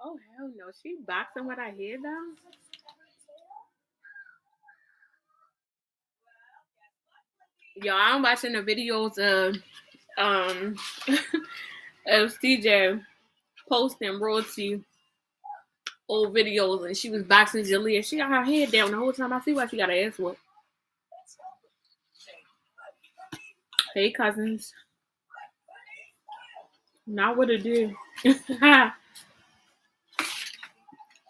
Oh hell no, she boxing with her head down. Yo, I'm watching the videos of um of CJ posting royalty old videos, and she was boxing Jalea. She got her head down the whole time. I see why she got her ass whooped. Hey cousins, not what it do.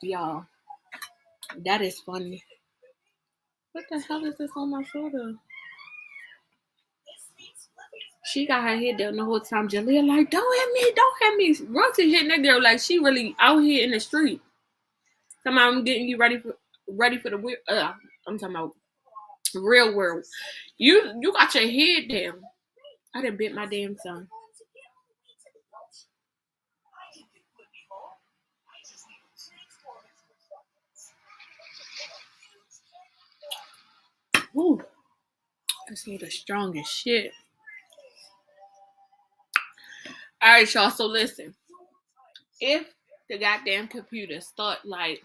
Y'all, that is funny. What the hell is this on my shoulder? She got her head down the whole time. Jalea like, don't hit me, don't hit me. Royalty hitting that girl like she really out here in the street. Somehow I'm getting you ready for the weird. I'm talking about real world. You got your head down. I done bit my damn son. Ooh, this nigga strong as shit. All right, y'all. So listen, if the goddamn computer start like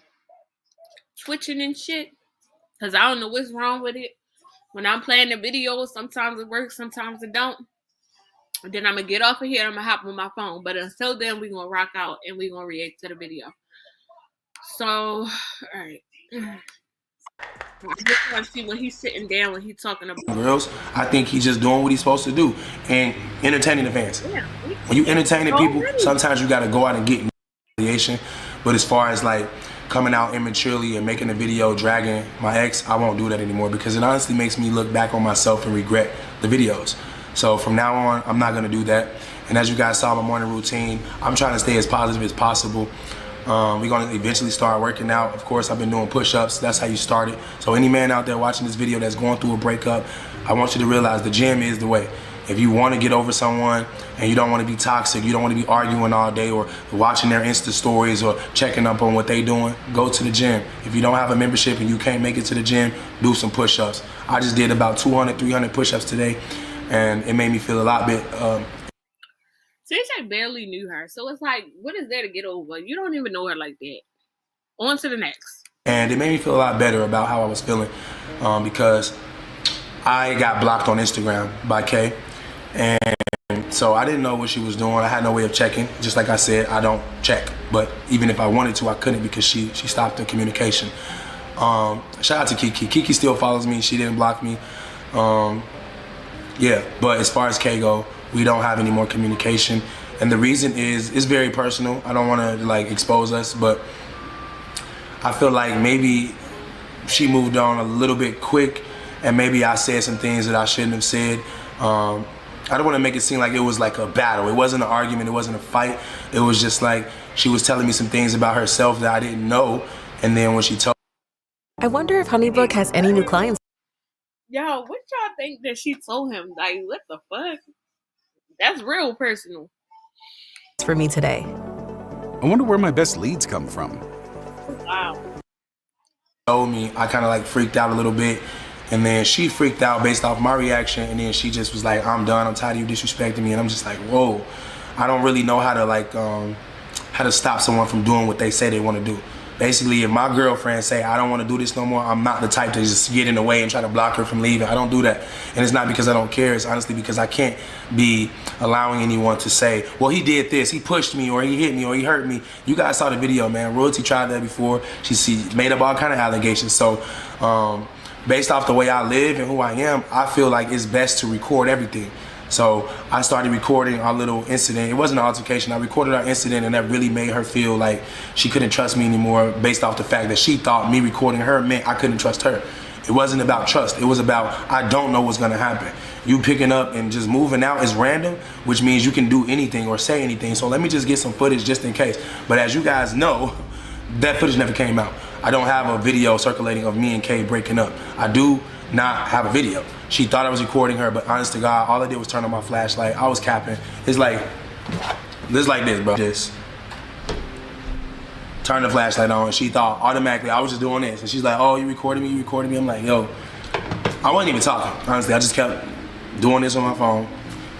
twitching and shit, cause I don't know what's wrong with it. When I'm playing the videos, sometimes it works, sometimes it don't. And then I'm gonna get off of here. I'm gonna hop on my phone. But until then, we gonna rock out and we gonna react to the video. So, all right. I just want to see when he's sitting down when he's talking about girls. I think he's just doing what he's supposed to do and entertaining the fans. Yeah, when you entertaining people, sometimes you got to go out and get retaliation. But as far as like coming out immaturely and making a video dragging my ex, I won't do that anymore because it honestly makes me look back on myself and regret the videos. So from now on, I'm not gonna do that. And as you guys saw my morning routine, I'm trying to stay as positive as possible. We're gonna eventually start working out. Of course, I've been doing push-ups. That's how you start it. So any man out there watching this video that's going through a breakup, I want you to realize the gym is the way. If you want to get over someone and you don't want to be toxic, you don't want to be arguing all day or watching their Insta stories or checking up on what they doing, go to the gym. If you don't have a membership and you can't make it to the gym, do some push-ups. I just did about 200, 300 push-ups today, and it made me feel a lot bit CJ barely knew her, so it's like, what is there to get over? You don't even know her like that. On to the next. And it made me feel a lot better about how I was feeling because I got blocked on Instagram by Kay, and so I didn't know what she was doing. I had no way of checking. Just like I said, I don't check, but even if I wanted to, I couldn't because she stopped the communication. Shout out to Kiki. Kiki still follows me. She didn't block me. Yeah, but as far as Kay go, we don't have any more communication, and the reason is it's very personal. I don't want to like expose us, but I feel like maybe she moved on a little bit quick, and maybe I said some things that I shouldn't have said. I don't want to make it seem like it was like a battle. It wasn't an argument. It wasn't a fight. It was just like she was telling me some things about herself that I didn't know, and then when she told, I wonder if Honeybook has any new clients. Yo, what y'all think that she told him? Like, what the fuck? That's real personal. For me today. I wonder where my best leads come from. Wow. Told me, I kind of like freaked out a little bit, and then she freaked out based off my reaction, and then she just was like, I'm done, I'm tired of you disrespecting me, and I'm just like, whoa. I don't really know how to like, how to stop someone from doing what they say they want to do. Basically, if my girlfriend say, I don't want to do this no more, I'm not the type to just get in the way and try to block her from leaving. I don't do that. And it's not because I don't care. It's honestly because I can't be allowing anyone to say, well, he did this, he pushed me, or he hit me, or he hurt me. You guys saw the video, man. Royalty tried that before. She made up all kind of allegations. So based off the way I live and who I am, I feel like it's best to record everything. So I started recording our little incident. It wasn't an altercation. I recorded our incident, and that really made her feel like she couldn't trust me anymore based off the fact that she thought me recording her meant I couldn't trust her. It wasn't about trust. It was about I don't know what's going to happen. You picking up and just moving out is random, which means you can do anything or say anything. So let me just get some footage just in case. But as you guys know, that footage never came out. I don't have a video circulating of me and Kay breaking up. I do not have a video. She thought I was recording her, but honest to God, all I did was turn on my flashlight. I was capping. It's like this, bro. Just turn the flashlight on. She thought automatically I was just doing this. And she's like, oh, you recording me? You recording me? I'm like, yo, I wasn't even talking. Honestly, I just kept doing this on my phone.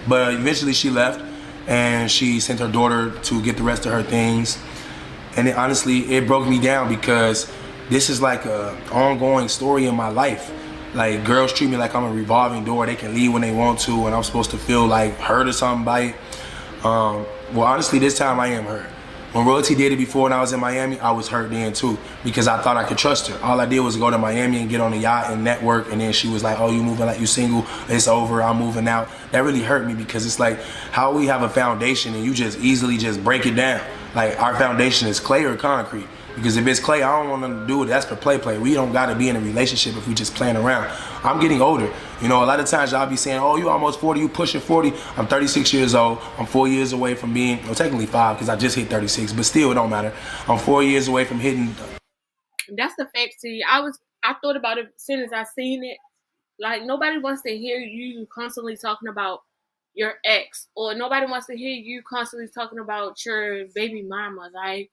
But eventually she left, and she sent her daughter to get the rest of her things. And honestly, it broke me down because this is like a ongoing story in my life. Like, girls treat me like I'm a revolving door. They can leave when they want to, and I'm supposed to feel like hurt or something by it. Well, honestly, this time I am hurt. When Royalty did it before and I was in Miami, I was hurt then too, because I thought I could trust her. All I did was go to Miami and get on the yacht and network, and then she was like, oh, you moving like you single, it's over, I'm moving out. That really hurt me, because it's like, how we have a foundation and you just easily just break it down. Like, our foundation is clay or concrete. Because if it's clay, I don't want nothing to do with it. That's for play. We don't gotta be in a relationship if we just playing around. I'm getting older. You know, a lot of times y'all be saying, oh, you almost 40, you pushing 40. I'm 36 years old. I'm 4 years away from being, well, technically 5, because I just hit 36, but still, it don't matter. I'm 4 years away from hitting. That's the fact. See, I thought about it as soon as I seen it. Like, nobody wants to hear you constantly talking about your ex, or nobody wants to hear you constantly talking about your baby mama. Like,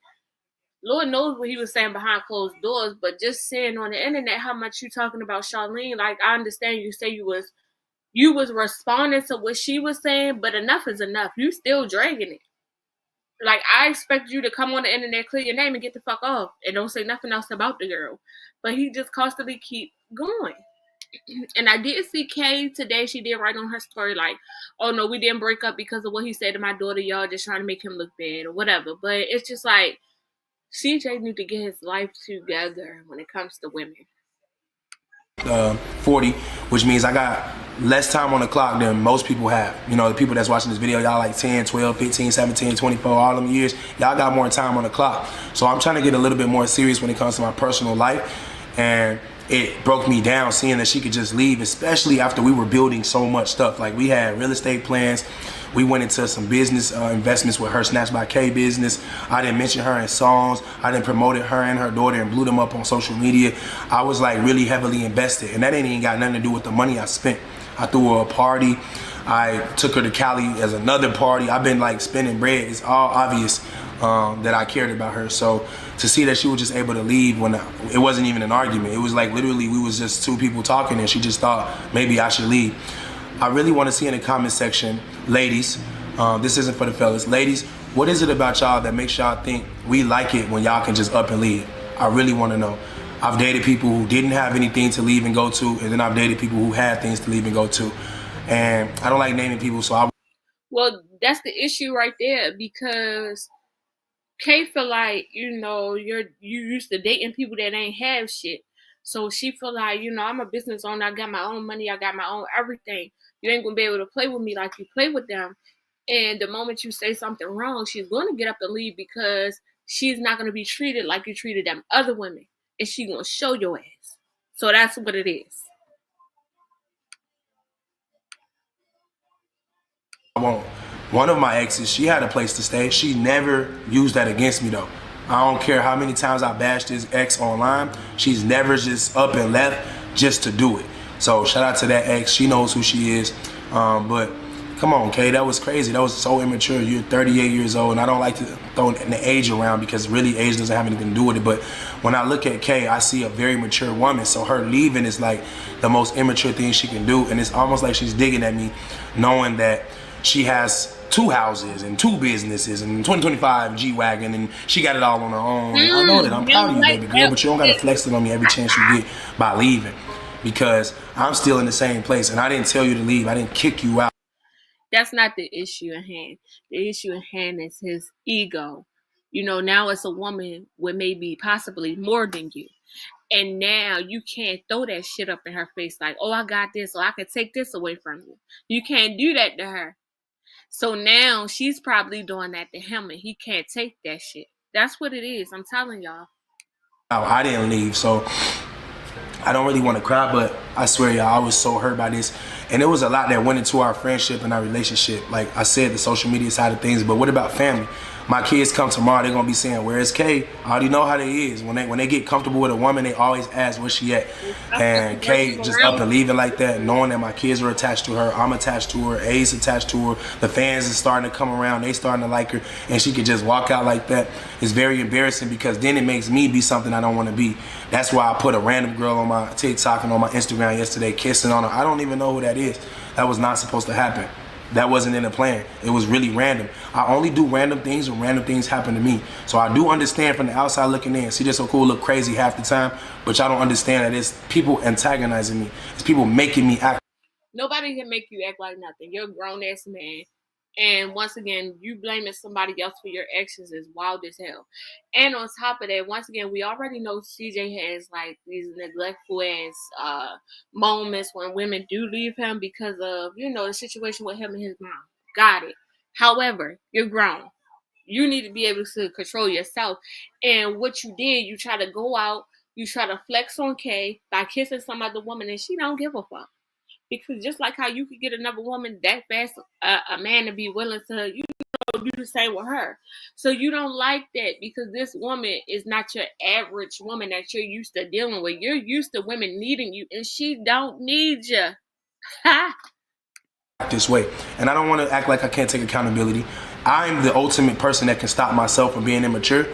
Lord knows what he was saying behind closed doors, but just saying on the internet how much you talking about Charlene. Like, I understand you say you was responding to what she was saying, but enough is enough. You still dragging it. Like, I expect you to come on the internet, clear your name, and get the fuck off, and don't say nothing else about the girl. But he just constantly keep going. And I did see Kay today. She did write on her story like, oh no, we didn't break up because of what he said to my daughter. Y'all just trying to make him look bad or whatever. But it's just like, CJ need to get his life together when it comes to women. 40, which means I got less time on the clock than most people have. You know, the people that's watching this video, y'all like 10, 12, 15, 17, 24, all them years. Y'all got more time on the clock. So I'm trying to get a little bit more serious when it comes to my personal life. And it broke me down seeing that she could just leave, especially after we were building so much stuff. Like, we had real estate plans. We went into some business investments with her Snatched by K business. I didn't mention her in songs. I didn't promote her and her daughter and blew them up on social media. I was like really heavily invested, and that ain't even got nothing to do with the money I spent. I threw her a party. I took her to Cali as another party. I've been like spending bread. It's all obvious that I cared about her. So to see that she was just able to leave when it wasn't even an argument. It was like literally we was just two people talking and she just thought maybe I should leave. I really want to see in the comment section, ladies, this isn't for the fellas, ladies, what is it about y'all that makes y'all think we like it when y'all can just up and leave? I really want to know. I've dated people who didn't have anything to leave and go to, and then I've dated people who had things to leave and go to. And I don't like naming people, so I... Well, that's the issue right there, because Kay feel like, you know, you used to dating people that ain't have shit. So she feel like, you know, I'm a business owner, I got my own money, I got my own everything. You ain't gonna be able to play with me like you play with them. And the moment you say something wrong, she's gonna get up and leave, because she's not gonna be treated like you treated them other women. And she gonna show your ass. So that's what it is. One of my exes, she had a place to stay. She never used that against me though. I don't care how many times I bashed this ex online. She's never just up and left just to do it. So shout out to that ex. She knows who she is. But come on, Kay, that was crazy. That was so immature. You're 38 years old, and I don't like to throw the age around because really age doesn't have anything to do with it. But when I look at Kay, I see a very mature woman. So her leaving is like the most immature thing she can do. And it's almost like she's digging at me, knowing that she has 2 houses and 2 businesses and 2025 G-Wagon, and she got it all on her own. I know that. I'm proud of you, baby girl, but you don't got to flex it on me every chance you get by leaving, because I'm still in the same place, and I didn't tell you to leave. I didn't kick you out. That's not the issue at hand. The issue at hand is his ego. You know, now it's a woman with maybe possibly more than you. And now you can't throw that shit up in her face like, oh, I got this, or I can take this away from you. You can't do that to her. So now she's probably doing that to him, and he can't take that shit. That's what it is. I'm telling y'all. I didn't leave, so I don't really want to cry, but I swear y'all, I was so hurt by this. And there was a lot that went into our friendship and our relationship. Like I said, the social media side of things, but what about family? My kids come tomorrow, they're gonna be saying, where's Kay? I already know how they is. When they get comfortable with a woman, they always ask where she at. And Kay just up and leaving like that, knowing that my kids are attached to her, I'm attached to her, A's attached to her, the fans is starting to come around, they starting to like her, and she could just walk out like that. It's very embarrassing, because then it makes me be something I don't want to be. That's why I put a random girl on my TikTok and on my Instagram yesterday kissing on her. I don't even know who that is. That was not supposed to happen. That wasn't in the plan. It was really random. I only do random things when random things happen to me. So I do understand from the outside looking in. CJ So Cool look crazy half the time, but y'all don't understand that it's people antagonizing me. It's people making me act. Nobody can make you act like nothing. You're a grown-ass man. And once again, you blaming somebody else for your actions is wild as hell. And on top of that, once again, we already know CJ has like these neglectful ass moments when women do leave him because of, you know, the situation with him and his mom. Got it. However, you're grown. You need to be able to control yourself. And what you did, you try to go out, you try to flex on Kay by kissing some other woman, and she don't give a fuck. Because just like how you could get another woman that fast, a man to be willing to, you know, do the same with her. So you don't like that because this woman is not your average woman that you're used to dealing with. You're used to women needing you, and she don't need you. Ha! This way. And I don't want to act like I can't take accountability. I'm the ultimate person that can stop myself from being immature,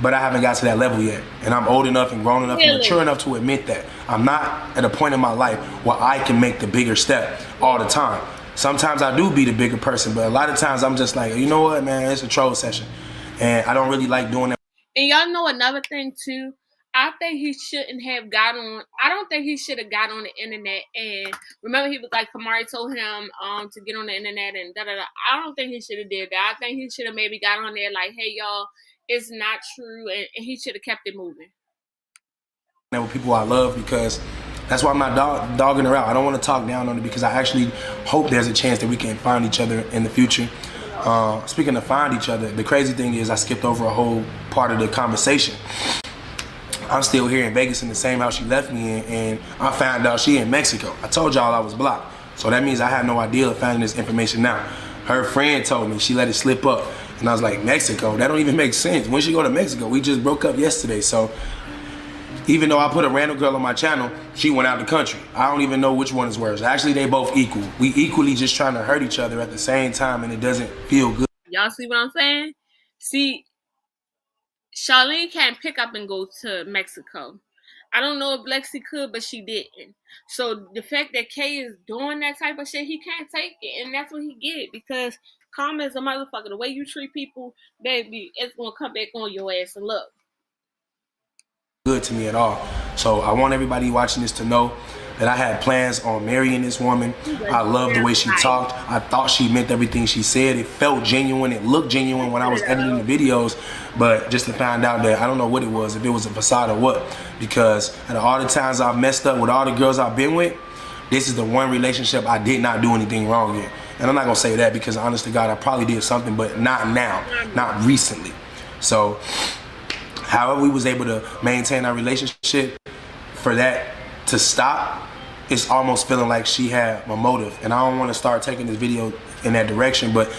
but I haven't got to that level yet. And I'm old enough and grown enough and mature enough to admit that. I'm not at a point in my life where I can make the bigger step all the time. Sometimes I do be the bigger person, but a lot of times I'm just like, you know what, man, it's a troll session. And I don't really like doing that. And y'all know another thing too? I think he shouldn't have got on. I don't think he should have got on the internet. And remember, he was like, Kamari told him to get on the internet and da da da. I don't think he should have did that. I think he should have maybe got on there like, hey, y'all, it's not true. And he should have kept it moving. With people I love, because that's why I'm not dogging her out. I don't want to talk down on it because I actually hope there's a chance that we can find each other in the future. Speaking of find each other, the crazy thing is I skipped over a whole part of the conversation. I'm still here in Vegas in the same house she left me in, and I found out she in Mexico. I told y'all I was blocked. So that means I had no idea of finding this information now. Her friend told me, she let it slip up. And I was like, Mexico? That don't even make sense. When she go to Mexico? We just broke up yesterday. So even though I put a random girl on my channel, she went out the country. I don't even know which one is worse. Actually, they both equal. We equally just trying to hurt each other at the same time, and it doesn't feel good. Y'all see what I'm saying? See, Charlene can't pick up and go to Mexico. I don't know if Lexi could, but she didn't. So the fact that Kay is doing that type of shit, he can't take it, and that's what he get, because karma is a motherfucker. The way you treat people, baby, it's gonna come back on your ass. And look, good to me at all. So I want everybody watching this to know that I had plans on marrying this woman. I love the way she talked. I thought she meant everything she said. It felt genuine. It looked genuine when I was editing the videos. But just to find out that I don't know what it was, if it was a facade or what. Because out of all the times I've messed up with all the girls I've been with, this is the one relationship I did not do anything wrong in. And I'm not gonna say that because honest to God, I probably did something, but not now, not recently. So however we was able to maintain our relationship, for that to stop, it's almost feeling like she had a motive. And I don't want to start taking this video in that direction, but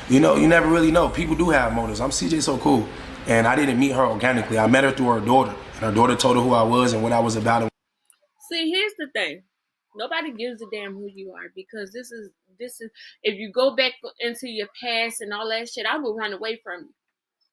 you know, you never really know. People do have motives. I'm CJ So Cool, and I didn't meet her organically. I met her through her daughter, and her daughter told her who I was and what I was about. see, here's the thing. Nobody gives a damn who you are, because this is if you go back into your past and all that shit, I will run away from you.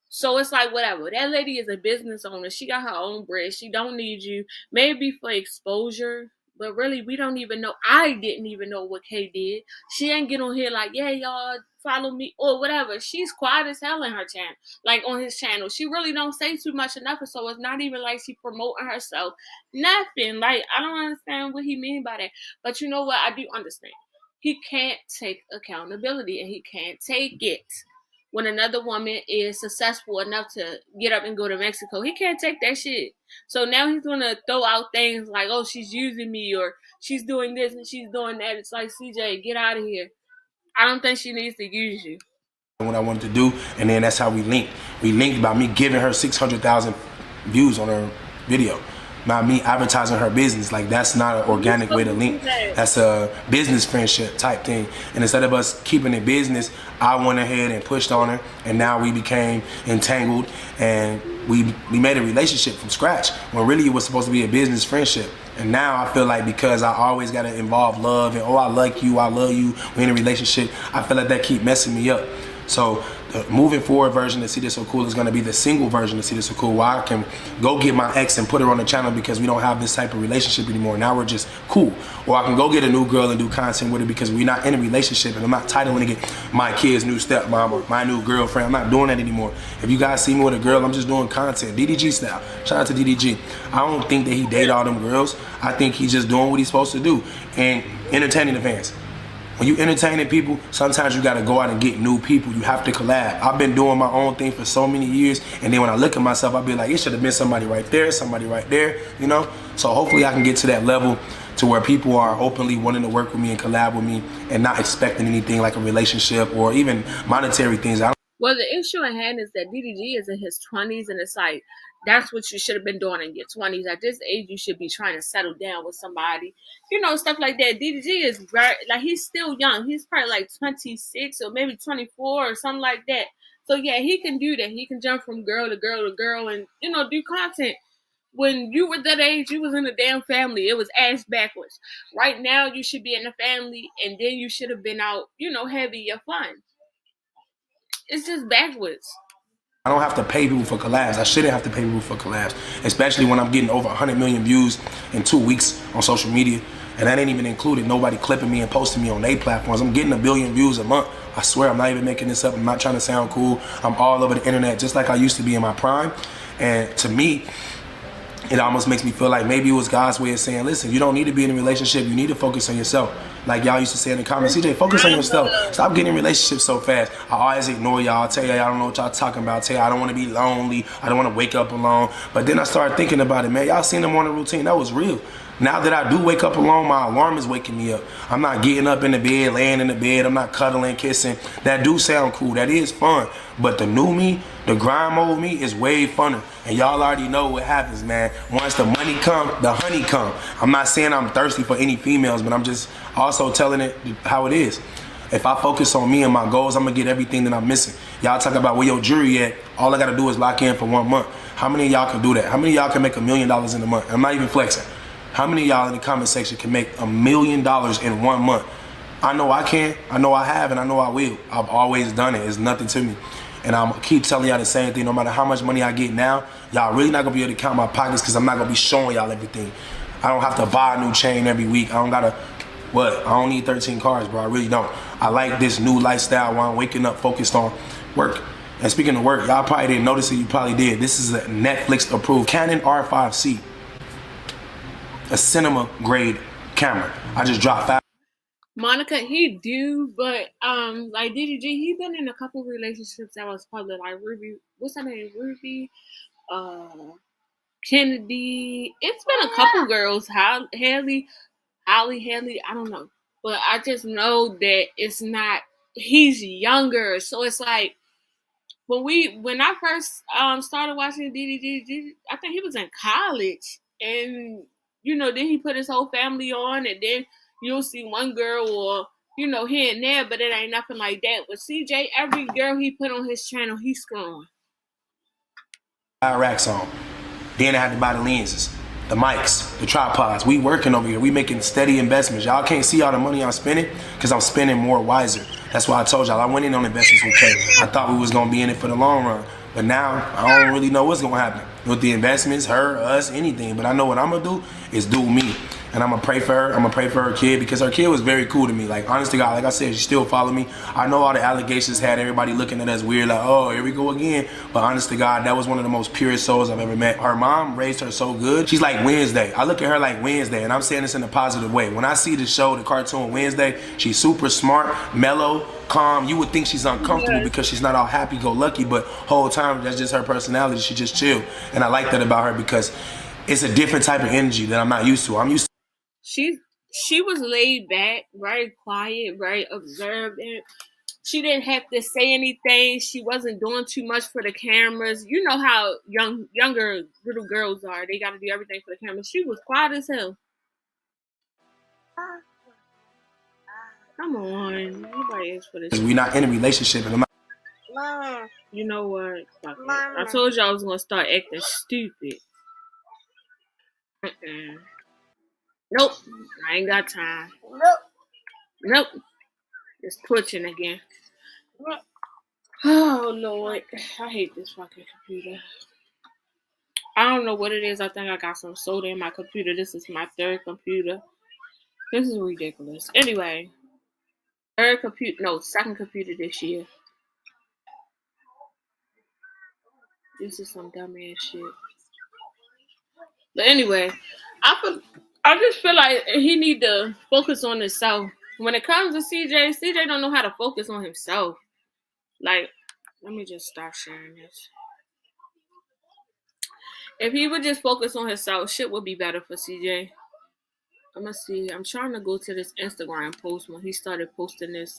So it's like, whatever. That lady is a business owner. She got her own bread. She don't need you. Maybe for exposure, but really, we don't even know. I didn't even know what Kay did. She ain't get on here like, yeah, y'all follow me or whatever. She's quiet as hell in her channel, like on his channel. She really don't say too much or nothing. So it's not even like she promoting herself. Nothing. Like, I don't understand what he mean by that. But you know what? I do understand. He can't take accountability, and he can't take it. When another woman is successful enough to get up and go to Mexico, he can't take that shit. So now he's going to throw out things like, oh, she's using me, or she's doing this and she's doing that. It's like, CJ, get out of here. I don't think she needs to use you. What I wanted to do, and then that's how we linked. We linked by me giving her 600,000 views on her video. Not me advertising her business. Like, that's not an organic way to link. That's a business friendship type thing. And instead of us keeping it business, I went ahead and pushed on her, and now we became entangled, and we made a relationship from scratch, when really it was supposed to be a business friendship. And now I feel like, because I always gotta involve love and, oh, I like you, I love you, we're in a relationship, I feel like that keep messing me up. So the moving forward version of See This So Cool is going to be the single version of See This So Cool, where I can go get my ex and put her on the channel because we don't have this type of relationship anymore. Now we're just cool. Or I can go get a new girl and do content with her because we're not in a relationship, and I'm not titling it my kid's new stepmom or my new girlfriend. I'm not doing that anymore. If you guys see me with a girl, I'm just doing content, DDG style. Shout out to DDG. I don't think that he dated all them girls. I think he's just doing what he's supposed to do and entertaining the fans. When you entertaining people, sometimes you gotta go out and get new people. You have to collab. I've been doing my own thing for so many years, and then when I look at myself, I'll be like, it should have been somebody right there, you know? So hopefully I can get to that level to where people are openly wanting to work with me and collab with me and not expecting anything like a relationship or even monetary things. Well, the issue at hand is that DDG is in his 20s, and it's like, that's what you should have been doing in your 20s. At this age, you should be trying to settle down with somebody. You know, stuff like that. DDG is very, like, he's still young. He's probably like 26 or maybe 24 or something like that. So, yeah, he can do that. He can jump from girl to girl to girl and, you know, do content. When you were that age, you was in a damn family. It was ass backwards. Right now, you should be in a family, and then you should have been out, you know, having your fun. It's just backwards. I don't have to pay people for collabs. I shouldn't have to pay people for collabs, especially when I'm getting over 100 million views in 2 weeks on social media. And that ain't even included nobody clipping me and posting me on their platforms. I'm getting 1 billion views a month. I swear, I'm not even making this up. I'm not trying to sound cool. I'm all over the internet just like I used to be in my prime. And to me, it almost makes me feel like maybe it was God's way of saying, listen, you don't need to be in a relationship. You need to focus on yourself. Like y'all used to say in the comments, CJ, focus on yourself. Stop getting in relationships so fast. I always ignore y'all. I tell y'all I don't know what y'all talking about. I tell y'all I don't want to be lonely. I don't want to wake up alone. But then I started thinking about it, man. Y'all seen the morning routine. That was real. Now that I do wake up alone, my alarm is waking me up. I'm not getting up in the bed, laying in the bed. I'm not cuddling, kissing. That do sound cool. That is fun. But the new me, the grind mode me is way funner. And y'all already know what happens, man. Once the money come, the honey come. I'm not saying I'm thirsty for any females, but I'm just also telling it how it is. If I focus on me and my goals, I'm gonna get everything that I'm missing. Y'all talk about where your jury at. All I gotta do is lock in for 1 month. How many of y'all can do that? How many of y'all can make $1 million in a month? I'm not even flexing. How many of y'all in the comment section can make $1 million in 1 month? I know I can, I know I have, and I know I will. I've always done it. It's nothing to me. And I'm keep telling y'all the same thing. No matter how much money I get now, y'all really not gonna be able to count my pockets because I'm not gonna be showing y'all everything. I don't have to buy a new chain every week. I don't gotta, I don't need 13 cars, bro. I really don't. I like this new lifestyle where I'm waking up focused on work. And speaking of work, y'all probably didn't notice it, you probably did. This is a Netflix approved Canon R5C. A cinema grade camera. I just dropped 5. Monica, he do, but like DDG, he been in a couple relationships that was probably like Ruby. What's her name? Ruby, Kennedy. It's been a couple girls. Holly, I don't know, but I just know that it's not. He's younger, so it's like when I first started watching DDG, I think he was in college, and you know, then he put his whole family on, and then you'll see one girl or, you know, here and there, but it ain't nothing like that. With CJ, every girl he put on his channel, he's screwing. Racks on. Then I had to buy the lenses, the mics, the tripods. We working over here. We making steady investments. Y'all can't see all the money I'm spending because I'm spending more wiser. That's why I told y'all I went in on investments with Kay. I thought we was gonna be in it for the long run. But now I don't really know what's gonna happen with the investments, her, us, anything. But I know what I'm gonna do is do me. And I'm gonna pray for her. I'm gonna pray for her kid because her kid was very cool to me. Like, honest to God, like I said, she still follow me. I know all the allegations had everybody looking at us weird, like, oh, here we go again. But honest to God, that was one of the most purest souls I've ever met. Her mom raised her so good. She's like Wednesday. I look at her like Wednesday, and I'm saying this in a positive way. When I see the show, the cartoon Wednesday, she's super smart, mellow, calm. You would think she's uncomfortable because she's not all happy-go-lucky, but whole time, that's just her personality. She just chill. And I like that about her because it's a different type of energy that I'm not used to. I'm used to. She was laid back, very quiet, very observant. She didn't have to say anything. She wasn't doing too much for the cameras. You know how younger little girls are. They got to do everything for the cameras. She was quiet as hell. Come on. Nobody asked for this. We're not in a relationship. And you know what? Fuck it. I told you I was going to start acting stupid. Nope. I ain't got time. Nope. It's twitching again. Oh Lord, I hate this fucking computer. I don't know what it is. I think I got some soda in my computer. This is my third computer. This is ridiculous. Anyway, second computer this year. This is some dumb ass shit. But anyway, I just feel like he need to focus on himself. When it comes to CJ don't know how to focus on himself. Like, let me just start sharing this. If he would just focus on himself, shit would be better for CJ. I'm gonna see. I'm trying to go to this Instagram post when he started posting this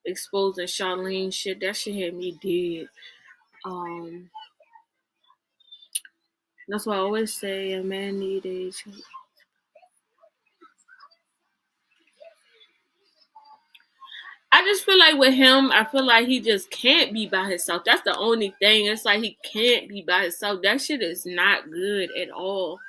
exposing Charlene shit. That shit had me dead. That's why I always say a man need a. I just feel like with him, I feel like he just can't be by himself. That's the only thing. It's like he can't be by himself. That shit is not good at all.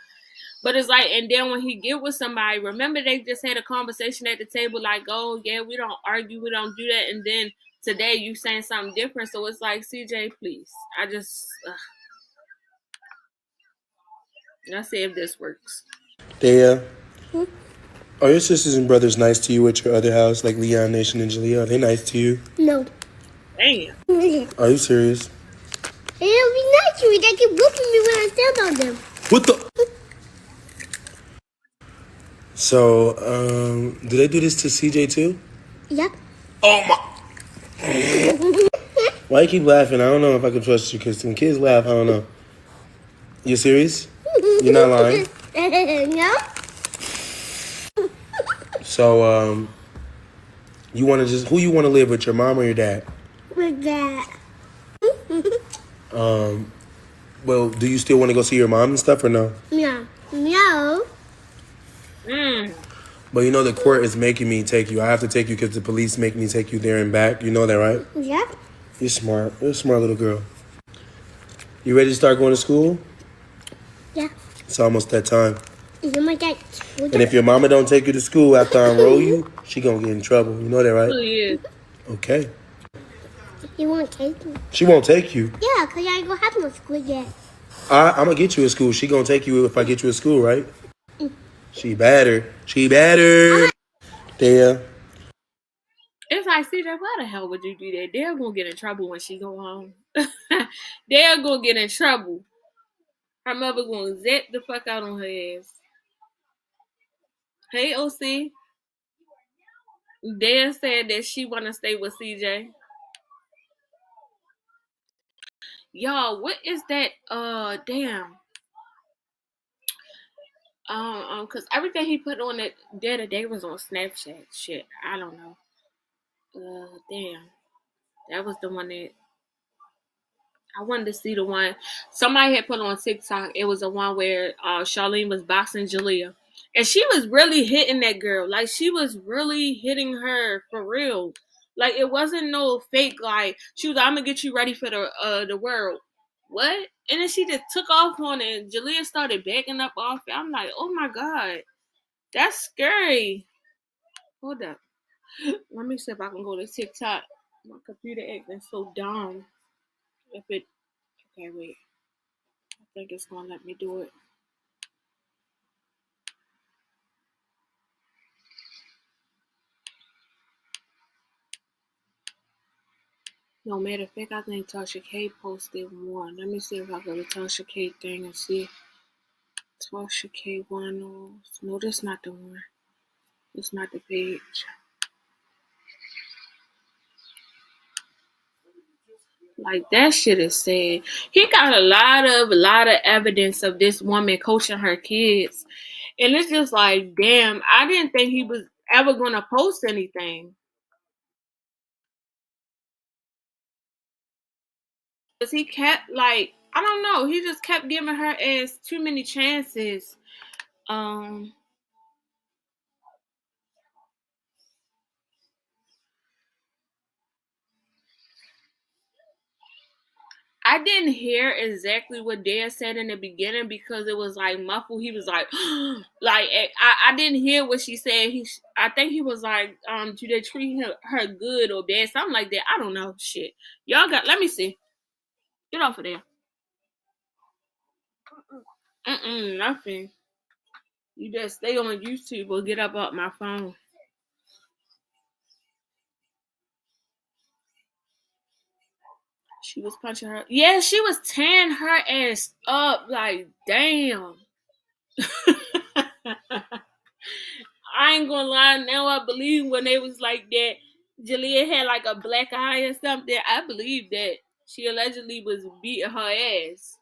But it's like, and then when he get with somebody, remember they just had a conversation at the table like, oh yeah, we don't argue, we don't do that. And then today you saying something different. So it's like, CJ, please. Let's see if this works. Dea, are your sisters and brothers nice to you at your other house, like Leon, Nation, and Jalea? Are they nice to you? No. Damn. Are you serious? It'll be nice to me. They keep whooping me when I stand on them. What the? So, do they do this to CJ too? Yeah. Oh my! Why you keep laughing? I don't know if I can trust you because when kids laugh, I don't know. You serious? You're not lying? No. So, you want to who you want to live with, your mom or your dad? With that. Well, do you still want to go see your mom and stuff or no? No. No. But you know the court is making me take you. I have to take you because the police make me take you there and back. You know that, right? Yeah. You're smart. You're a smart little girl. You ready to start going to school? Yeah. It's almost that time. You might get. And if your mama don't take you to school after I enroll you, she gonna get in trouble. You know that, right? Oh, yeah. Okay. You won't take me. She won't take you. Yeah, because I don't have no school yet. I'm gonna get you in school. She gonna take you if I get you in school, right? She better. She better. There. It's like, CJ, why the hell would you do that? They're gonna get in trouble when she go home. They're gonna get in trouble. Her mother gonna zap the fuck out on her ass. Hey, OC. Dad said that she wanna stay with CJ. Y'all, what is that? Damn. Cause everything he put on it the other day was on Snapchat. Shit, I don't know. Damn. That was the one that I wanted to see. The one somebody had put on TikTok. It was the one where Charlene was boxing Jalea, and she was really hitting that girl. Like she was really hitting her for real. Like it wasn't no fake. Like she was like, "I'm gonna get you ready for the world." What? And then she just took off on it. And Jalea started backing up off it. I'm like, oh my god, that's scary. Hold up. Let me see if I can go to TikTok. My computer acting so dumb. If it Okay, wait. I think it's gonna let me do it. No, matter of fact, I think Tasha K posted one. Let me see if I go to Tasha K thing and see. Tasha K one. No, that's not the one. It's not the page. Like that shit is sad. He got a lot of evidence of this woman coaching her kids. And it's just like, damn, I didn't think he was ever gonna post anything. Cause he kept like, I don't know, he just kept giving her ass too many chances. Um I I didn't hear exactly what Dad said in the beginning because it was like muffled. He was like, like I didn't hear what she said. I think he was like, do they treat her good or bad, something like that. I don't know. Shit, y'all got. Let me see. Get off of there. Nothing. You just stay on YouTube or get up off my phone. She was punching her. Yeah, she was tearing her ass up. Like, damn. I ain't gonna lie. Now I believe when they was like that, Jalea had like a black eye or something. I believe that she allegedly was beating her ass.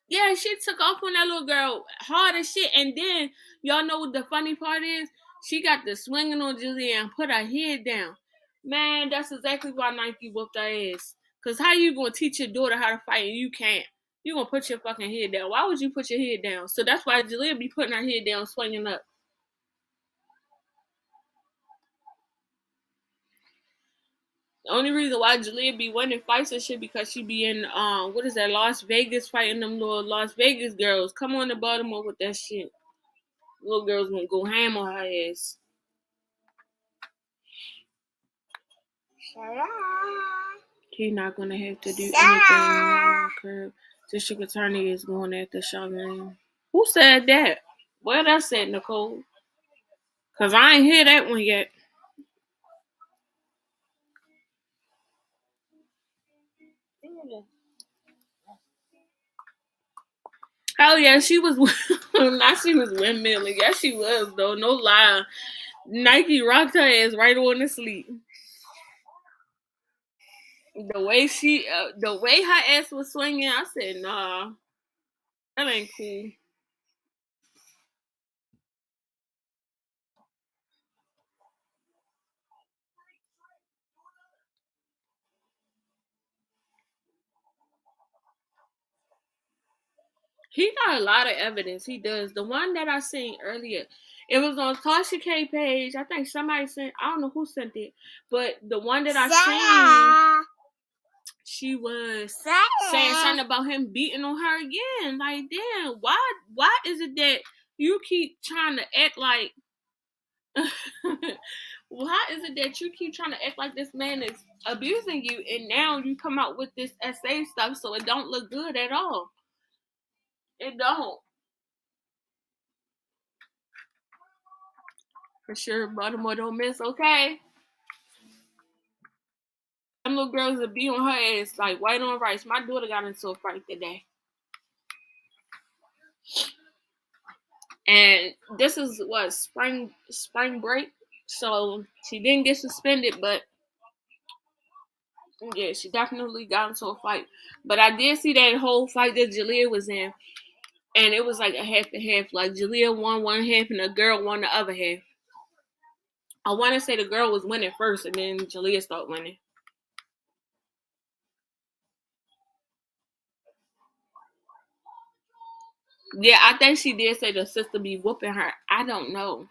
Yeah, she took off on that little girl hard as shit. And then, y'all know what the funny part is? She got the swinging on Jalea and put her head down. Man, that's exactly why Nike whooped her ass. Because how you going to teach your daughter how to fight and you can't? You going to put your fucking head down. Why would you put your head down? So that's why Jalea be putting her head down, swinging up. The only reason why Jalea be winning fights and shit because she be in what is that, Las Vegas, fighting them little Las Vegas girls. Come on to Baltimore with that shit. Little girls gonna go ham on her ass. He's not gonna have to do anything on the curb. District attorney is going after Charlene. Who said that? Well, that said Nicole. Cause I ain't hear that one yet. Oh yeah, she was. Not she was windmilling. Yeah, she was though. No lie. Nike rocked her ass right on to sleep. The way her ass was swinging, I said, nah, that ain't cool. He got a lot of evidence. He does. The one that I seen earlier, it was on Tasha K page. I think somebody sent. I don't know who sent it, but the one that I seen, she was saying something about him beating on her again. Like, damn, why is it that you keep trying to act like? Why is it that you keep trying to act like this man is abusing you, and now you come out with this SA stuff, so it don't look good at all. It don't. For sure, Baltimore don't miss, okay? Them little girls that be on her ass like white on rice. My daughter got into a fight today. And this is what, spring break? So she didn't get suspended, but yeah, she definitely got into a fight. But I did see that whole fight that Jalea was in. And it was like a half and half. Like Jalea won one half and the girl won the other half. I want to say the girl was winning first and then Jalea started winning. Yeah, I think she did say the sister be whooping her. I don't know.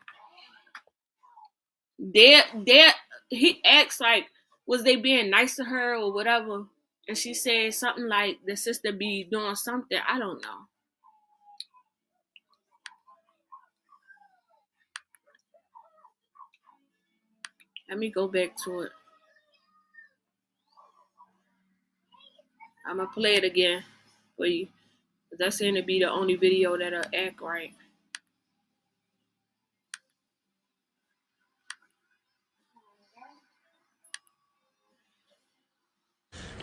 He asked like, was they being nice to her or whatever? And she said something like the sister be doing something. I don't know. Let me go back to it. I'm going to play it again for you. That seemed to be the only video that'll act right.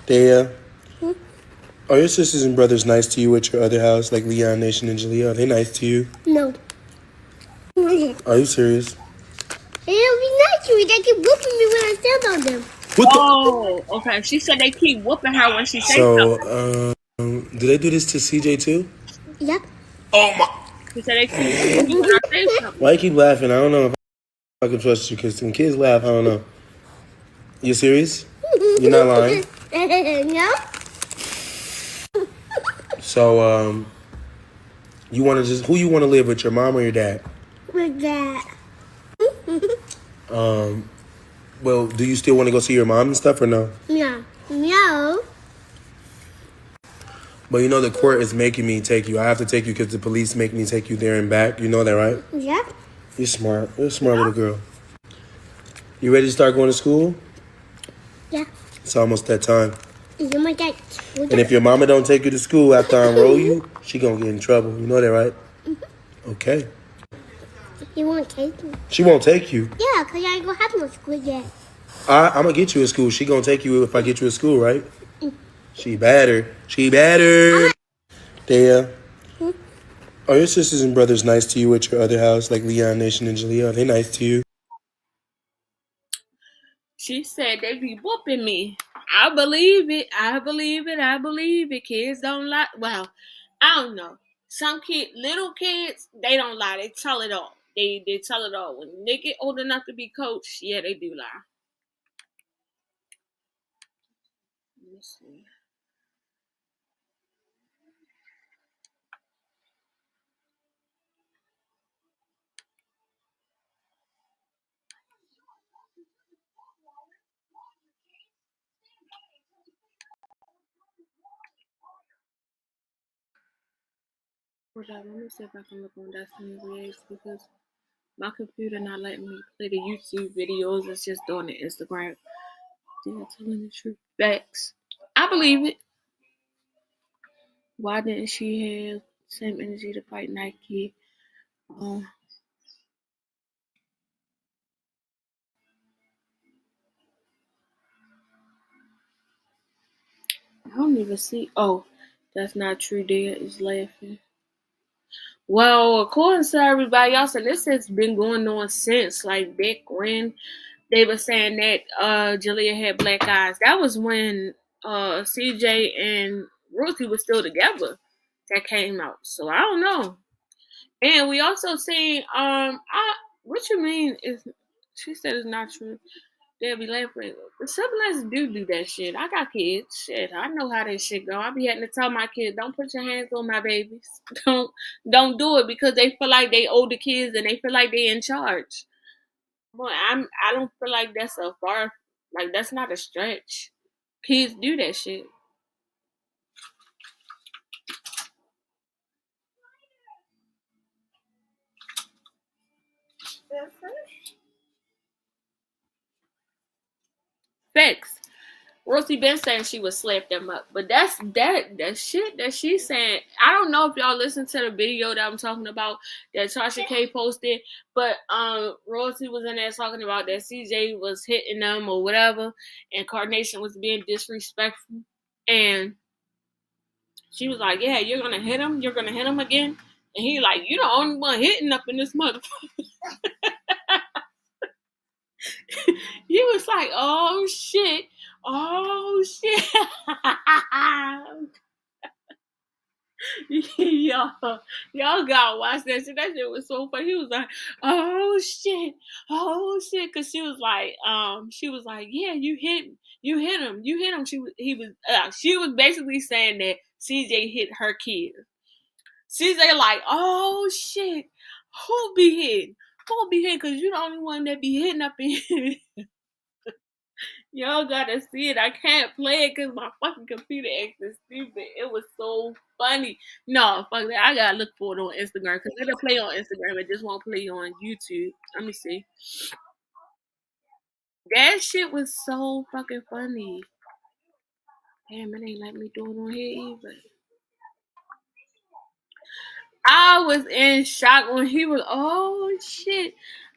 Dea, are your sisters and brothers nice to you at your other house, like Leon, Nation, and Jalea? Are they nice to you? No. Are you serious? It'll be nice to me. They keep whooping me when I stand on them. Oh, okay. She said they keep whooping her when she says something. Do they do this to CJ too? Yep. Oh my! She said they keep whooping when I say something. Why you keep laughing? I don't know if I can trust you because when kids laugh, I don't know. You serious? You're not lying? No. So, you want to who you want to live with, your mom or your dad? With that. Well, do you still want to go see your mom and stuff or no? No. But you know the court is making me take you. I have to take you because the police make me take you there and back. You know that, right? Yeah. You're smart. You're a smart little girl. You ready to start going to school? Yeah. It's almost that time. You my dad. And if your mama don't take you to school after I enroll you, she gonna get in trouble. You know that, right? Okay. He won't take me. She won't take you. Yeah, because I don't have no school yet. I'm gonna get you in school. She gonna take you if I get you in school, right? She better. She better. Dea, are your sisters and brothers nice to you at your other house, like Leon, Nation, and Jalea? Are they nice to you? She said they be whooping me. I believe it. I believe it. I believe it. Kids don't lie. Well, I don't know. Some little kids, they don't lie. They tell it all. They tell it all. When they get old enough to be coached, yeah, they do lie. Let me see. Hold on, let me see if I can look on Destiny Waves because my computer not letting me play the YouTube videos. It's just doing the Instagram. They're telling the truth. Facts. I believe it. Why didn't she have same energy to fight Nike? I don't even see. Oh, that's not true. Dad is laughing. Well, according to everybody else, and this has been going on since like back when they were saying that Jalea had black eyes. That was when CJ and Ruthie was still together. That came out. So I don't know. And we also seen what you mean is she said it's not true. They'll be laughing. The siblings do that shit. I got kids. Shit, I know how that shit go. I be having to tell my kids, don't put your hands on my babies. Don't do it because they feel like they older kids and they feel like they in charge. Boy, I don't feel like that's that's not a stretch. Kids do that shit. Facts. Rosie been saying she would slap them up, but that shit that she's saying. I don't know if y'all listened to the video that I'm talking about that Tasha K posted, but Rosie was in there talking about that CJ was hitting them or whatever, and Carnation was being disrespectful, and she was like, "Yeah, you're gonna hit him. You're gonna hit him again." And he like, "You the only one hitting up in this motherfucker." He was like, "Oh shit, oh shit." y'all gotta watch that shit. That shit was so funny. He was like, "Oh shit, oh shit," because she was like, "Yeah, you hit him." She was basically saying that CJ hit her kid. CJ like, "Oh shit, who be hitting? Who be hitting? Because you the only one that be hitting up in here." Y'all gotta see it. I can't play it because my fucking computer acting stupid. It was so funny. No, fuck that. I gotta look for it on Instagram because it'll play on Instagram. It just won't play on YouTube. Let me see. That shit was so fucking funny. Damn, it ain't let me do it on here either. I was in shock when he was, oh shit.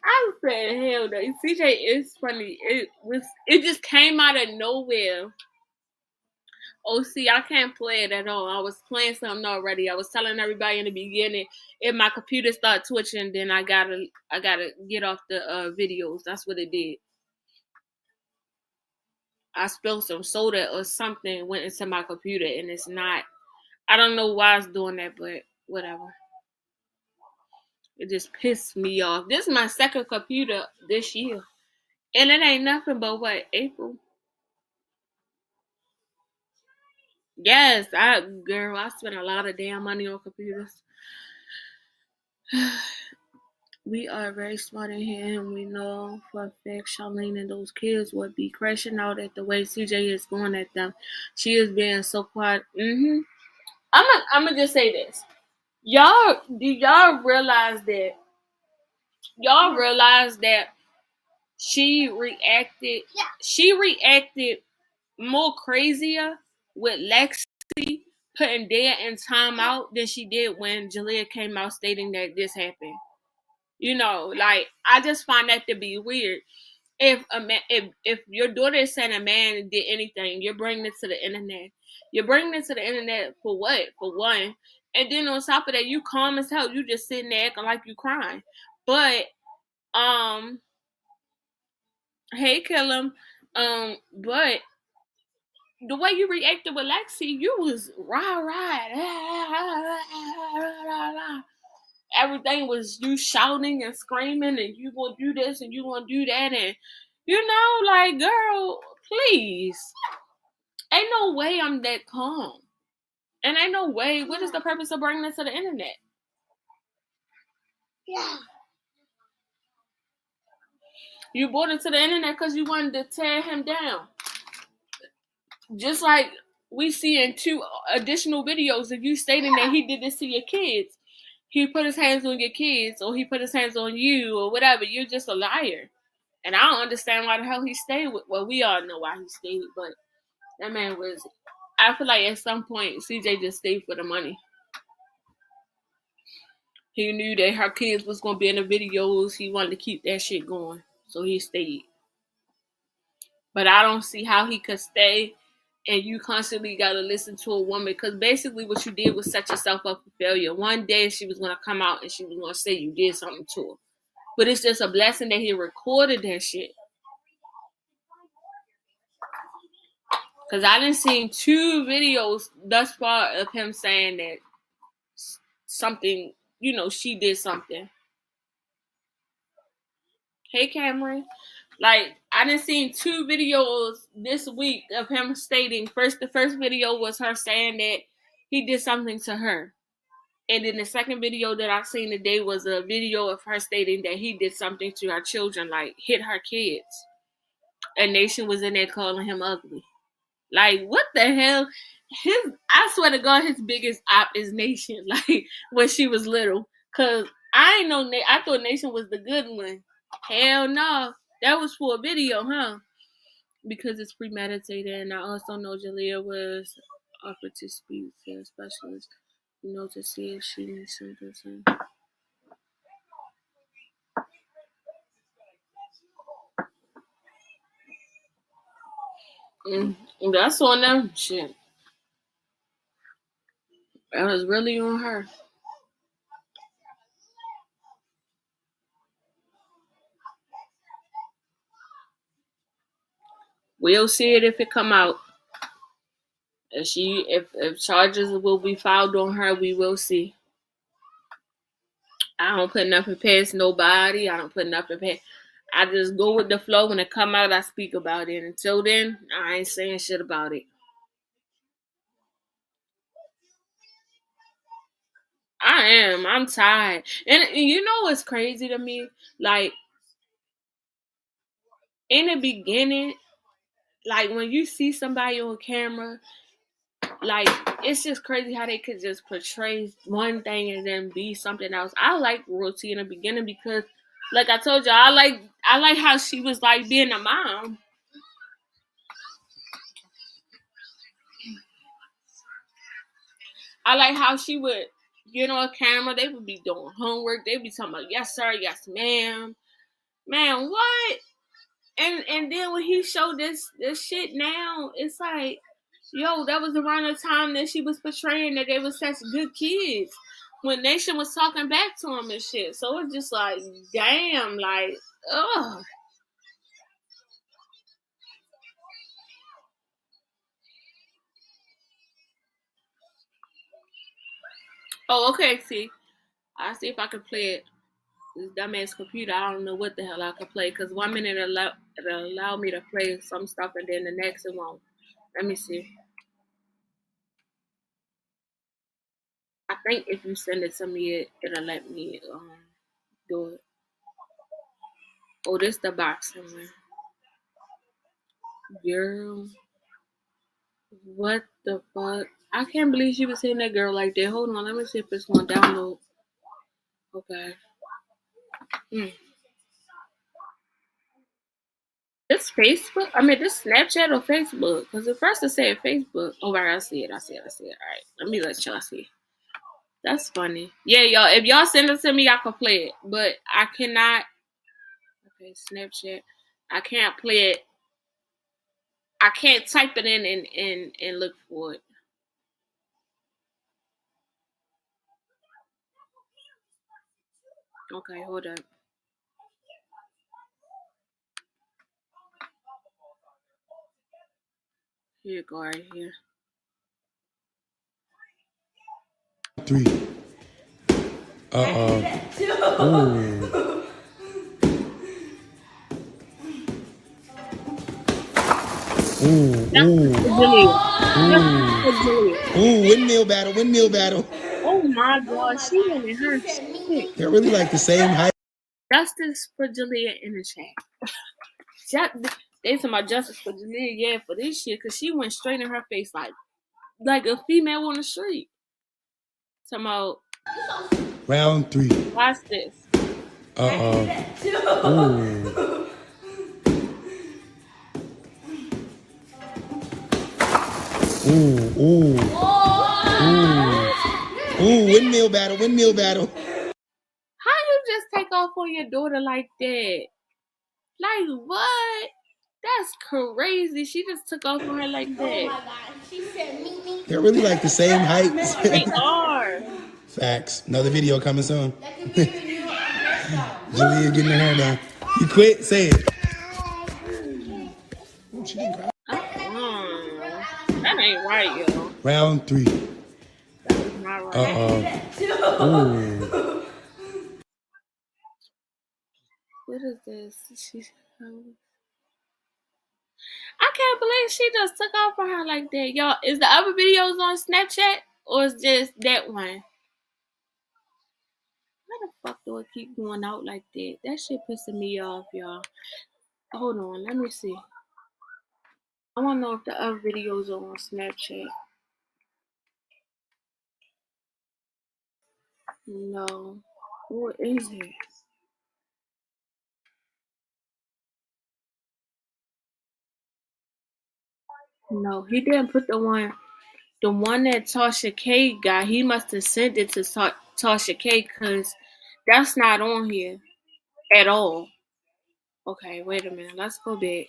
I said, hell no. CJ is funny. It just came out of nowhere. Oh, see, I can't play it at all. I was playing something already. I was telling everybody in the beginning, if my computer start twitching, then I gotta get off the videos. That's what it did. I spilled some soda or something, went into my computer, and it's not. I don't know why it's doing that, but whatever. It just pissed me off. This is my second computer this year, and it ain't nothing but what, April. Yes, I spent a lot of damn money on computers. We are very smart in here, and we know for a fact Charlene and those kids would be crashing out at the way CJ is going at them. She is being so quiet. I'm gonna just say this. Y'all, do y'all realize that? Y'all realize that she reacted? She reacted more crazier with Lexi putting dead in timeout than she did when Jalea came out stating that this happened. You know, like I just find that to be weird. If a man, if your daughter is saying a man did anything, you're bringing it to the internet. You're bringing it to the internet for what? For one, and then on top of that, you calm as hell. You just sitting there acting like you crying. But hey, kill him. But the way you reacted with Lexi, you was rah. Everything was you shouting and screaming, and you gonna do this and you gonna do that, and you know, like, girl, please. Ain't no way I'm that calm, and ain't no way. What is the purpose of bringing this to the internet? Yeah. You brought it to the internet because you wanted to tear him down. Just like we see in 2 additional videos of you stating that he did this to your kids. He put his hands on your kids, or he put his hands on you, or whatever. You're just a liar. And I don't understand why the hell he stayed with. Well, we all know why he stayed, but that man was. I feel like at some point CJ just stayed for the money. He knew that her kids was gonna be in the videos. He wanted to keep that shit going, so he stayed. But I don't see how he could stay, and you constantly gotta listen to a woman, because basically what you did was set yourself up for failure. One day she was gonna come out and she was gonna say you did something to her. But it's just a blessing that he recorded that shit. Because I done seen 2 videos thus far of him saying that something, you know, she did something. Hey, Cameron. Like, I done seen 2 videos this week of him stating, the first video was her saying that he did something to her. And then the second video that I seen today was a video of her stating that he did something to her children, like hit her kids. And Nation was in there calling him ugly. Like, what the hell? I swear to God, his biggest op is Nation. Like, when she was little. Because I ain't know, I thought Nation was the good one. Hell no. That was for a video, huh? Because it's premeditated. And I also know Jalea was offered to speak to a specialist, you know, to see if she needs something. That's on them. Shit. That was really on her. We'll see it if it come out. If charges will be filed on her, we will see. I don't put nothing past nobody. I don't put nothing past. I just go with the flow. When it come out, I speak about it. Until then, I ain't saying shit about it. I am. I'm tired. And you know what's crazy to me? Like, in the beginning, like when you see somebody on camera, like, it's just crazy how they could just portray one thing and then be something else. I like Royalty in the beginning because, like I told you, I like how she was like being a mom. I like how she would get on camera. They would be doing homework. They'd be talking about, yes sir, yes ma'am. Man, what? And then when he showed this shit now, it's like, yo, that was around the time that she was portraying that they were such good kids. When Nation was talking back to him and shit. So it's just like, damn, like, ugh. Oh, okay, see. I'll see if I can play it. This dumbass computer, I don't know what the hell I can play. Because 1 minute it'll allow me to play some stuff and then the next it won't. Let me see. I think if you send it to me, it'll let me do it. Oh, this the boxing one. Girl, what the fuck? I can't believe she was hitting that girl like that. Hold on, let me see if it's gonna download. Okay. This Facebook? I mean, this Snapchat or Facebook? Because at first it said Facebook. Oh, right, I see it. All right, let me let y'all see. That's funny. Yeah, y'all. If y'all send it to me, I can play it. But I cannot. Okay, Snapchat. I can't play it. I can't type it in and look for it. Okay, hold up. Here you go, right here. 3. Windmill battle. Oh my God, she went in her shit. They're really like the same height. Justice for Jalea in the chat. They talking about justice for Jalea, yeah, for this shit, because she went straight in her face like a female on the street. Talking about Round 3. watch this. Windmill battle. How you just take off on your daughter like that? Like what? That's crazy. She just took off on her like that. Oh my God. She said, me. They're really like the same height. They are. Facts. Another video coming soon. Jalea getting her hair done. You quit? Say it. That ain't right, yo. Round 3. That is not right. What is this? I can't believe she just took off on her like that. Y'all, is the other videos on Snapchat or is just that one? Why the fuck do it keep going out like that? That shit pissing me off, y'all. Hold on, let me see. I wanna know if the other videos are on Snapchat. No. What is it? No, he didn't put the one that Tasha K got. He must have sent it to Tasha K because that's not on here at all. Okay, wait a minute. Let's go back.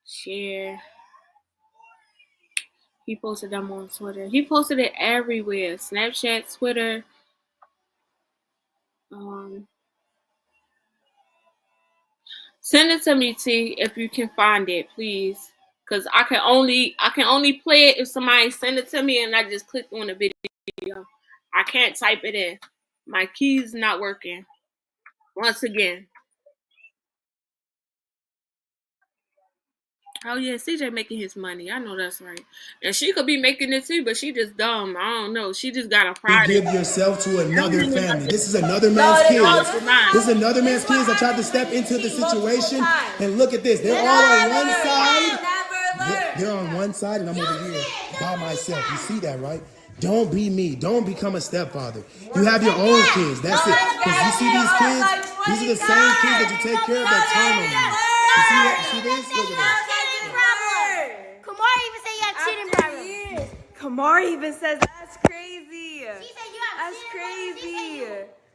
Share. He posted them on Twitter. He posted it everywhere. Snapchat, Twitter. Send it to me, T, if you can find it, please. Cause I can only play it if somebody send it to me and I just click on the video. I can't type it in. My key's not working. Once again. Oh yeah, CJ making his money. I know that's right. And she could be making it too, but she just dumb. I don't know. She just got a pride. You give yourself to another family. This is another man's kids. This is another man's kids that tried to step into the situation. And look at this. They're all on one side. They're on one side and I'm over here by myself. You see that, right? Don't be me. Don't become a stepfather. You have your own kids. That's it. Because you see these kids? These are the same kids that you take care of that turn on you. You see that? You see this? Look at this. Kamari even said you have cheating problems. Kamari even says that's crazy. She said you have That's crazy.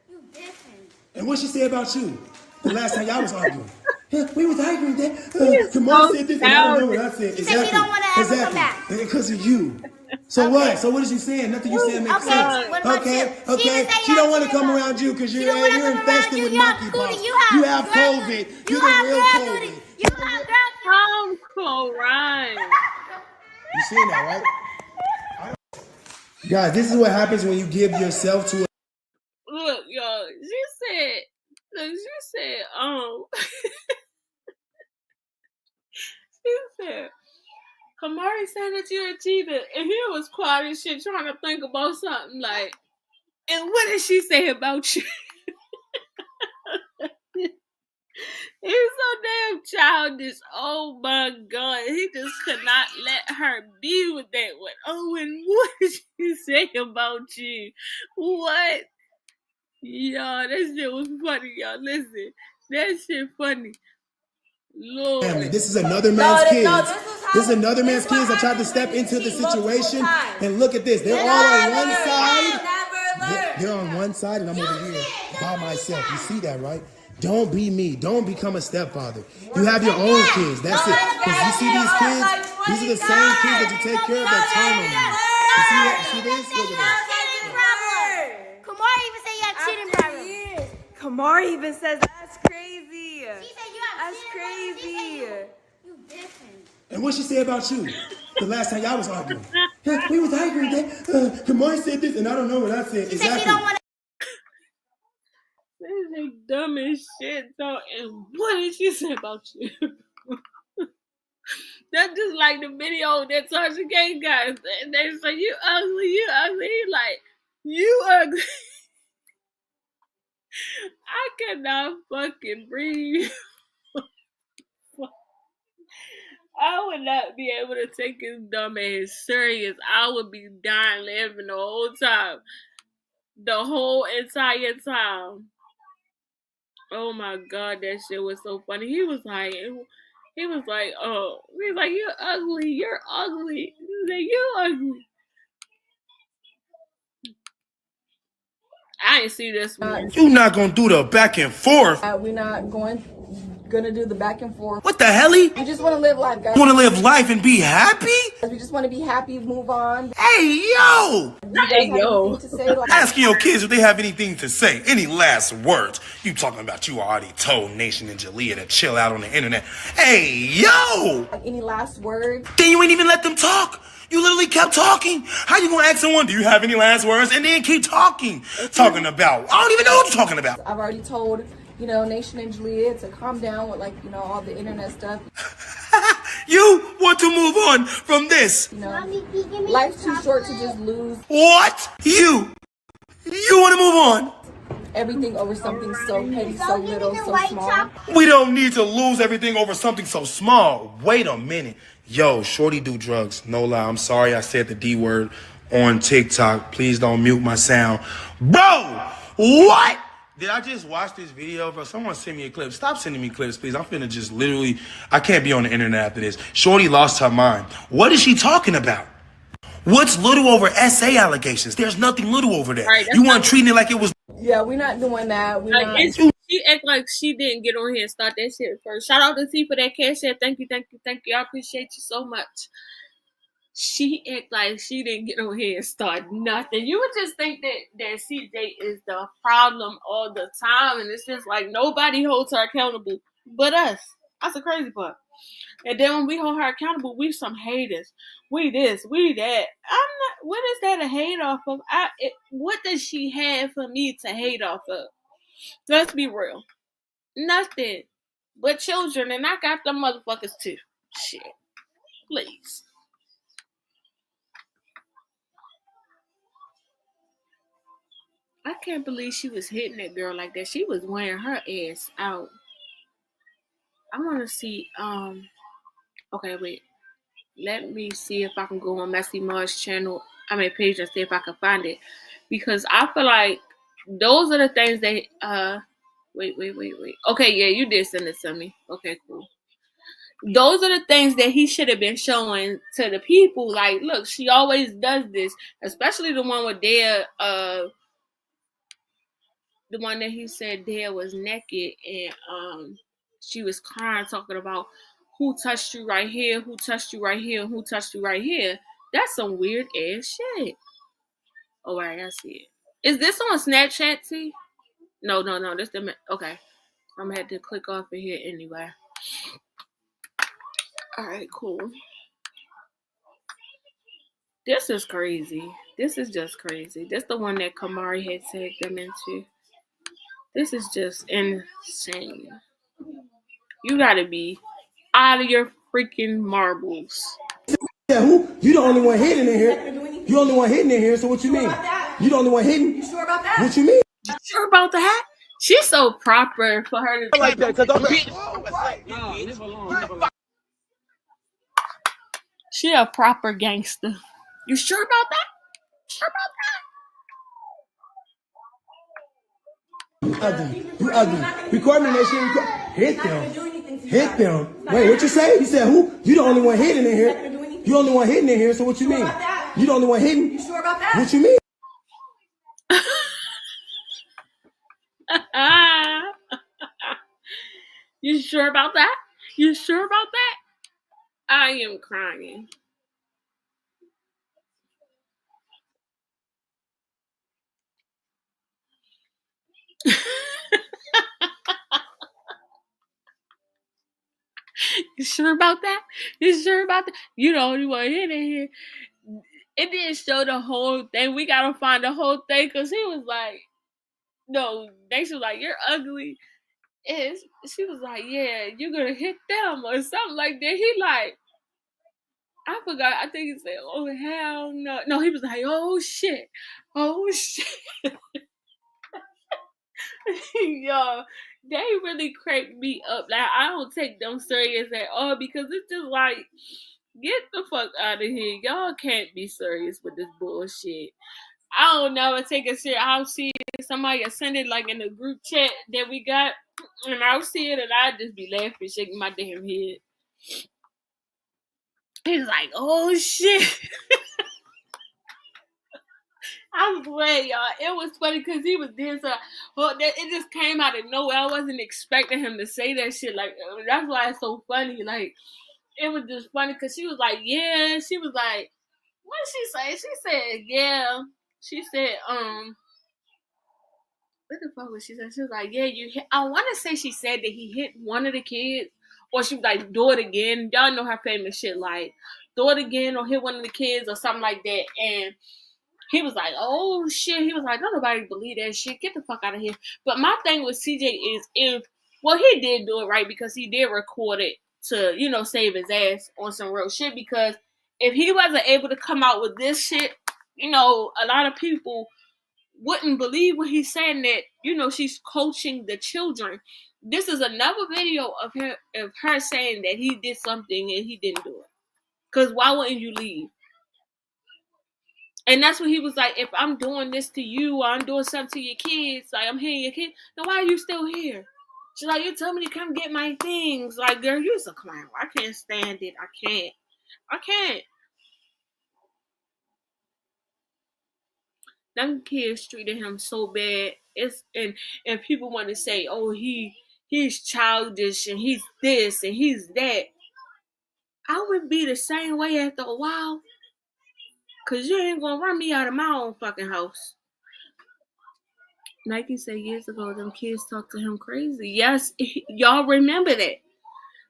You different. And what she say about you? The last time y'all was arguing. We was arguing that. Kamari said this and I don't know what I said. She said we don't want to ever come back. Because of you. So what? So what is she saying? Nothing you saying makes sense. Okay. She don't want to come around you because you're infested with monkeypox. You have COVID. You're the real COVID. You have girl. I'm crying. You seeing that, right? Guys, this is what happens when you give yourself to a... Look, y'all. She said, she said, Kamari said that you're a cheater, and he was quiet and shit, trying to think about something like, and what did she say about you? He's so damn childish. Oh my God. He just could not let her be with that one. Oh, and what did she say about you? What? Y'all, that shit was funny, y'all. Listen, that shit funny. Lord. Family. This is another man's kids. This is another man's kids that tried to step into the situation. And look at this. They're all on one side. They're on one side, and I'm over here by myself. You see that, right? Don't be me. Don't become a stepfather. You have your own kids. That's it. Because you see these kids, these are the same kids that you take care of that turn on you. You see that? See this? Look at this. Kamari even said you have cheating problem. Kamari even says that's crazy. She said you have That's cheating problem. crazy. You different. And what she say about you? The last time y'all was arguing. Yeah, we was arguing. Kamari said this, and I don't know what I said. She said she don't want to. This is dumb as shit, though. And what did she say about you? That's just like the video that Tasha K got. And they say, you ugly, you ugly. He like, you ugly. I cannot fucking breathe. I would not be able to take his dumb ass serious. I would be dying laughing the whole time. The whole entire time. Oh my God, that shit was so funny. He was like, oh, he was like, you're ugly, you're ugly. He was like, you ugly. I ain't see this one. You not gonna do the back and forth. We're not gonna do the back and forth. What the helly? We just want to live life, guys. You wanna live life and be happy? We just want to be happy, move on. Hey, yo! Hey, yo. To say, like, Asking your kids if they have anything to say, any last words. You talking about you already told Nation and Jalea to chill out on the internet. Hey, yo! any last words? Then you ain't even let them talk. You literally kept talking. How you gonna ask someone, do you have any last words? And then keep talking. Talking about, I don't even know what you're talking about. I've already told, Nation and Jalea to calm down with, all the internet stuff. You want to move on from this. Mommy, can you give me Life's some too short to chocolate? just lose What? You want to move on? everything over something so petty, so Don't give me little, the so white small. chocolate. We don't need to lose everything over something so small. Wait a minute. Yo, shorty do drugs. No lie. I'm sorry I said the D word on TikTok. Please don't mute my sound. Bro, what? Did I just watch this video, bro? Someone send me a clip. Stop sending me clips, please. I'm finna just literally, I can't be on the internet after this. Shorty lost her mind. What is she talking about? What's little over SA allegations? There's nothing little over there. Right, you weren't treating it like it was. Yeah, we're not doing that. We're Like, not. she act like she didn't get on here and start that shit first. Shout out to T for that cash app. Thank you. I appreciate you so much. She act like she didn't get on here and start nothing. You would just think that CJ is the problem all the time, and it's just like nobody holds her accountable but us. That's the crazy part. And then when we hold her accountable, we some haters. We this, we that. I'm not. What is that to hate off of? What does she have for me to hate off of? Let's be real. Nothing but children, and I got them motherfuckers too. Shit. Please. I can't believe she was hitting that girl like that. She was wearing her ass out. I want to see, okay, wait. Let me see if I can go on Messy Mars channel, page, and see if I can find it. Because I feel like those are the things that, wait. Okay, yeah, you did send it to me. Okay, cool. Those are the things that he should have been showing to the people. Like, look, she always does this, especially the one with Dare, the one that he said Dare was naked and she was crying, talking about who touched you right here, who touched you right here, who touched you right here. That's some weird ass shit. Oh, right, I see it. Is this on Snapchat, T? No. This the okay. I'm gonna have to click off of here anyway. All right, cool. This is crazy. This is just crazy. This the one that Kamari had tagged them into. This is just insane. You gotta be out of your freaking marbles. Yeah, who? You the only one hitting in here. You the only one hitting in here, so what you mean? You the only one hitting? You sure about that? What you mean? You sure about that? She's so proper for her to like that, cause I'm She a proper gangster. You sure about that? Sure about that? Ugly. You ugly. Record me that shit. Hit them. Hit them. Wait, what you say? You said who? You the only one hitting in here. You the only one hitting in here, so what you mean? You the only one hitting? You sure about that? What you mean? You sure about that? You sure about that? I am crying. You sure about that? You sure about that? You the only one in here. It didn't show the whole thing. We gotta find the whole thing because he was like, no, they was like, you're ugly. And she was like, yeah, you're gonna hit them or something like that. He like, I forgot. I think he said, oh, hell no. No, he was like, oh, shit. Oh, shit. Yo, they really cranked me up. Like, I don't take them serious at all because it's just like, get the fuck out of here. Y'all can't be serious with this bullshit. I don't never take it serious. I'll see somebody send it like in the group chat that we got, and I'll see it and I'll just be laughing, shaking my damn head. He's like, oh shit. I swear, y'all, it was funny because he was there, so it just came out of nowhere. I wasn't expecting him to say that shit. Like, that's why it's so funny. Like, it was just funny because she was like, yeah. She was like, what did she say? She said, yeah. She said, what the fuck was she saying? She was like, yeah, you hit. I want to say she said that he hit one of the kids, or she was like, do it again. Y'all know her famous shit, like, do it again or hit one of the kids or something like that. And he was like, oh shit. He was like, don't nobody believe that shit. Get the fuck out of here. But my thing with CJ is he did do it right because he did record it to, save his ass on some real shit. Because if he wasn't able to come out with this shit, a lot of people wouldn't believe what he's saying that, she's coaching the children. This is another video of her saying that he did something and he didn't do it. Because why wouldn't you leave? And that's what he was like, if I'm doing this to you or I'm doing something to your kids, like I'm hitting your kids, then why are you still here? She's like, you told me to come get my things. Like, girl, you're a clown. I can't stand it. I can't. Them kids treated him so bad. And people want to say, oh, he's childish and he's this and he's that. I would be the same way after a while. Cause you ain't gonna run me out of my own fucking house. Nike said years ago, them kids talked to him crazy. Yes, y'all remember that.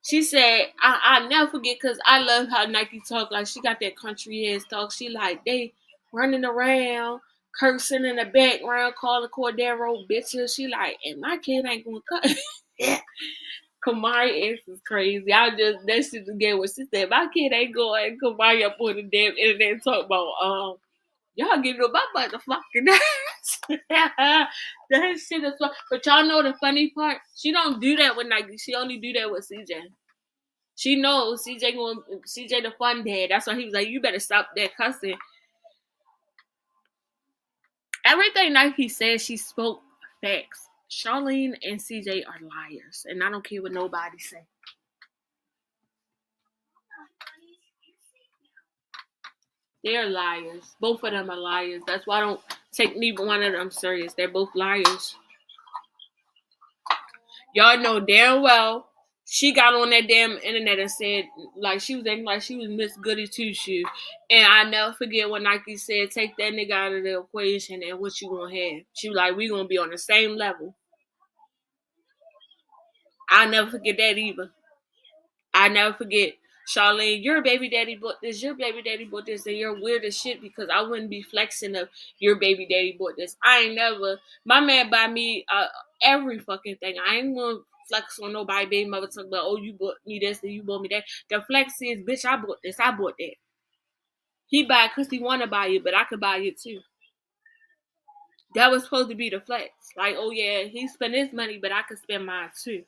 She said, I never forget because I love how Nike talk. Like, she got that country ass talk. She like, they running around, cursing in the background, calling Cordero bitches. She like, and my kid ain't gonna cut. Kamari ass is crazy. That shit just get what she said. My kid ain't going. Kamari up on the damn internet and talk about, y'all getting on my motherfucking ass. That shit is fun. But y'all know the funny part? She don't do that with Nike. She only do that with CJ. She knows CJ the fun dad. That's why he was like, you better stop that cussing. Everything Nike says, she spoke facts. Charlene and CJ are liars. And I don't care what nobody say. They're liars. Both of them are liars. That's why I don't take neither one of them serious. They're both liars. Y'all know damn well she got on that damn internet and said, like, she was acting like she was Miss Goody Two-Shoes. And I never forget when Nike said, take that nigga out of the equation and what you gonna have. She was like, we gonna be on the same level. I'll never forget that either. I never forget. Charlene, your baby daddy bought this, your baby daddy bought this, and you're weird as shit because I wouldn't be flexing of your baby daddy bought this. I ain't never, my man buy me every fucking thing. I ain't gonna flex on nobody, baby mother talk about, oh, you bought me this and you bought me that. The flex is, bitch, I bought this, I bought that. He buy it because he want to buy it, but I could buy it too. That was supposed to be the flex. Like, oh yeah, he spent his money, but I could spend mine too.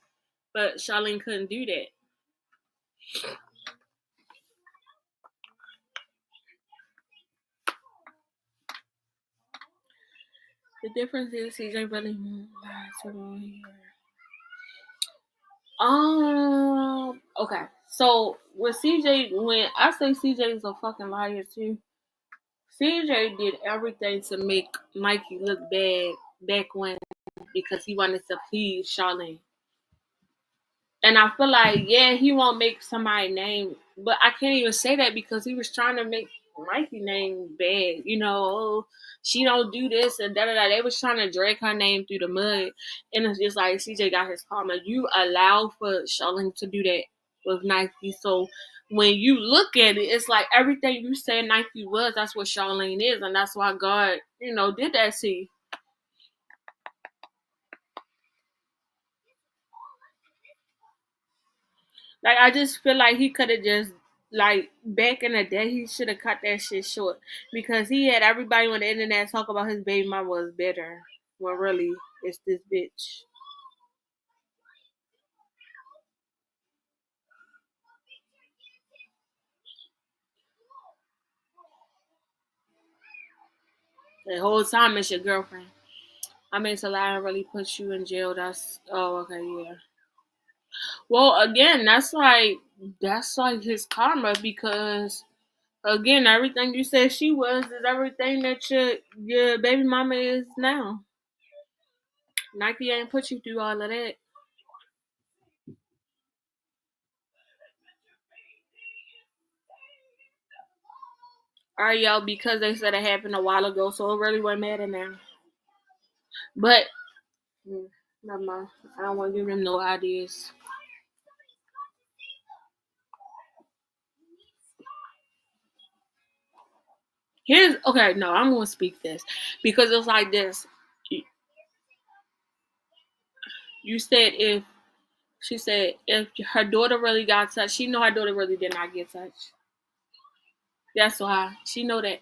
But Charlene couldn't do that. The difference is CJ really lied to me here. Okay. So with CJ, when I say CJ is a fucking liar too, CJ did everything to make Mikey look bad back when because he wanted to please Charlene. And I feel like, yeah, he won't make somebody's name, but I can't even say that because he was trying to make Mikey's name bad. You know, oh, she don't do this and da da da. They was trying to drag her name through the mud, and it's just like CJ got his karma. You allow for Charlene to do that with Nike, so when you look at it, it's like everything you said Nike was. That's what Charlene is, and that's why God, did that to you. Like, I just feel like he could have just, like, back in the day, he should have cut that shit short. Because he had everybody on the internet talk about his baby mama was better. When really, it's this bitch. The whole time it's your girlfriend. I mean, to lie and really put you in jail, that's, oh, okay, yeah. Well, again, that's like his karma because... Again, everything you said she was is everything that your baby mama is now. Nike ain't put you through all of that. All right, y'all, because they said it happened a while ago, so it really won't matter now. But, never mind. I don't want to give them no ideas. I'm going to speak this. Because it's like this. You said she said if her daughter really got touched, she know her daughter really did not get touched. That's why. She know that.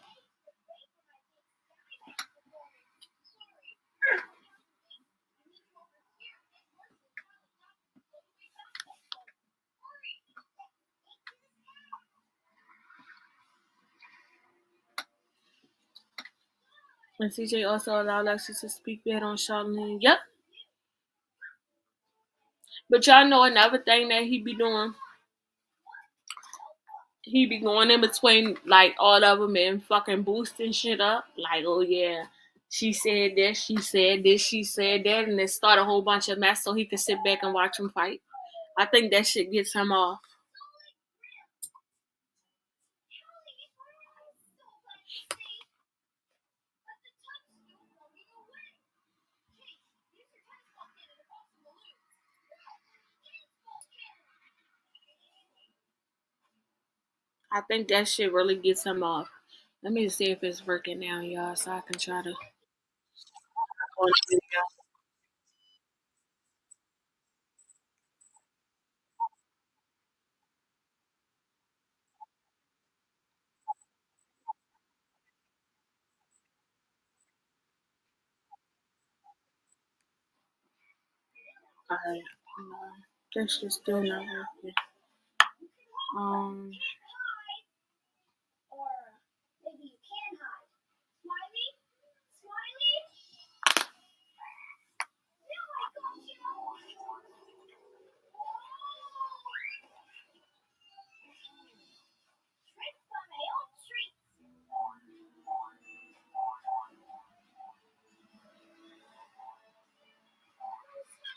And CJ also allowed Lexi to speak bad on Charlene. Yep. But y'all know another thing that he be doing? He be going in between, like, all of them and fucking boosting shit up. Like, oh, yeah, she said this, she said this, she said that, and then start a whole bunch of mess so he can sit back and watch them fight. I think that shit gets him off. I think that shit really gets him off. Let me see if it's working now, y'all, so I can try to... Alright, that shit's still not working.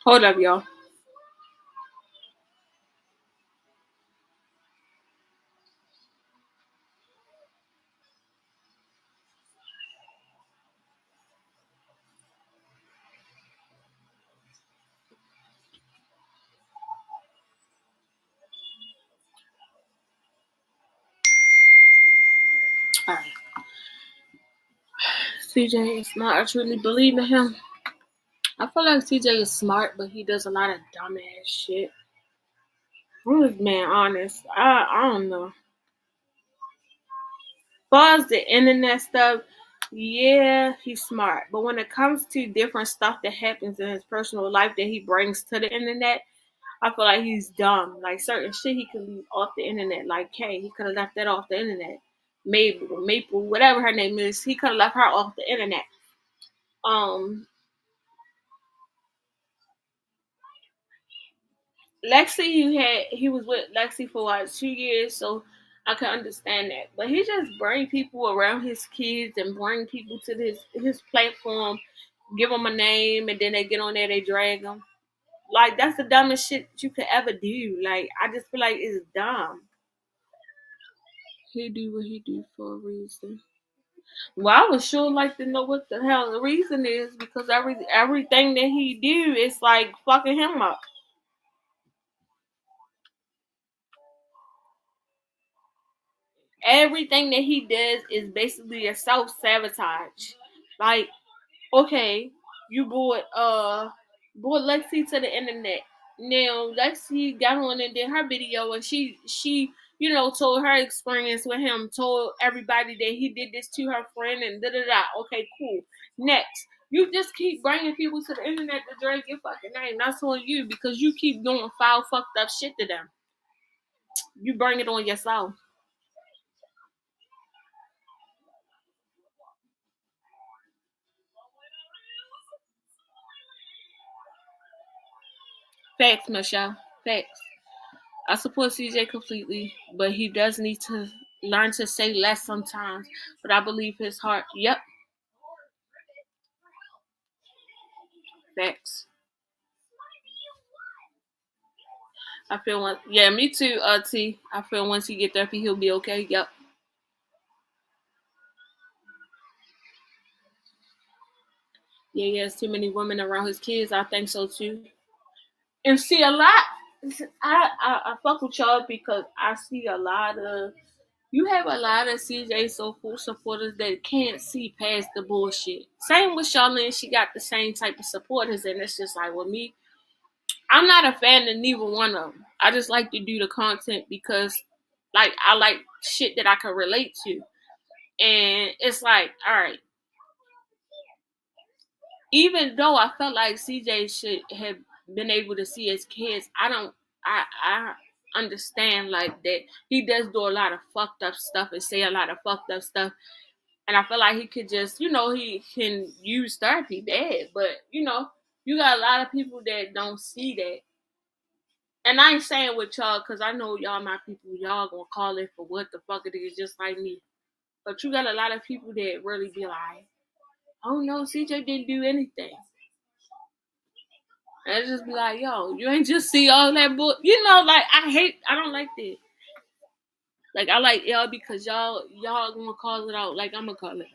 Hold up, y'all. Alright. CJ is smart. I truly believe in him. I feel like CJ is smart, but he does a lot of dumbass shit. I'm just being honest. I don't know. As far as the internet stuff, yeah, he's smart. But when it comes to different stuff that happens in his personal life that he brings to the internet, I feel like he's dumb. Like certain shit he could leave off the internet. Like Kay, he could have left that off the internet. Maple, whatever her name is, he could have left her off the internet. Lexi, he was with Lexi for what 2 years, so I can understand that. But he just bring people around his kids and bring people to his platform, give them a name, and then they get on there, they drag them. Like that's the dumbest shit you could ever do. Like I just feel like it's dumb. He do what he do for a reason. Well, I would sure like to know what the hell the reason is because everything that he do is like fucking him up. Everything that he does is basically a self-sabotage. Like, okay, you brought Lexi to the internet. Now Lexi got on and did her video and she told her experience with him, told everybody that he did this to her friend and da da da. Okay, cool. Next, you just keep bringing people to the internet to drag your fucking name. That's on you because you keep doing foul, fucked up shit to them. You bring it on yourself. Facts, Michelle. Facts. I support CJ completely, but he does need to learn to say less sometimes. But I believe his heart. Yep. Facts. I feel one. Yeah, me too. T. I feel once he get therapy, he'll be okay. Yep. Yeah, he has too many women around his kids. I think so too. And see a lot. I fuck with y'all because I see a lot of. You have a lot of CJ Soulful supporters that can't see past the bullshit. Same with Charlene. She got the same type of supporters, and it's just like with me. I'm not a fan of neither one of them. I just like to do the content because, like, I like shit that I can relate to. And it's like, all right. Even though I felt like CJ should have been able to see his kids, I understand like that he does do a lot of fucked up stuff and say a lot of fucked up stuff. And I feel like he could just, he can use therapy bad. But, you got a lot of people that don't see that. And I ain't saying with y'all because I know y'all my people. Y'all gonna call it for what the fuck it is, just like me. But you got a lot of people that really be like, oh no, CJ didn't do anything. And it just be like, yo, you ain't just see all that book. Like, I don't like that. Like, I like y'all because y'all gonna call it out like I'm gonna call it out.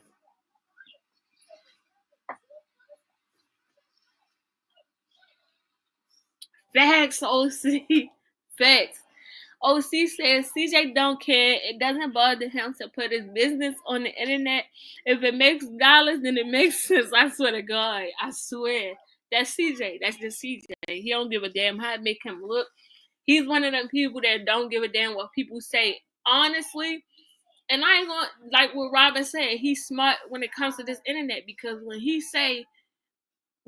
Facts, OC. Facts. OC says CJ don't care. It doesn't bother him to put his business on the internet. If it makes dollars, then it makes sense. I swear to God. I swear. That's CJ. That's just CJ. He don't give a damn how it make him look. He's one of them people that don't give a damn what people say. Honestly. And I ain't gonna, like what Robin said, he's smart when it comes to this internet because when he say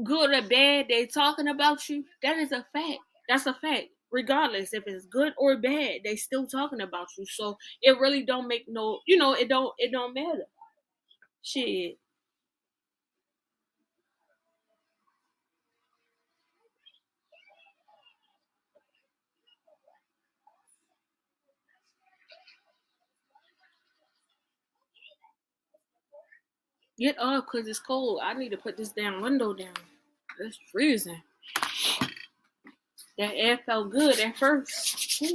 good or bad, they talking about you, that is a fact. That's a fact. Regardless if it's good or bad, they still talking about you. So it really don't make no, it don't matter. Shit. Get up because it's cold. I need to put this damn window down. It's freezing. That air felt good at first. Ooh,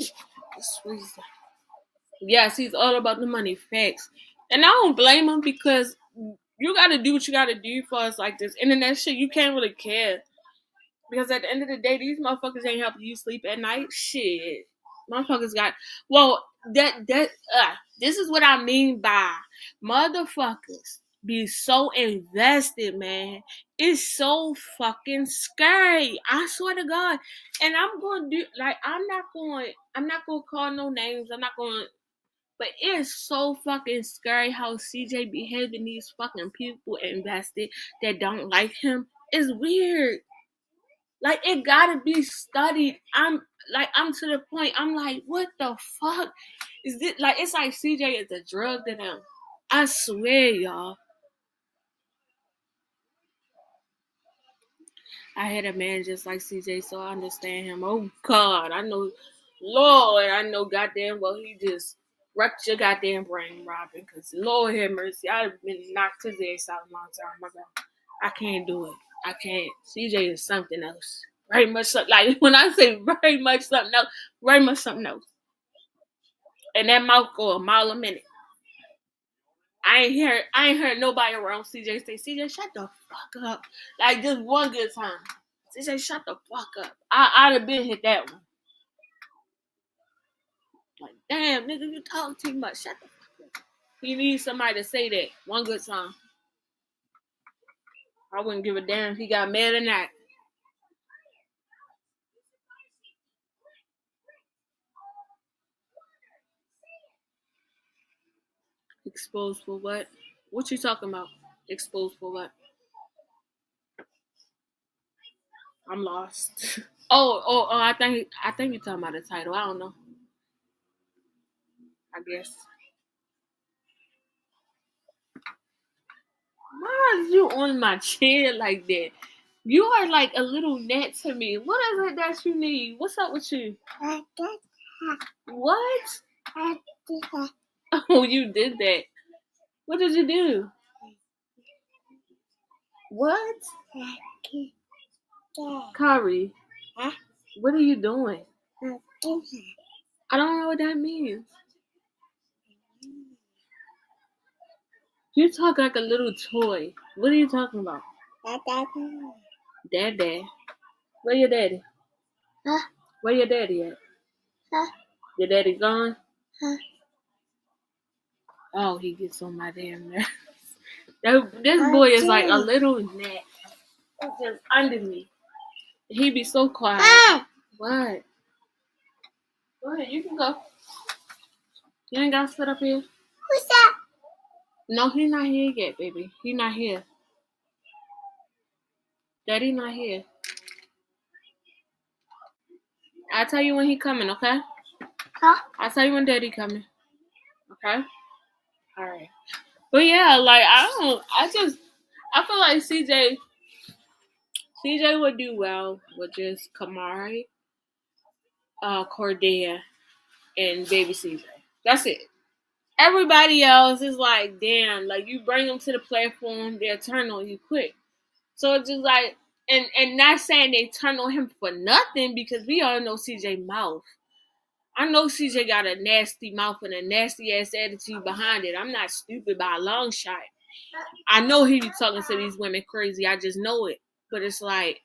it's freezing. Yes, he's all about the money. Facts. And I don't blame him because you got to do what you got to do for us like this. Internet shit, you can't really care. Because at the end of the day, these motherfuckers ain't helping you sleep at night. Shit. Motherfuckers got... Well, this is what I mean by motherfuckers be so invested, man. It's so fucking scary. I swear to God. And I'm going to do... Like, I'm not going to call no names. I'm not going to... But it's so fucking scary how CJ be having these fucking people invested that don't like him. It's weird. Like, it gotta be studied. I'm to the point, I'm like, what the fuck? Is it like, it's like CJ is a drug to them. I swear, y'all. I had a man just like CJ, so I understand him. Oh, God. I know, Lord, I know goddamn well he just wrecked your goddamn brain, Robin, because Lord have mercy. I'd have been knocked his ass out a long time ago. I can't do it. I can't. CJ is something else. Very much something. Like, when I say very much something else, very much something else. And that mouth go a mile a minute. I ain't heard nobody around CJ say, CJ, shut the fuck up. Like, just one good time. CJ, shut the fuck up. I'd have been hit that one. Like, damn, nigga, you talk too much. Shut the fuck up. He needs somebody to say that one good time. I wouldn't give a damn if he got mad or not. Exposed for what? What you talking about? Exposed for what? I'm lost. Oh! I think you're talking about the title. I don't know. I guess. Why is you on my chair like that? You are like a little gnat to me. What is it that you need? What's up with you? What? Oh, you did that. What did you do? What? Kari, what are you doing? I don't know what that means. You talk like a little toy. What are you talking about? Dad. Where your daddy? Where your daddy at? Your daddy gone? Oh, he gets on my damn nerves. This boy is like a little gnat. It's just under me. He be so quiet. What? Go ahead, you can go. You ain't gotta sit up here. Who's that? No, he not here yet, baby. He not here. Daddy not here. I'll tell you when he coming, okay? Huh? I'll tell you when Daddy coming. Okay? Alright. But yeah, like, I feel like CJ would do well with just Kamari, Cordia, and Baby CJ. That's it. Everybody else is like, damn, like, you bring them to the platform, they'll turn on you quick. So it's just like, and not saying they turn on him for nothing, because we all know CJ mouth. I know CJ got a nasty mouth and a nasty ass attitude behind it. I'm not stupid by a long shot. I know he be talking to these women crazy. I just know it. But it's like,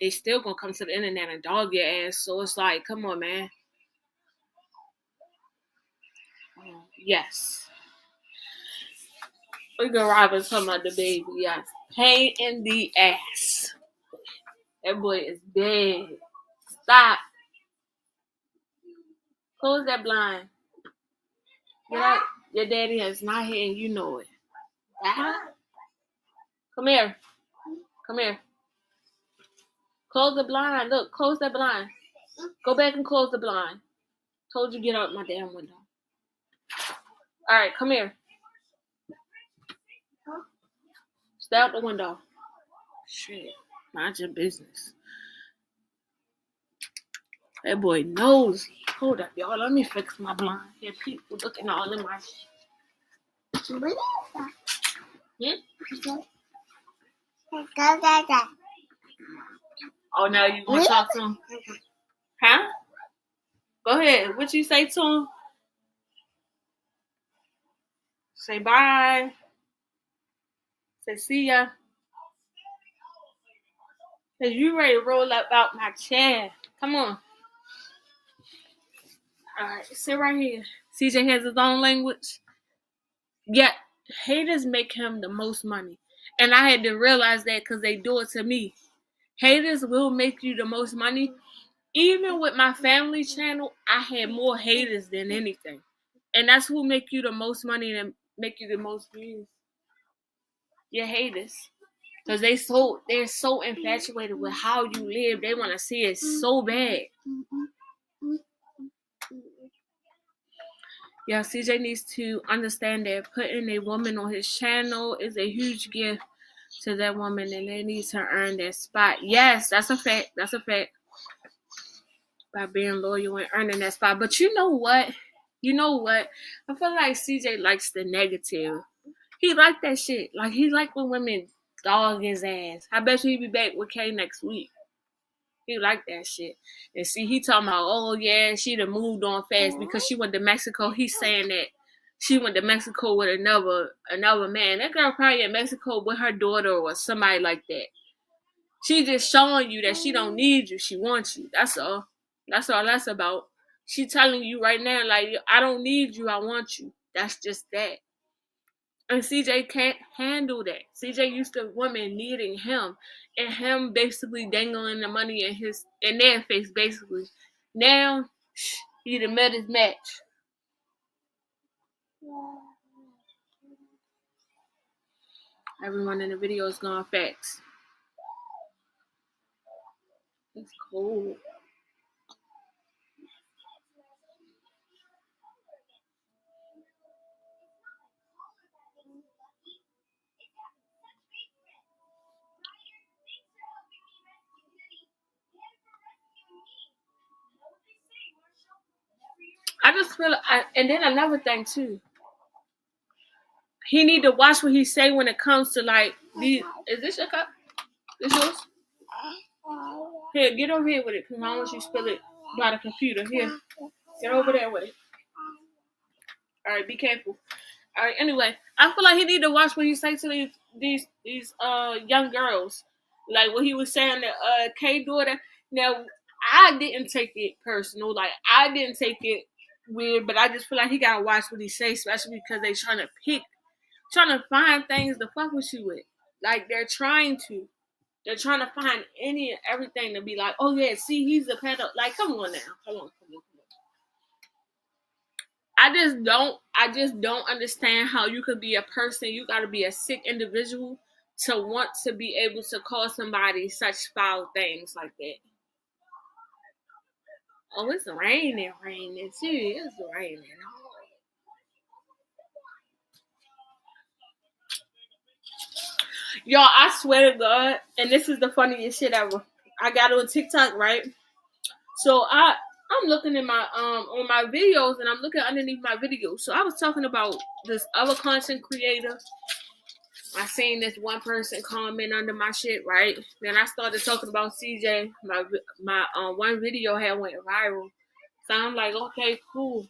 they still gonna come to the internet and dog your ass. So it's like, come on, man. Yes. Look at Robin talking about the baby. Yes. Pain in the ass. That boy is bad. Stop. Close that blind. Your daddy is not here and you know it. Come here. Come here. Close the blind. Look, close that blind. Go back and close the blind. Told you get out my damn window. Alright, come here. Stay out the window. Shit. Mind your business. That boy nosy. Hold up, y'all. Let me fix my blind. Here, people looking all in my shit. What is that? Oh, now you want to talk to him? Huh? Go ahead. What you say to him? Say bye. Say see ya. Cause you ready to roll up out my chair. Come on. Alright, sit right here. CJ has his own language. Yet, haters make him the most money. And I had to realize that because they do it to me. Haters will make you the most money. Even with my family channel, I had more haters than anything. And that's who make you the most money and make you the most views. Your haters. Cause they're so infatuated with how you live. They want to see it so bad. Yeah, CJ needs to understand that putting a woman on his channel is a huge gift to that woman, and they need to earn that spot. Yes, that's a fact. That's a fact. By being loyal and earning that spot. But you know what? I feel like CJ likes the negative. He like that shit. Like, he like when women dog his ass. I bet you he'll be back with Kay next week. He like that shit. And see, he talking about, oh yeah, she done moved on fast because she went to Mexico. He's saying that she went to Mexico with another man. That girl probably in Mexico with her daughter or somebody like that. She just showing you that she don't need you. She wants you. That's all. That's all that's about. She telling you right now, like, I don't need you. I want you. That's just that. And CJ can't handle that. CJ used to women needing him, and him basically dangling the money in their face, basically. Now, he done met his match. Everyone in the video is going facts. It's cold. I just feel, and then another thing too, he need to watch what he say when it comes to like these. Is this your cup? This yours? Here, get over here with it, because I don't want you to spill it by the computer. Here, get over there with it. All right, be careful. All right, anyway, I feel like he need to watch what he say to these young girls, like what he was saying to Kay daughter. Now, I didn't take it personal, like I didn't take it weird, but I just feel like he gotta watch what he say, especially because they trying to find things to fuck with you with. Like they're trying to find any and everything to be like, oh yeah, see, he's a pedo. Like, come on now, come on. I just don't understand how you could be a person. You gotta be a sick individual to want to be able to call somebody such foul things like that. Oh, it's raining too. It's raining. Y'all, I swear to God, and this is the funniest shit ever. I got on TikTok, right? So I'm looking at my on my videos, and I'm looking underneath my videos. So I was talking about this other content creator. I seen this one person comment under my shit, right? Then I started talking about CJ. My one video had went viral. So I'm like, okay, cool.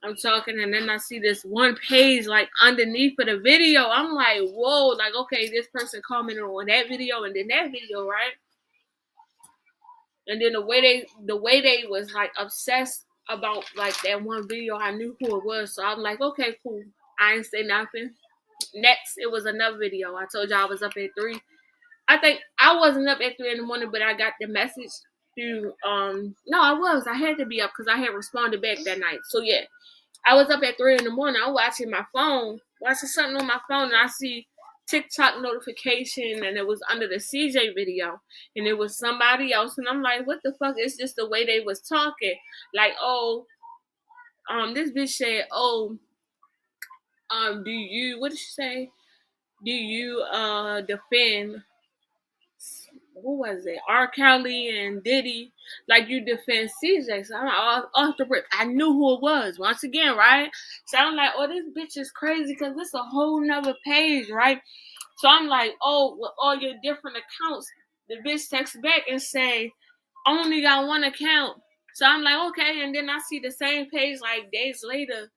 I'm talking, and then I see this one page like underneath of the video. I'm like, whoa, like, okay, this person commented on that video and then that video, right? And then the way they was like obsessed about like that one video, I knew who it was. So I'm like, okay, cool. I ain't say nothing. Next, it was another video. I told y'all I was up at 3. I think I wasn't up at 3 in the morning, but I got the message through. No, I had to be up because I had responded back that night. So yeah, I was up at 3 in the morning. I'm watching my phone, watching something on my phone, and I see TikTok notification, and it was under the CJ video, and it was somebody else, and I'm like, what the fuck? It's just the way they was talking. Like, oh, this bitch said, oh, what did she say? Do you defend, what was it, R. Kelly and Diddy like you defend CJ? So I'm like, off the rip, I knew who it was once again, right? So I'm like, oh, this bitch is crazy because this a whole nother page, right? So I'm like, oh, with all your different accounts, the bitch texts back and say, only got one account. So I'm like, okay, and then I see the same page like days later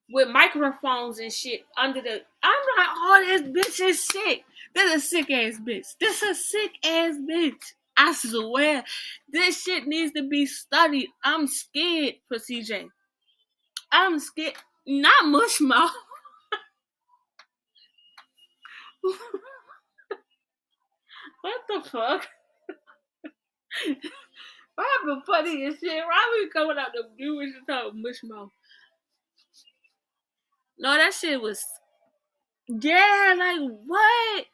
with microphones and shit under the. I'm like, oh, this bitch is sick. This is a sick ass bitch. I swear, this shit needs to be studied. I'm scared for CJ. I'm scared. Not Mushmouth. What the fuck? Why the funny as shit? Why we coming out the blue and talking Mushmouth? No, that shit was Yeah, like what?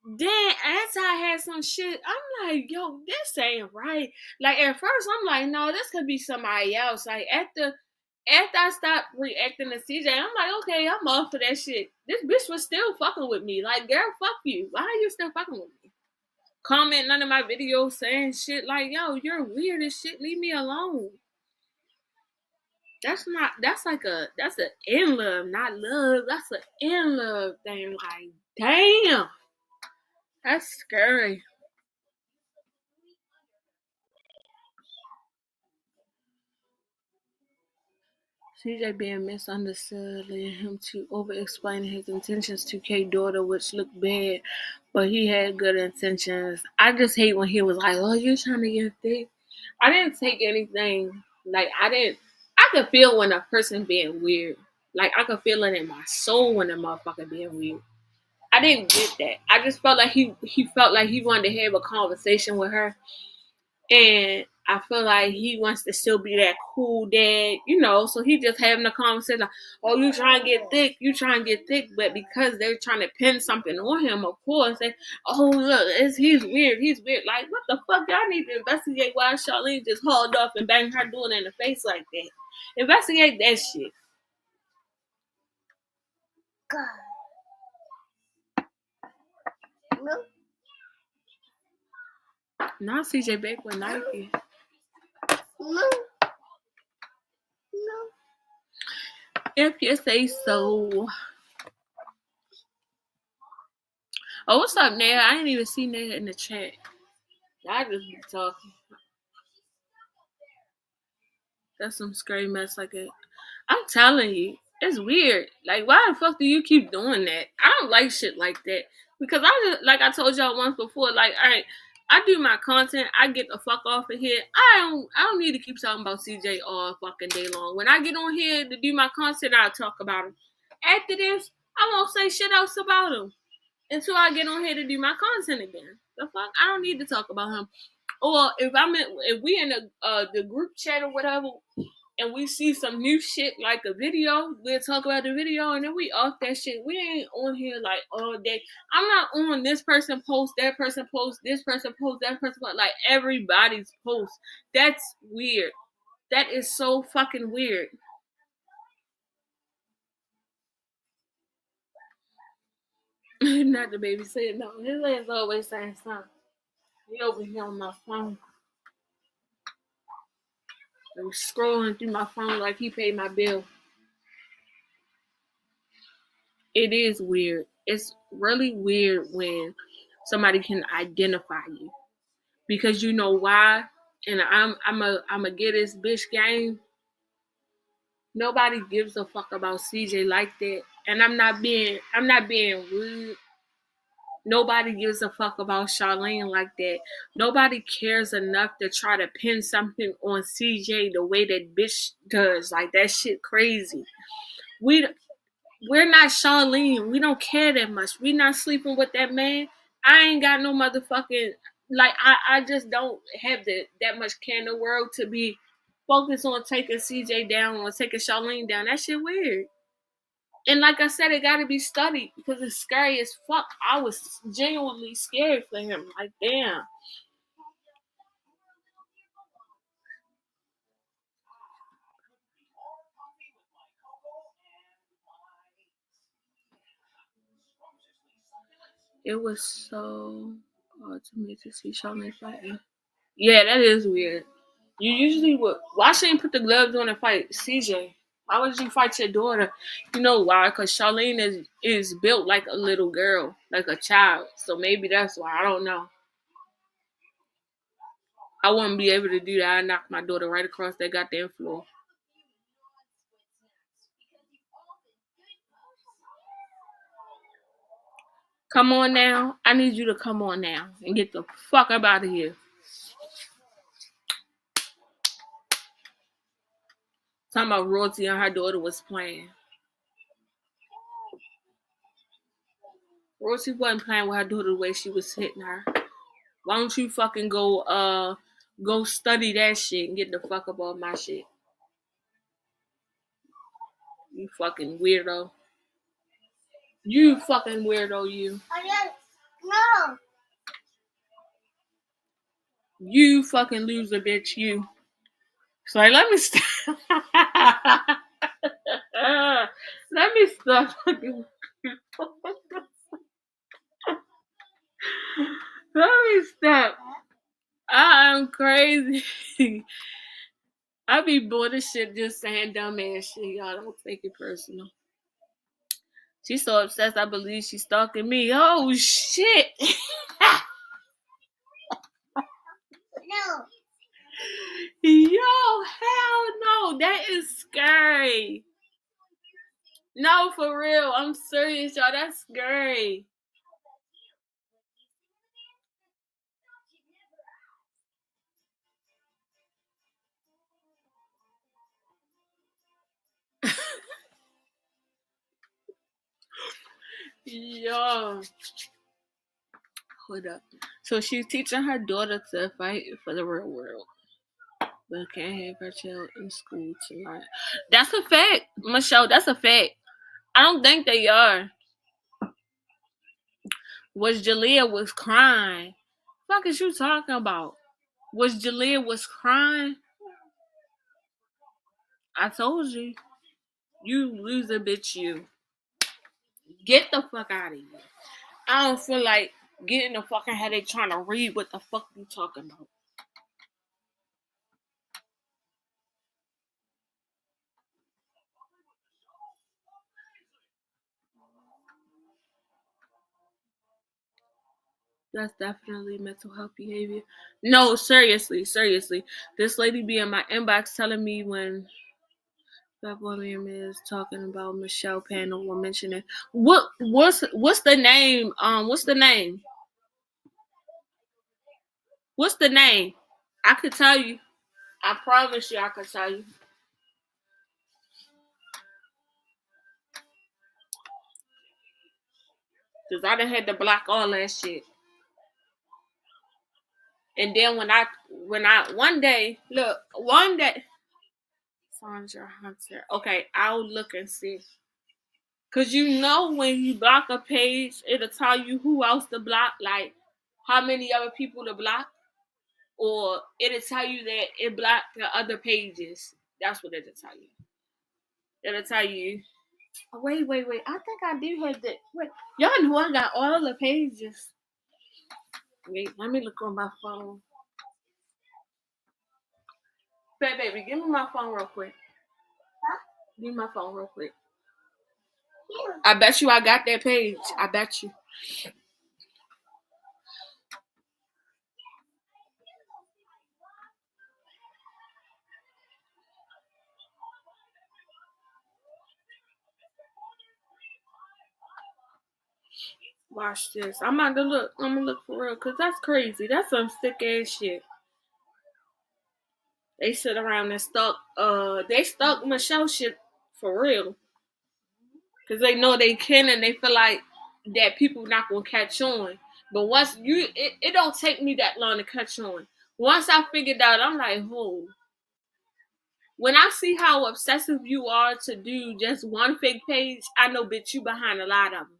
Then after I had some shit, I'm like, yo, this ain't right. Like at first, I'm like, no, this could be somebody else. Like after I stopped reacting to CJ, I'm like, okay, I'm off for that shit. This bitch was still fucking with me. Like, girl, fuck you. Why are you still fucking with me? Comment none of my videos saying shit like, yo, you're weird as shit. Leave me alone. That's an in love, not love. That's an in love thing. Like, damn. That's scary. CJ being misunderstood, leading him to over-explain his intentions to K daughter, which looked bad, but he had good intentions. I just hate when he was like, "Oh, you're trying to get thick." I didn't take anything. Like I could feel when a person being weird. Like I could feel it in my soul when a motherfucker being weird. I didn't get that. I just felt like he felt like he wanted to have a conversation with her. And I feel like he wants to still be that cool dad, so he just having a conversation like, oh, you trying to get thick, but because they're trying to pin something on him, of course, oh, look, he's weird. Like, what the fuck? Y'all need to investigate why Charlene just hauled off and banged her doing in the face like that. Investigate that shit. No. Now CJ back with Nike. No. If you say so. Oh, what's up, Naya? I didn't even see Naya in the chat. I just be talking. That's some scary mess like it. I'm telling you, it's weird. Like, why the fuck do you keep doing that? I don't like shit like that. Because I just, like I told y'all once before, like, all right, I do my content, I get the fuck off of here. I don't need to keep talking about CJ all fucking day long. When I get on here to do my content, I'll talk about him. After this, I won't say shit else about him until I get on here to do my content again. The fuck? I don't need to talk about him. Or if we in the group chat or whatever, and we see some new shit like a video, we'll talk about the video, and then we off that shit. We ain't on here like all day. I'm not on this person post, that person post, this person post, that person post, like everybody's post. That's weird. That is so fucking weird. Not the baby said no. His ass always saying something. He over here on my phone. I'm scrolling through my phone like he paid my bill. It is weird. It's really weird when somebody can identify you. Because you know why? And I'm a get this bitch game. Nobody gives a fuck about CJ like that. And I'm not being rude. Nobody gives a fuck about Charlene like that. Nobody cares enough to try to pin something on CJ the way that bitch does. Like, that shit crazy. We're not Charlene. We don't care that much. We not sleeping with that man. I ain't got no motherfucking, like, I just don't have that much care in the world to be focused on taking CJ down or taking Charlene down. That shit weird. And like I said, it gotta be studied because it's scary as fuck. I was genuinely scared for him. Like, damn. It was so hard to me to see Charlene fighting. Yeah, that is weird. You usually would. Why shouldn't you put the gloves on and fight CJ? Why would you fight your daughter? You know why? Because Charlene is built like a little girl, like a child. So maybe that's why. I don't know. I wouldn't be able to do that. I'd knock my daughter right across that goddamn floor. Come on now. I need you to come on now and get the fuck up out of here. Talking about Royalty and her daughter was playing. Royalty wasn't playing with her daughter the way she was hitting her. Why don't you fucking go study that shit and get the fuck up off my shit? You fucking weirdo. You fucking weirdo, you. No. You fucking loser, bitch, you. So like, let me stop. Let me stop. Let me stop. I'm crazy. I be bored of shit just saying dumb ass shit. Y'all don't take it personal. She's so obsessed, I believe she's stalking me. Oh, shit. No. Yo, hell no. That is scary. No, for real. I'm serious, y'all. That's scary. Yo. Hold up. So she's teaching her daughter to fight for the real world. But can't have her child in school tonight. That's a fact, Michelle. That's a fact. I don't think they are. Was Jalea was crying. Fuck is you talking about? Was Jalea was crying? I told you. You loser bitch, you. Get the fuck out of here. I don't feel like getting a fucking headache trying to read what the fuck you talking about. That's definitely mental health behavior. No, seriously. This lady be in my inbox telling me when Beth William is talking about Michelle Panel or mentioning what's the name? What's the name? What's the name? I could tell you. I promise you I could tell you. Cause I done had to block all that shit. And then when I one day Sandra Hunter. Okay, I'll look and see. Cause you know when you block a page, it'll tell you who else to block, like how many other people to block, or it'll tell you that it blocked the other pages. That's what it'll tell you. It'll tell you. Oh, wait. I think I do have that. Wait, y'all know I got all the pages. Wait, let me look on my phone. Baby, give me my phone real quick. Huh? Give me my phone real quick. Yeah. I bet you I got that page. I bet you. Watch this. I'm about to look. I'm gonna look for real, cause that's crazy. That's some sick ass shit. They sit around and stalk. They stalk Michelle shit for real, cause they know they can and they feel like that people not gonna catch on. But once it don't take me that long to catch on. Once I figured out, I'm like, oh. When I see how obsessive you are to do just one fake page, I know, bitch, you behind a lot of them.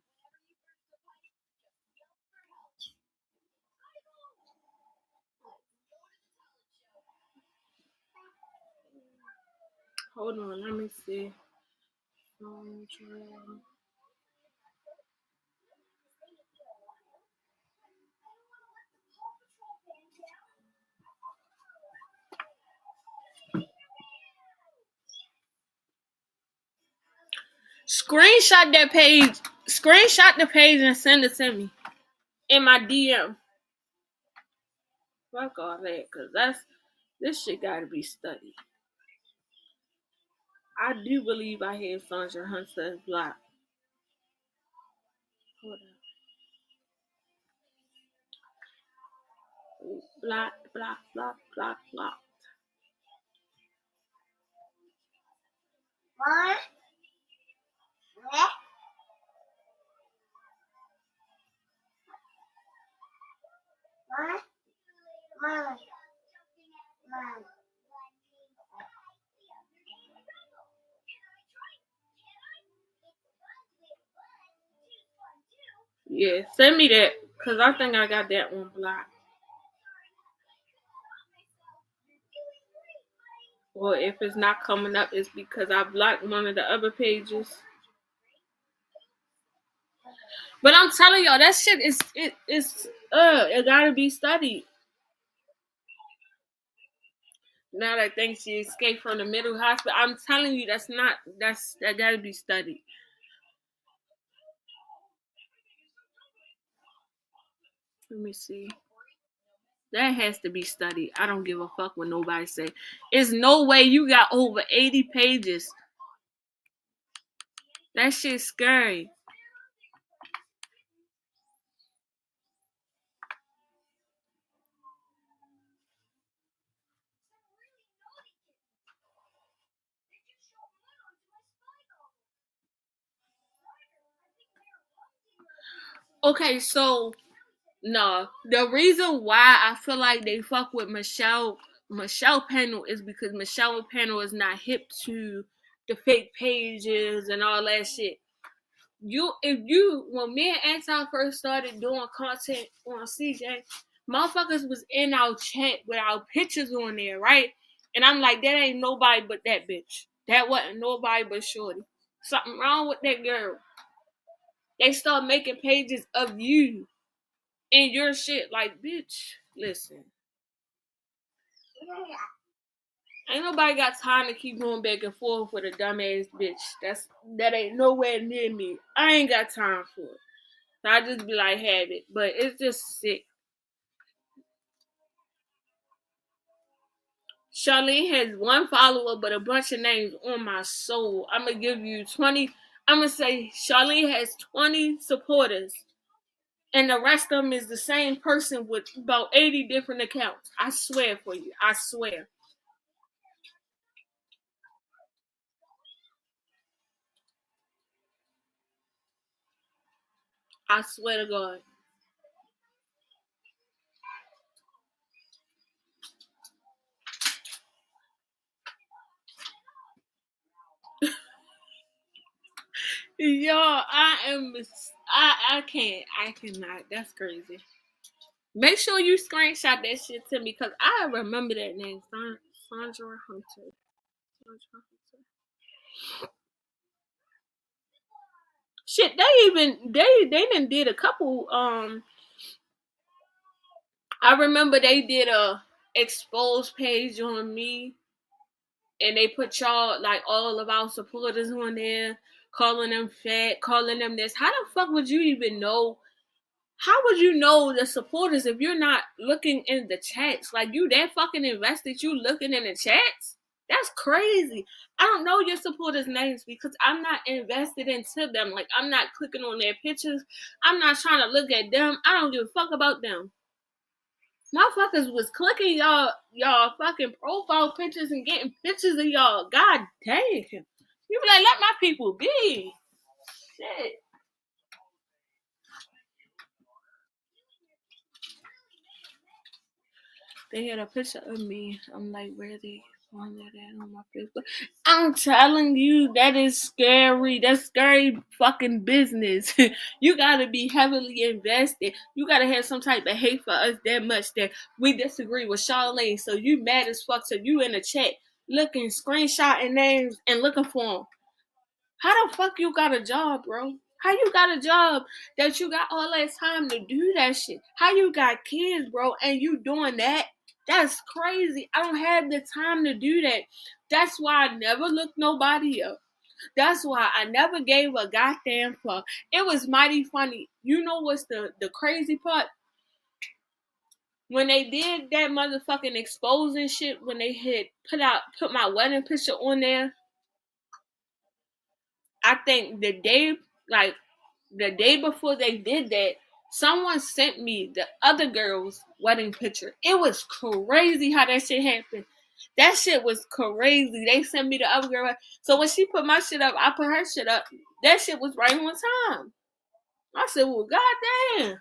Hold on, let me see. Screenshot that page. Screenshot the page and send it to me in my DM. Fuck all that, cause this shit gotta be studied. I do believe I have Sandra Hunter blocked. Hold on. Block. What? What? Mom. Yeah, send me that. Because I think I got that one blocked. Or if it's not coming up, it's because I blocked one of the other pages. But I'm telling y'all, that shit it gotta be studied. Now that I think she escaped from the mental hospital, I'm telling you, that gotta be studied. Let me see. That has to be studied. I don't give a fuck what nobody say. There's no way you got over 80 pages. That shit's scary. Okay, so no, the reason why I feel like they fuck with Michelle Pennell is because Michelle Pennell is not hip to the fake pages and all that shit. When me and Anton first started doing content on CJ, motherfuckers was in our chat with our pictures on there, right? And I'm like, that ain't nobody but that bitch. That wasn't nobody but Shorty. Something wrong with that girl. They start making pages of you and your shit. Like, bitch, listen. Ain't nobody got time to keep going back and forth with a dumbass bitch. That ain't nowhere near me. I ain't got time for it. So I just be like, have it. But it's just sick. Charlene has one follower, but a bunch of names on my soul. I'm going to give you 20. I'm going to say Charlene has 20 supporters. And the rest of them is the same person with about 80 different accounts. I swear for you. I swear. I swear to God. Yo, I cannot. That's crazy. Make sure you screenshot that shit to me because I remember that name. Sandra Hunter. Shit, they done did a couple. I remember they did a exposed page on me, and they put y'all, like, all of our supporters on there, calling them fat, calling them this. How the fuck would you even know? How would you know the supporters if you're not looking in the chats? Like, you that fucking invested, you looking in the chats? That's crazy. I don't know your supporters' names because I'm not invested into them. Like, I'm not clicking on their pictures. I'm not trying to look at them. I don't give a fuck about them. Motherfuckers was clicking y'all fucking profile pictures and getting pictures of y'all. God damn. You be like, let my people be. Shit. They had a picture of me. I'm like, where they on that on my Facebook? I'm telling you, that is scary. That's scary fucking business. You gotta be heavily invested. You gotta have some type of hate for us that much that we disagree with Charlene. So you mad as fuck. So you in the chat looking, screenshotting names and looking for them. How the fuck you got a job, bro? How you got a job that you got all that time to do that shit? How you got kids, bro, and you doing that? That's crazy. I don't have the time to do that. That's why I never looked nobody up. That's why I never gave a goddamn fuck. It was mighty funny. You know what's the crazy part? When they did that motherfucking exposing shit, when they had put my wedding picture on there, I think the day before they did that, someone sent me the other girl's wedding picture. It was crazy how that shit happened. That shit was crazy. They sent me the other girl. So when she put my shit up, I put her shit up. That shit was right on time. I said, well, goddamn.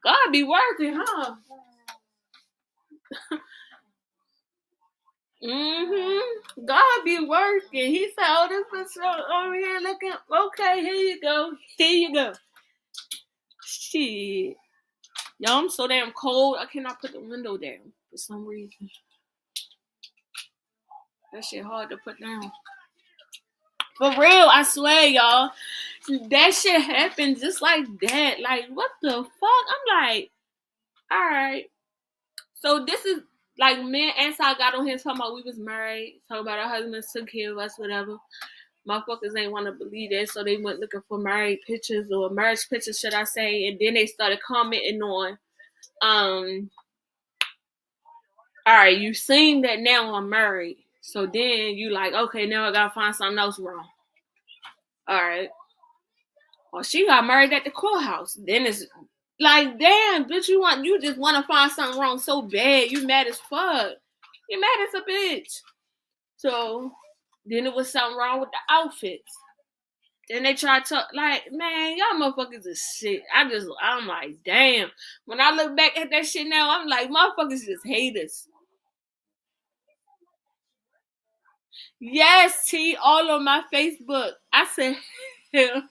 God be working, huh? God be working. He said, oh, this is over here looking. Okay, here you go. Here you go. Shit. Yo, I'm so damn cold. I cannot put the window down for some reason. That shit hard to put down. For real, I swear, y'all. That shit happened just like that. Like, what the fuck? I'm like, alright. So this is like me and Ansar got on here talking about we was married, talking about our husbands took care of us, whatever. Motherfuckers ain't want to believe that, so they went looking for married pictures or marriage pictures, should I say, and then they started commenting on, alright, you seen that now I'm married. So then you like, okay, now I gotta find something else wrong. Alright. Well, she got married at the courthouse. Then it's like, damn, bitch, you just want to find something wrong so bad. You mad as fuck. You mad as a bitch. So then it was something wrong with the outfits. Then they tried to, like, man, y'all motherfuckers is shit. I'm like, damn. When I look back at that shit now, I'm like, motherfuckers just hate us. Yes, T, all on my Facebook. I said, yo,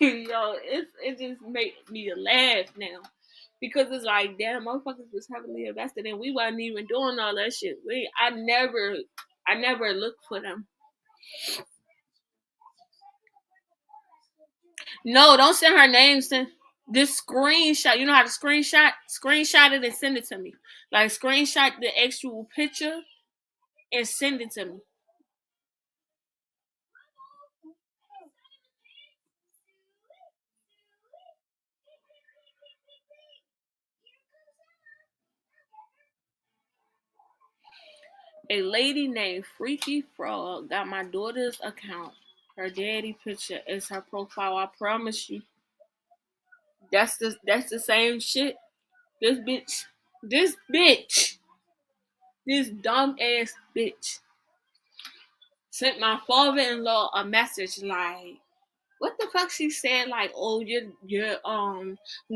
it just made me laugh now. Because it's like, damn, motherfuckers was heavily invested and we wasn't even doing all that shit. I never looked for them. No, don't send her name. Send this screenshot. You know how to screenshot it and send it to me. Like, screenshot the actual picture and send it to me. A lady named Freaky Frog got my daughter's account. Her daddy picture is her profile. I promise you. That's the same shit. This dumb ass bitch sent my father-in-law a message like, what the fuck she said? Like, oh, your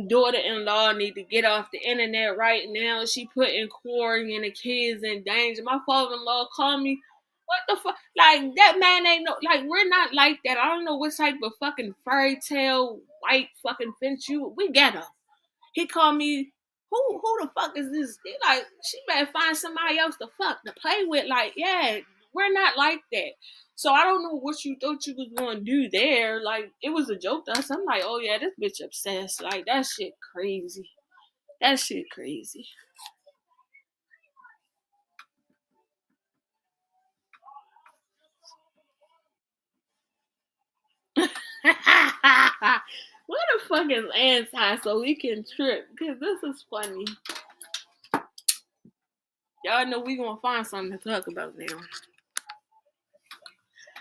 daughter-in-law need to get off the internet right now. She putting Corey and the kids in danger. My father-in-law called me. What the fuck? Like, that man ain't no, like, we're not like that. I don't know what type of fucking fairy tale white fucking finch we get her. He called me, who the fuck is this? He like, she better find somebody else to fuck, to play with. Like, yeah, we're not like that. So I don't know what you thought you was going to do there. Like, it was a joke to us. I'm like, oh yeah, this bitch obsessed. Like, that shit crazy. That shit crazy. What the fuck is Anti so we can trip? Because this is funny. Y'all know we gonna find something to talk about now.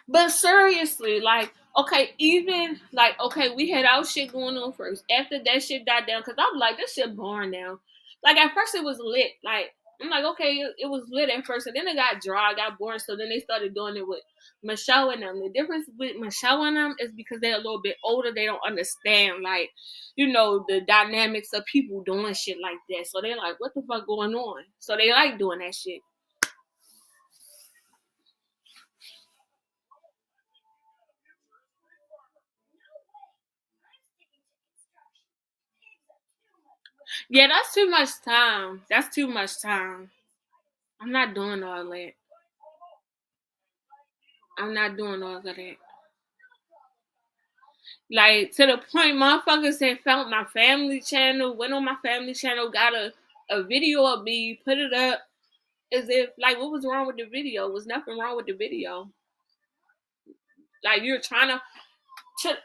But seriously, like, okay, even, like, okay, we had our shit going on first. After that shit died down, because I'm like, this shit boring now. Like, at first it was lit. Like, I'm like, okay, it was lit at first, and then it got dry, got boring, so then they started doing it with Michelle and them. The difference with Michelle and them is because they're a little bit older, they don't understand, like, you know, the dynamics of people doing shit like that. So they're like, what the fuck going on? So they like doing that shit. Yeah, that's too much time. That's too much time. I'm not doing all that. I'm not doing all of that. Like, to the point, motherfuckers had found my family channel, went on my family channel, got a video of me, put it up, as if, like, what was wrong with the video? Was nothing wrong with the video. Like, you're trying to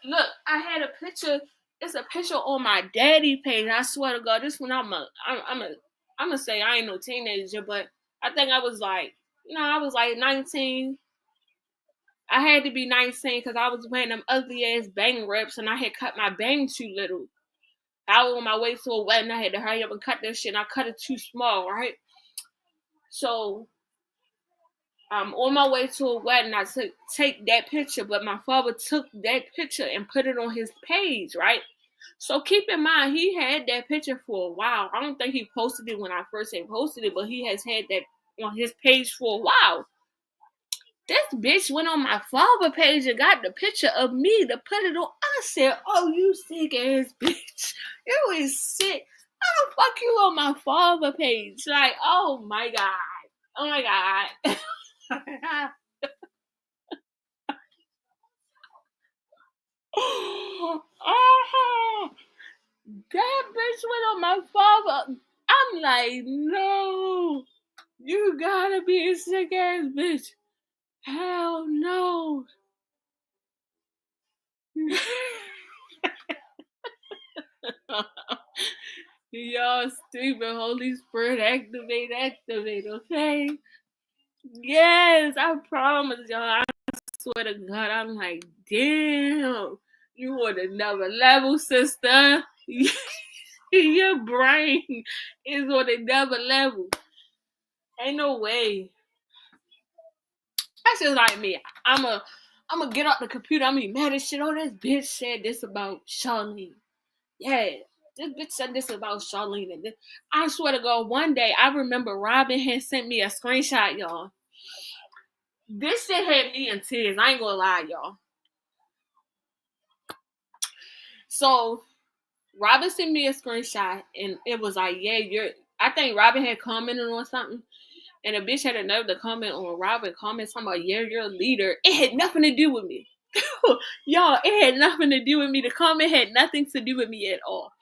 look, I had a picture. It's a picture on my daddy page. I swear to God, this one I'm gonna say I ain't no teenager, but I think I was like, I was like 19. I had to be 19 because I was wearing them ugly ass bang reps and I had cut my bang too little. I was on my way to a wedding. I had to hurry up and cut that shit, and I cut it too small, right? So I'm on my way to a wedding. I take that picture, but my father took that picture and put it on his page, right? So keep in mind, he had that picture for a while. I don't think he posted it when I first had posted it, but he has had that on his page for a while. This bitch went on my father page and got the picture of me to put it on. I said, oh, you sick ass bitch. You is sick. How the fuck you on my father page? Like, oh my God. Oh my God. Oh, that bitch went on my father. I'm like, no. You gotta be a sick ass bitch. Hell no. Y'all stupid. Holy Spirit, activate, okay? Yes, I promise y'all. I swear to God, I'm like, damn. You on another level, sister. Your brain is on another level. Ain't no way. That's just like me. I'm a get off the computer. I'm gonna be mad as shit. Oh, this bitch said this about Charlene. Yeah, this bitch said this about Charlene. And this. I swear to God, one day I remember Robin had sent me a screenshot, y'all. This shit had me in tears. I ain't gonna lie, y'all. So Robin sent me a screenshot, and it was like, yeah, I think Robin had commented on something. And a bitch had another comment on Robin comment talking about, yeah, you're a leader. It had nothing to do with me. Y'all, it had nothing to do with me. The comment had nothing to do with me at all.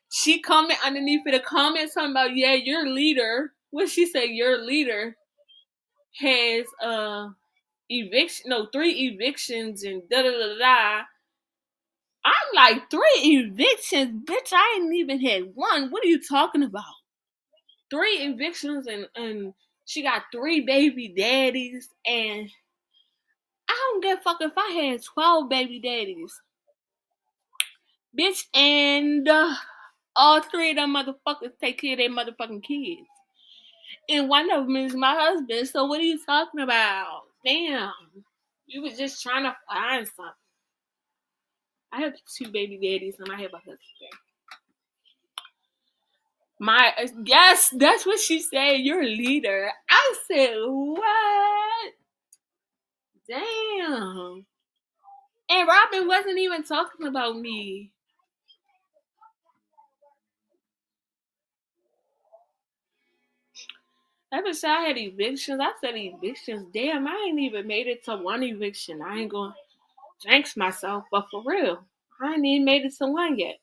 She comment underneath of the comment talking about, yeah, your leader. What she said, your leader has 3 evictions and da-da-da-da. I'm like, 3 evictions? Bitch, I ain't even had one. What are you talking about? 3 evictions and she got 3 baby daddies, and I don't give a fuck if I had 12 baby daddies. Bitch, and all 3 of them motherfuckers take care of their motherfucking kids. And one of them is my husband, so what are you talking about? Damn. You was just trying to find something. I have 2 baby daddies and I have a husband. Yes, that's what she said. You're a leader. I said, what? Damn. And Robin wasn't even talking about me. Ever since I had evictions, I said evictions. Damn, I ain't even made it to 1 eviction. I ain't gonna jinx myself, but for real, I ain't even made it to 1 yet.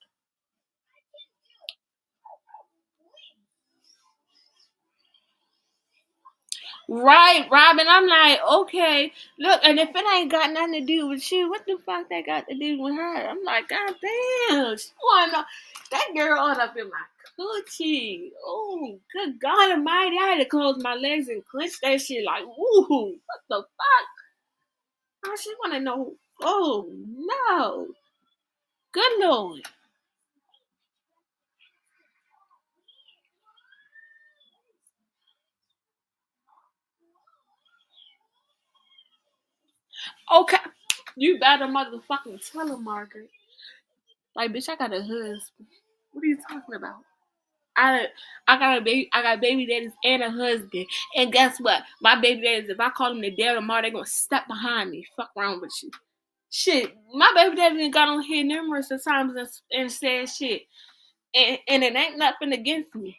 Right, Robin. I'm like, okay, look, and if it ain't got nothing to do with you, what the fuck that got to do with her? I'm like, God damn, she wanna, that girl all up in my coochie. Oh, good God Almighty! I had to close my legs and clench that shit. Like, ooh, what the fuck? Oh, she wanna know? Oh no, good Lord. Okay, you better motherfucking tell her, Margaret. Like, bitch, I got a husband. What are you talking about? I got baby daddies and a husband. And guess what? My baby daddies, if I call them today or tomorrow, they're gonna step behind me. Fuck wrong with you. Shit. My baby daddy got on here numerous of times and said shit. And it ain't nothing against me.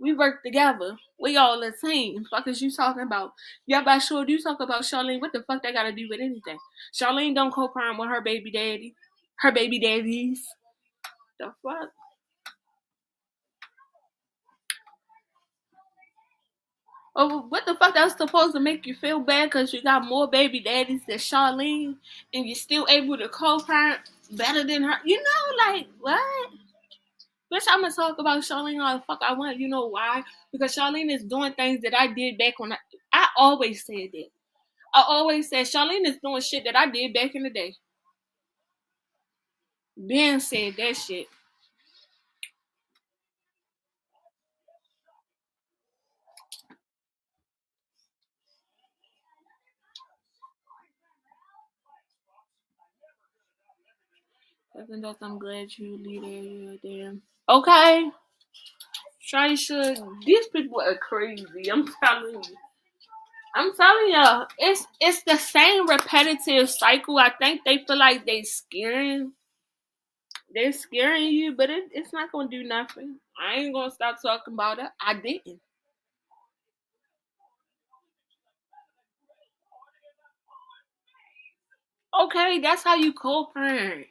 We work together. We all a team. Fuck is you talking about? Yeah, but sure you talk about Charlene. What the fuck that gotta do with anything? Charlene don't co-parent with her baby daddy. Her baby daddies. The fuck? Oh, what the fuck? That's supposed to make you feel bad because you got more baby daddies than Charlene and you're still able to co-parent better than her. You know, like, what? Bitch, I'm going to talk about Charlene all the fuck I want. You know why? Because Charlene is doing things that I did back when I always said that. I always said Charlene is doing shit that I did back in the day. Ben said that shit. I'm glad you leave there. You're damn. Okay. Trisha, these people are crazy. I'm telling you. I'm telling y'all, it's the same repetitive cycle. I think they feel like they're scaring you, but it's not gonna do nothing. I ain't gonna stop talking about it. I didn't. Okay, that's how you co-parent.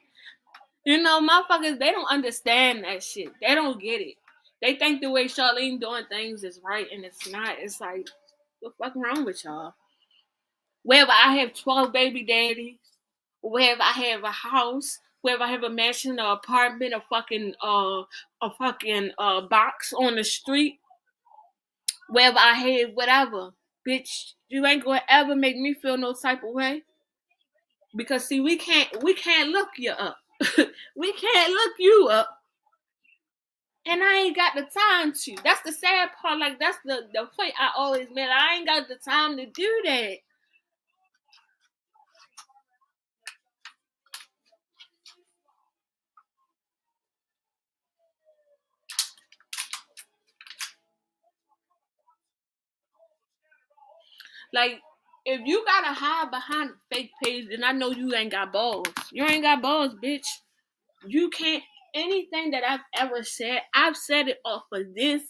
You know, motherfuckers, they don't understand that shit. They don't get it. They think the way Charlene doing things is right, and it's not. It's like, what the fuck wrong with y'all? Whether I have 12 baby daddies, whether I have a house, whether I have a mansion, an apartment, a fucking box on the street, whether I have whatever, bitch, you ain't gonna ever make me feel no type of way. Because see, we can't look you up. We can't look you up. And I ain't got the time to. That's the sad part. Like, that's the point I always made. I ain't got the time to do that. Like, if you gotta hide behind a fake page, then I know you ain't got balls. You ain't got balls, bitch. You can't. Anything that I've ever said, I've said it off of this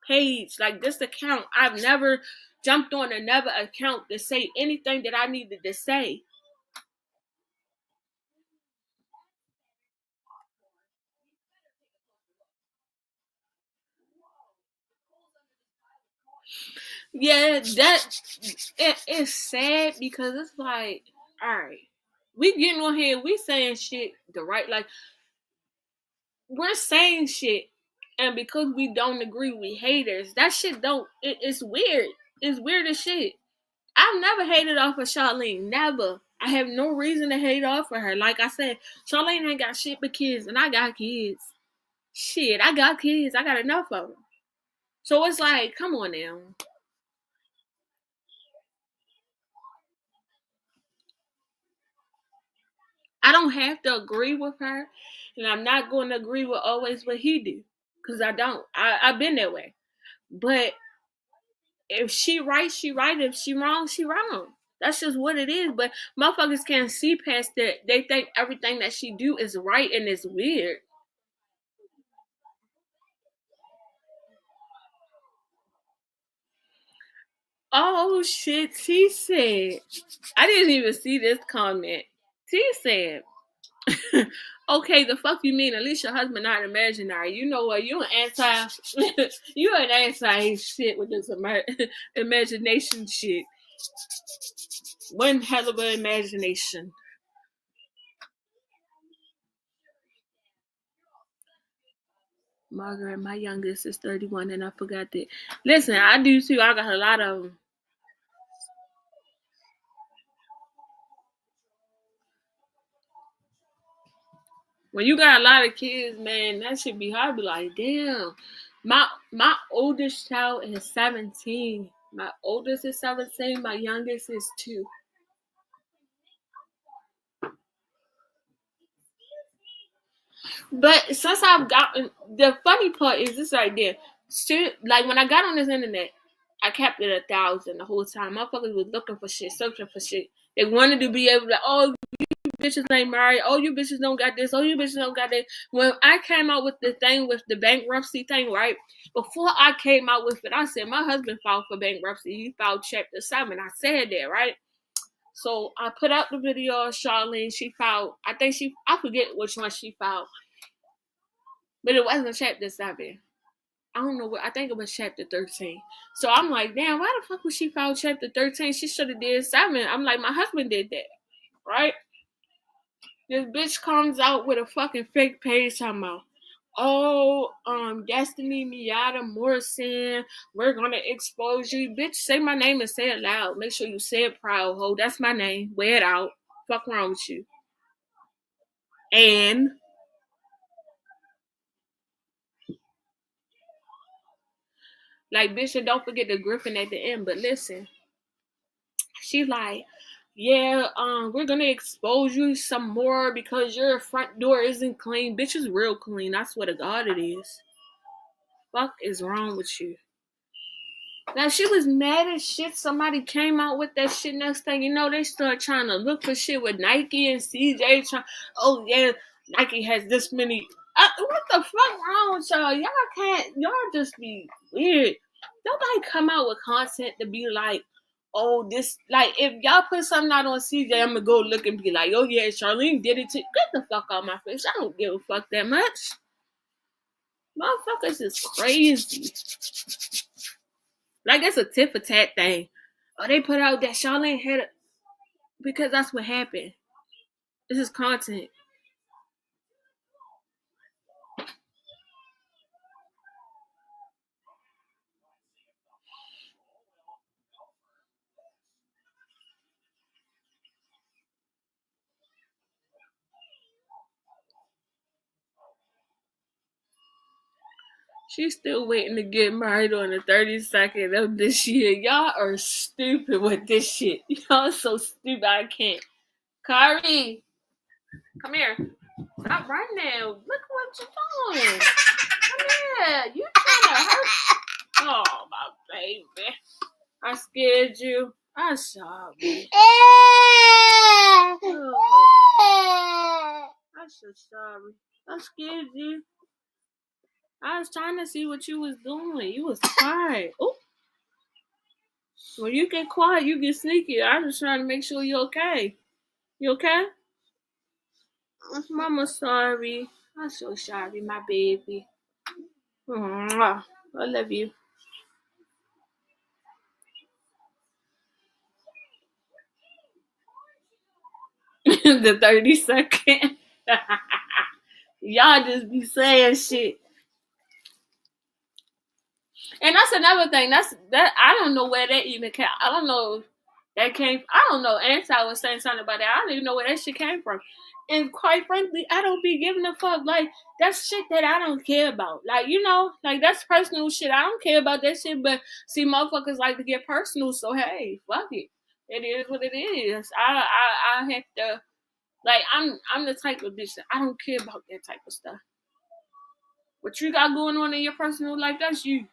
page, like this account. I've never jumped on another account to say anything that I needed to say. Yeah, it's sad because it's like, all right, we getting on here, we saying shit the right, like, we're saying shit, and because we don't agree, we haters. That shit don't. It's weird. It's weird as shit. I've never hated off of Charlene. Never. I have no reason to hate off of her. Like I said, Charlene ain't got shit but kids, and I got kids. Shit, I got kids. I got enough of them. So it's like, come on now. I don't have to agree with her, and I'm not going to agree with always what he do, because I don't. I've been that way. But if she right, she right. If she wrong, she wrong. That's just what it is. But motherfuckers can't see past that. They think everything that she do is right, and it's weird. Oh shit, T said. I didn't even see this comment. T said, okay, the fuck you mean? At least your husband not imaginary. You know what? You an anti you an anti shit with this imagination shit. One hell of an imagination. Margaret, my youngest is 31, and I forgot that. Listen, I do too. I got a lot of them. When you got a lot of kids, man, that should be hard. Be like, damn. My oldest child is 17. My oldest is 17. My youngest is 2. But since I've gotten, the funny part is this right there. Like, when I got on this internet, I kept it 1,000 the whole time. Motherfuckers was looking for shit, searching for shit. They wanted to be able to, oh, you bitches ain't married. Oh, you bitches don't got this. Oh, you bitches don't got that. When I came out with the thing with the bankruptcy thing, right? Before I came out with it, I said my husband filed for bankruptcy. He filed Chapter 7. I said that, right? So I put out the video of Charlene. She filed, I forget which one she filed. But it wasn't Chapter 7. I don't know what, I think it was Chapter 13. So I'm like, damn, why the fuck would she file Chapter 13? She should have did 7. I'm like, my husband did that, right? This bitch comes out with a fucking fake page talking about, oh, Destiny Miata Morrison, we're gonna expose you. Bitch, say my name and say it loud. Make sure you say it proud, ho. That's my name. Wear it out. Fuck wrong with you. And like, bitch, and don't forget the Griffin at the end. But listen, she like, yeah, we're gonna expose you some more because your front door isn't clean. Bitch is real clean. I swear to God it is. Fuck is wrong with you? Now she was mad as shit. Somebody came out with that shit. Next thing you know, they start trying to look for shit with Nike and CJ. Oh yeah, Nike has this many. What the fuck wrong with y'all? Y'all just be weird. Nobody come out with content to be like, oh, this, like, if y'all put something out on CJ, I'm gonna go look and be like, oh yeah, Charlene did it too. Get the fuck out my face. I don't give a fuck that much. Motherfuckers is crazy. Like, it's a tit for tat thing. Oh, they put out that Charlene had it because that's what happened. This is content. She's still waiting to get married on the 32nd of this year. Y'all are stupid with this shit. Y'all so stupid. I can't. Kari, come here. Stop right now. Look what you're doing. Come here. You trying to hurt? Oh, my baby. I scared you. I'm sorry. Oh, I'm so sorry. I scared you. I was trying to see what you was doing. You was quiet. Oh, when you get quiet, you get sneaky. I was trying to make sure you're okay. You okay? Mama, sorry. I'm so sorry, my baby. Mwah. I love you. The 32nd. Y'all just be saying shit. And that's another thing. That I don't know where that even came. I don't know if that came. I don't know. Anti was saying something about that. I don't even know where that shit came from. And quite frankly, I don't be giving a fuck. Like, that's shit that I don't care about. Like, you know, like, that's personal shit. I don't care about that shit. But see, motherfuckers like to get personal. So hey, fuck it. It is what it is. I have to. Like, I'm the type of bitch that I don't care about that type of stuff. What you got going on in your personal life, that's you.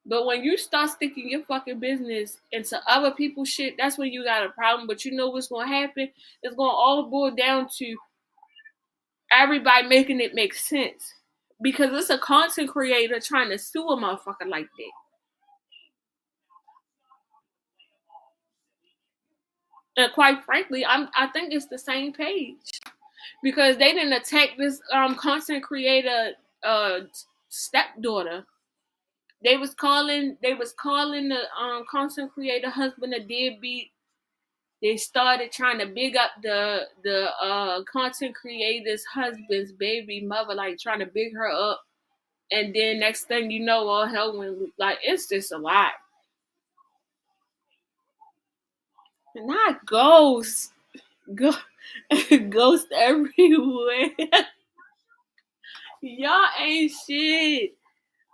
But when you start sticking your fucking business into other people's shit, that's when you got a problem. But you know what's going to happen? It's going to all boil down to everybody making it make sense. Because it's a content creator trying to sue a motherfucker like that. And quite frankly, I think it's the same page. Because they didn't attack this content creator stepdaughter. They was calling the content creator husband a deadbeat. They started trying to big up the content creator's husband's baby mother, like trying to big her up. And then next thing you know, all hell went, like, it's just a lot. Not ghosts. Ghosts everywhere. Y'all ain't shit.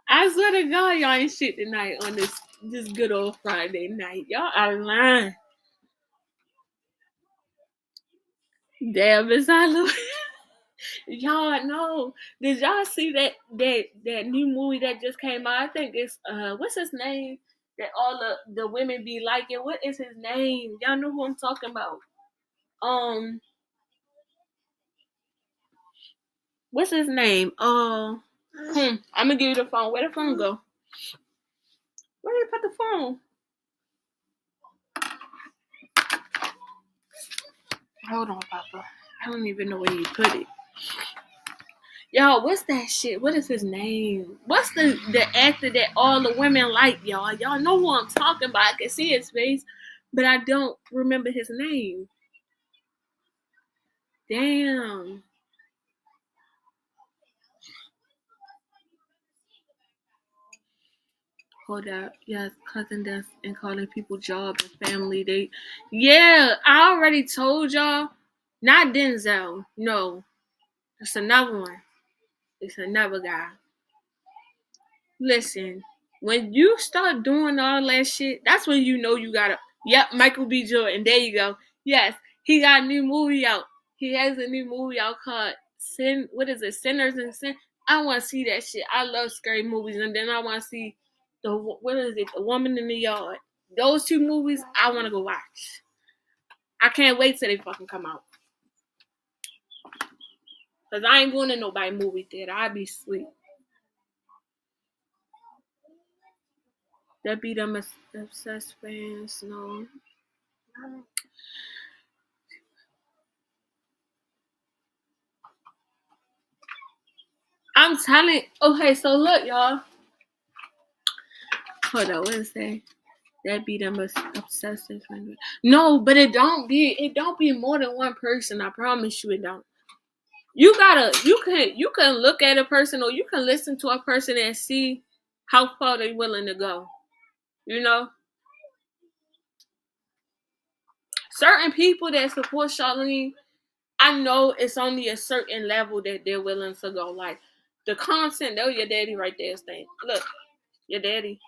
I swear to God, y'all ain't shit tonight on this good old Friday night. Y'all are lying. Damn, Miss Halloween. Y'all know. Did y'all see that new movie that just came out? I think it's what's his name? That all the women be liking. What is his name? Y'all know who I'm talking about. What's his name? I'm gonna give you the phone. Where the phone go? Where you put the phone? Hold on, Papa. I don't even know where you put it. Y'all, what's that shit? What is his name? What's the actor that all the women like, y'all? Y'all know who I'm talking about. I can see his face, but I don't remember his name. Damn. Hold up. Yes, cousin death and calling people job and family. Yeah, I already told y'all. Not Denzel. No. It's another one. It's another guy. Listen, when you start doing all that shit, that's when you know you gotta. Yep, Michael B. Jordan. There you go. Yes, he got a new movie out. He has a new movie out called What is it? Sinners and Sin. I want to see that shit. I love scary movies, and then I want to see what is it? The Woman in the Yard. Those two movies I want to go watch. I can't wait till they fucking come out. Cause I ain't going to nobody movie theater. I'd be asleep. That be them obsessed fans, no. I'm telling. Okay, so look, y'all. Hold on, what is that? That be them obsessive. No, but it don't be more than one person. I promise you, it don't. You can look at a person or you can listen to a person and see how far they're willing to go. You know? Certain people that support Charlene, I know it's only a certain level that they're willing to go. Like the content, oh, your daddy right there saying, look, your daddy.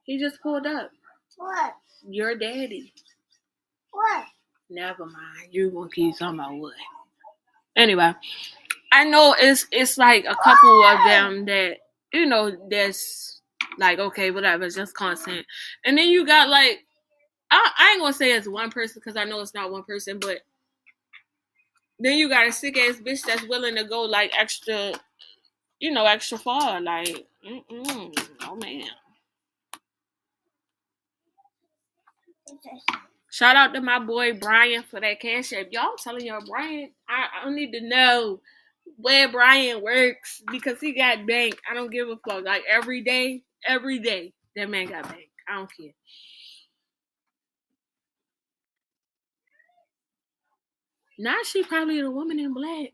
He just pulled up. What? Your daddy. What? Never mind. You gonna keep talking about what? Anyway, I know it's like a couple of them that, you know, that's like, okay, whatever, it's just content. And then you got like, I ain't gonna say it's one person because I know it's not one person, but then you got a sick ass bitch that's willing to go like extra, you know, extra far. Like, oh man. Shout out to my boy Brian for that cash app. Y'all, I'm telling y'all, Brian, I need to know where Brian works because he got bank. I don't give a fuck. Like every day, that man got bank. I don't care. Now she probably the woman in black.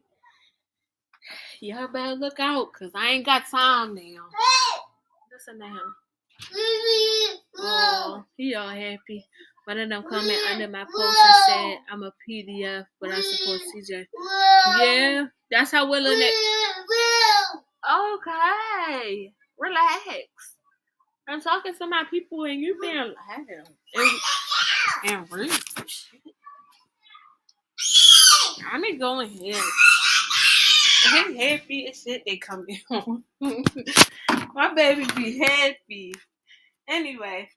Y'all better look out because I ain't got time now. Listen to him. Oh, he all happy. One of them comment under my post and said, I'm a PDF, but I support CJ. Yeah, that's how willing it. Okay, relax. I'm talking to my people and you being loud and rude. I need to go in here. He happy as shit they come in. My baby be happy. Anyway,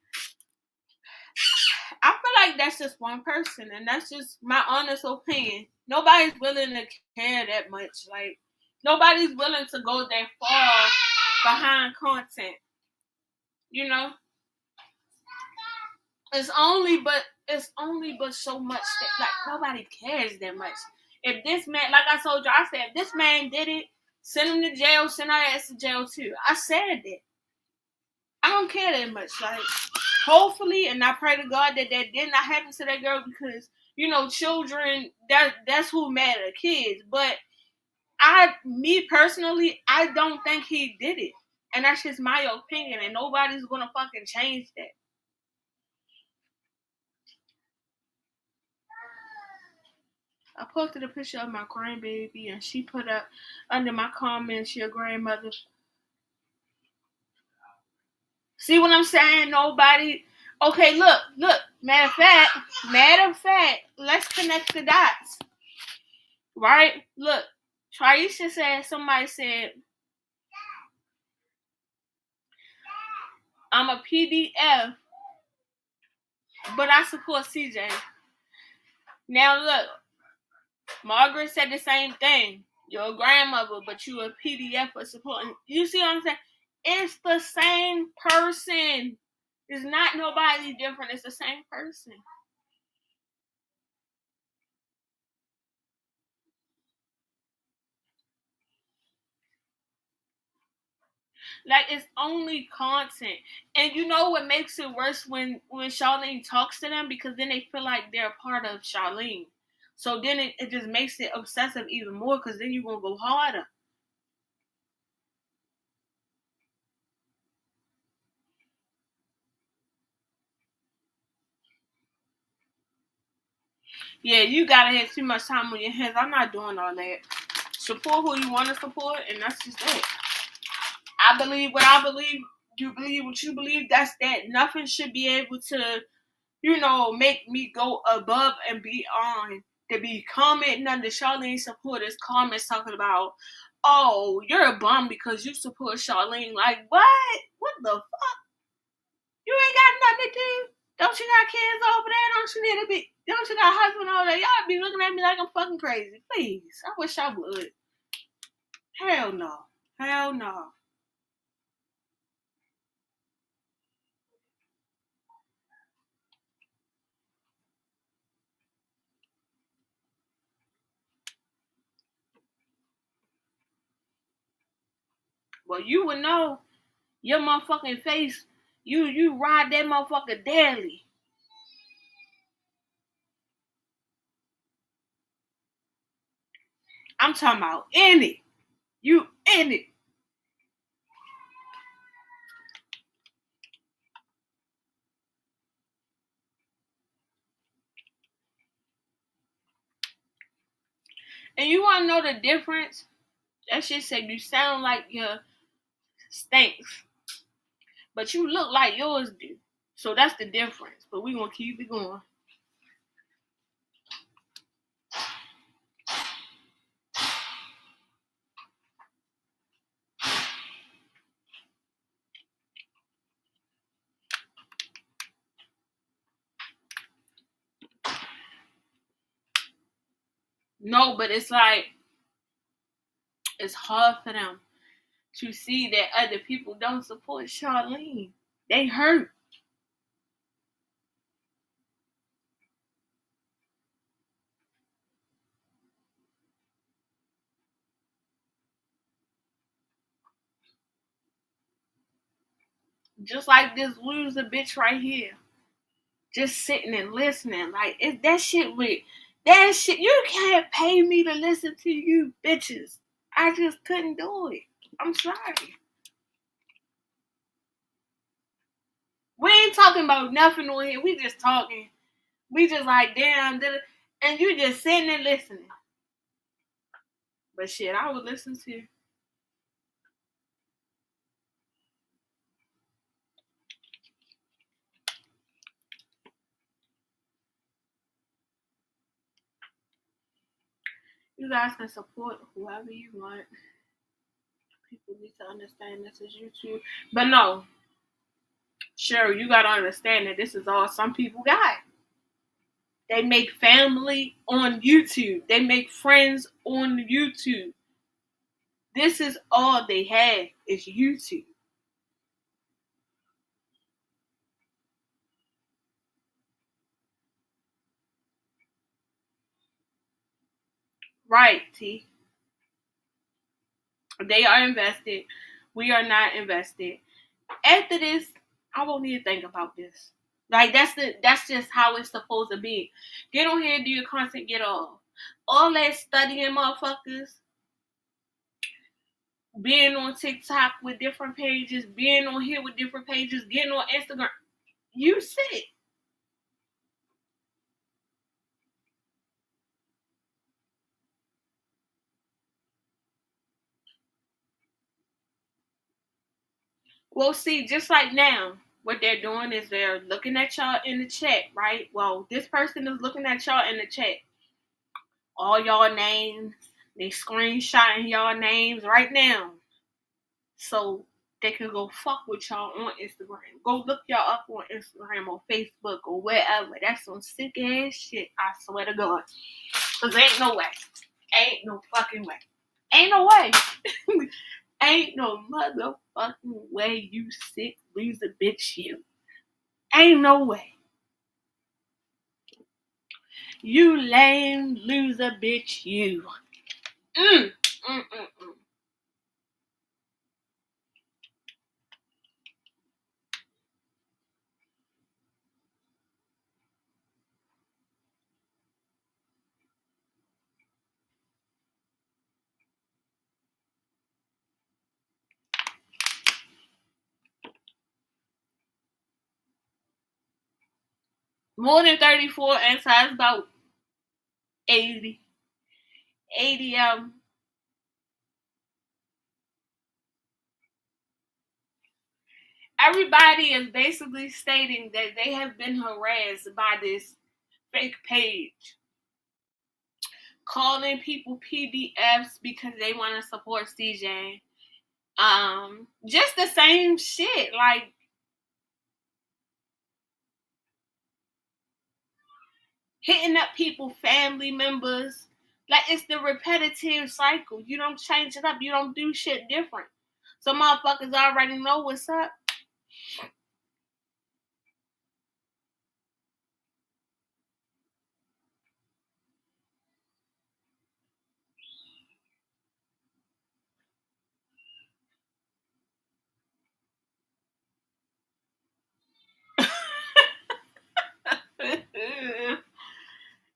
I feel like that's just one person, and that's just my honest opinion. Nobody's willing to care that much. Like, nobody's willing to go that far behind content. You know? It's only but so much that, like, nobody cares that much. If this man, like I told you, I said, if this man did it, send him to jail, send our ass to jail too. I said that. I don't care that much. Like, hopefully, and I pray to God that did not happen to that girl because, you know, children, that's who matter, kids. But me personally, I don't think he did it. And that's just my opinion, and nobody's gonna fucking change that. I posted a picture of my grandbaby, and she put up under my comments, your grandmother. See what I'm saying? Nobody. Okay, look. Matter of fact, let's connect the dots. Right? Look, Traisha said, somebody said, I'm a PDF, but I support CJ. Now look, Margaret said the same thing. You're a grandmother, but you a PDF for supporting. You see what I'm saying? It's the same person. It's not nobody different. It's the same person. Like, it's only content. And you know what makes it worse when Charlene talks to them? Because then they feel like they're a part of Charlene. So then it just makes it obsessive even more because then you're going to go harder. Yeah, you got to have too much time on your hands. I'm not doing all that. Support who you want to support, and that's just it. I believe what I believe. You believe what you believe. That's that. Nothing should be able to, you know, make me go above and beyond to be commenting under Charlene supporters comments talking about, oh, you're a bum because you support Charlene. Like, what? What the fuck? You ain't got nothing to do. Don't you got kids over there? Don't you got a husband over there? Y'all be looking at me like I'm fucking crazy. Please. I wish I would. Hell no. Hell no. Well, you would know your motherfucking face. You ride that motherfucker daily. I'm talking about in it. You in it. And you want to know the difference? That shit said you sound like your stinks, but you look like yours do. So that's the difference. But we gonna keep it going. No, but it's like it's hard for them to see that other people don't support Charlene. They hurt. Just like this loser bitch right here. Just sitting and listening. Like, it's that shit with that shit. You can't pay me to listen to you bitches. I just couldn't do it. I'm sorry. We ain't talking about nothing on here. We just talking. We just like, damn, and you just sitting and listening. But shit, I would listen to you. You guys can support whoever you want. People need to understand this is YouTube. But no, sure, you gotta understand that this is all some people got. They make family on YouTube. They make friends on YouTube. This is all they have is YouTube. Right, T. They are invested. We are not invested. After this, I won't even think about this. Like that's just how it's supposed to be. Get on here, do your content, get off. All that studying motherfuckers, being on TikTok with different pages, being on here with different pages, getting on Instagram. You sick. Well, see, just like now, what they're doing is they're looking at y'all in the chat, right? Well, this person is looking at y'all in the chat. All y'all names, they screenshotting y'all names right now. So they can go fuck with y'all on Instagram. Go look y'all up on Instagram or Facebook or wherever. That's some sick ass shit, I swear to God. Cause ain't no way. Ain't no fucking way. Ain't no way. Ain't no motherfucking way, you sick loser bitch, you. Ain't no way. You lame loser bitch, you. More than 34 and size about 80. 80 everybody is basically stating that they have been harassed by this fake page calling people PDFs because they want to support CJ. Just the same shit. Like, hitting up people, family members. Like, it's the repetitive cycle. You don't change it up. You don't do shit different. So motherfuckers already know what's up.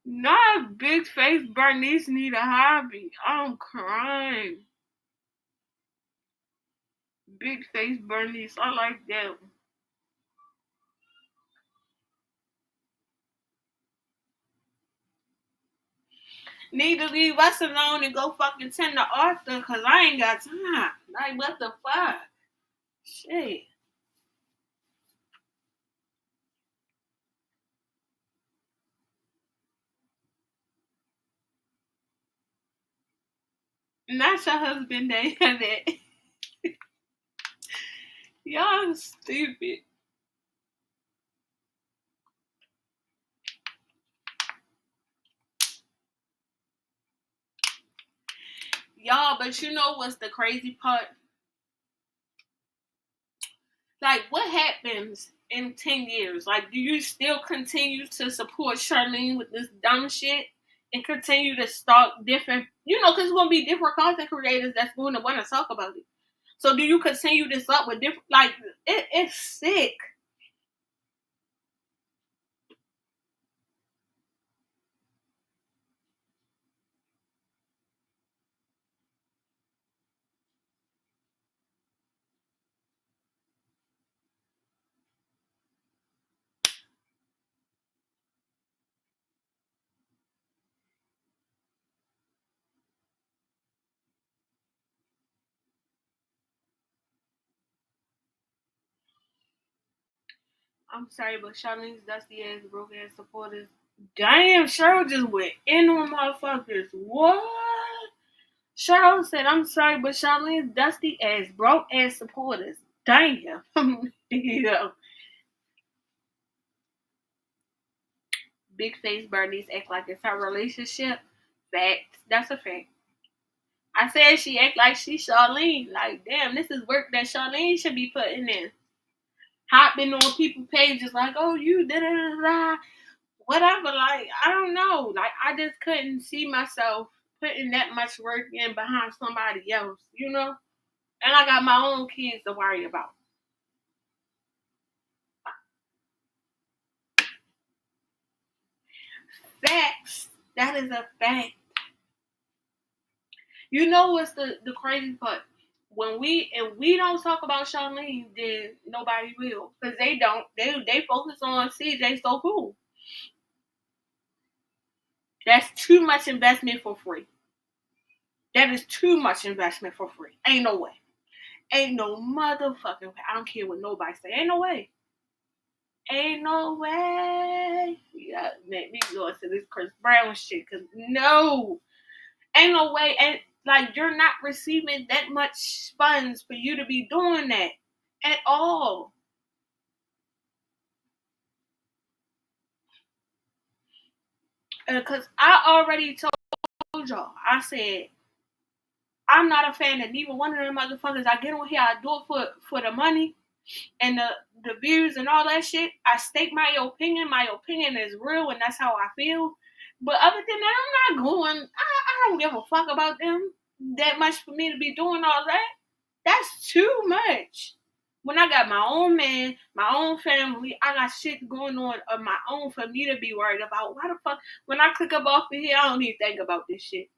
Not Big Face Bernice need a hobby. I'm crying. Big Face Bernice, I like that. Need to leave us alone and go fucking tend to Arthur, cause I ain't got time. Like, what the fuck? Shit. Not your husband, they have it. Y'all stupid. Y'all, but you know what's the crazy part? Like, what happens in 10 years? Like, do you still continue to support Charlene with this dumb shit and continue to start different, because it's going to be different content creators that's going to want to talk about it. So do you continue this up with different, like, it's sick. I'm sorry, but Charlene's dusty ass, broke ass supporters. Damn, Cheryl just went in on motherfuckers. What? Cheryl said, I'm sorry, but Charlene's dusty ass, broke ass supporters. Damn. Yeah. Big Face Bernice act like it's her relationship. Facts. That's a fact. I said she act like she Charlene. Like, damn, this is work that Charlene should be putting in. Hopping on people's pages like, oh, you da da da da. Whatever. Like, I don't know. Like, I just couldn't see myself putting that much work in behind somebody else, And I got my own kids to worry about. Facts. That is a fact. You know what's the crazy part? When we don't talk about Charlene, then nobody will. Because they don't. They focus on CJ so cool. That's too much investment for free. That is too much investment for free. Ain't no way. Ain't no motherfucking way. I don't care what nobody say. Ain't no way. Ain't no way. Yeah, man, me go into this Chris Brown shit. Because no. Ain't no way. And like, you're not receiving that much funds for you to be doing that at all. Because I already told y'all, I said, I'm not a fan of neither one of them motherfuckers. I get on here, I do it for the money and the views and all that shit. I state my opinion. My opinion is real, and that's how I feel. But other than that, I'm not going. I don't give a fuck about them that much for me to be doing all that. That's too much. When I got my own man, my own family, I got shit going on of my own for me to be worried about. Why the fuck? When I click up off of here, I don't even think about this shit.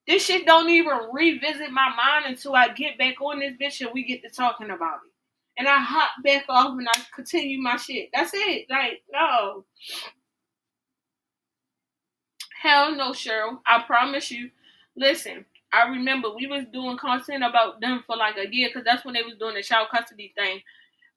This shit don't even revisit my mind until I get back on this bitch and we get to talking about it. And I hop back off and I continue my shit. That's it. Like, no. Hell no, Cheryl. I promise you. Listen, I remember we was doing content about them for like a year because that's when they was doing the child custody thing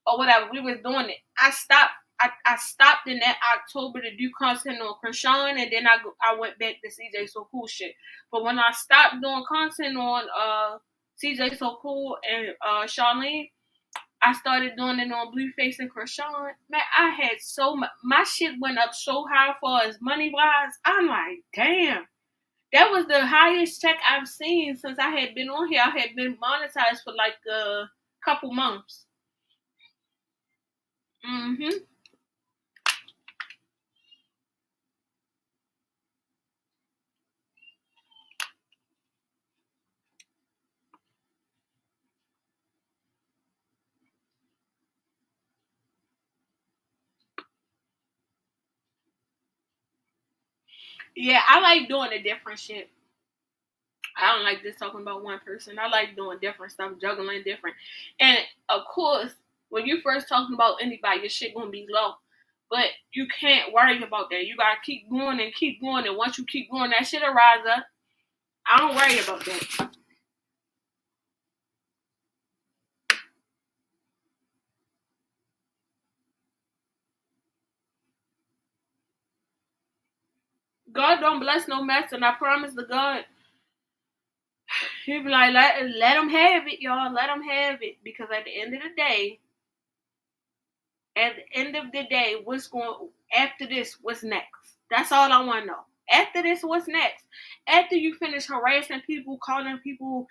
or whatever. We was doing it. I stopped I stopped in that October to do content on Krishan, and then I went back to CJ So Cool shit. But when I stopped doing content on CJ So Cool and Charlene, I started doing it on Blueface and Krishan. Man, I had so much. My shit went up so high for as money wise. I'm like, damn. That was the highest check I've seen since I had been on here. I had been monetized for like a couple months. Mm-hmm. Yeah, I like doing a different shit. I don't like just talking about one person. I like doing different stuff, juggling different. And of course, when you first talking about anybody, your shit gonna be low. But you can't worry about that. You gotta keep going and keep going. And once you keep going, that shit'll rise up. I don't worry about that. God don't bless no mess, and I promise to God, He'll be like, let them have it, y'all. Let them have it. Because at the end of the day, what's going after this? What's next? That's all I want to know. After this, what's next? After you finish harassing people, calling people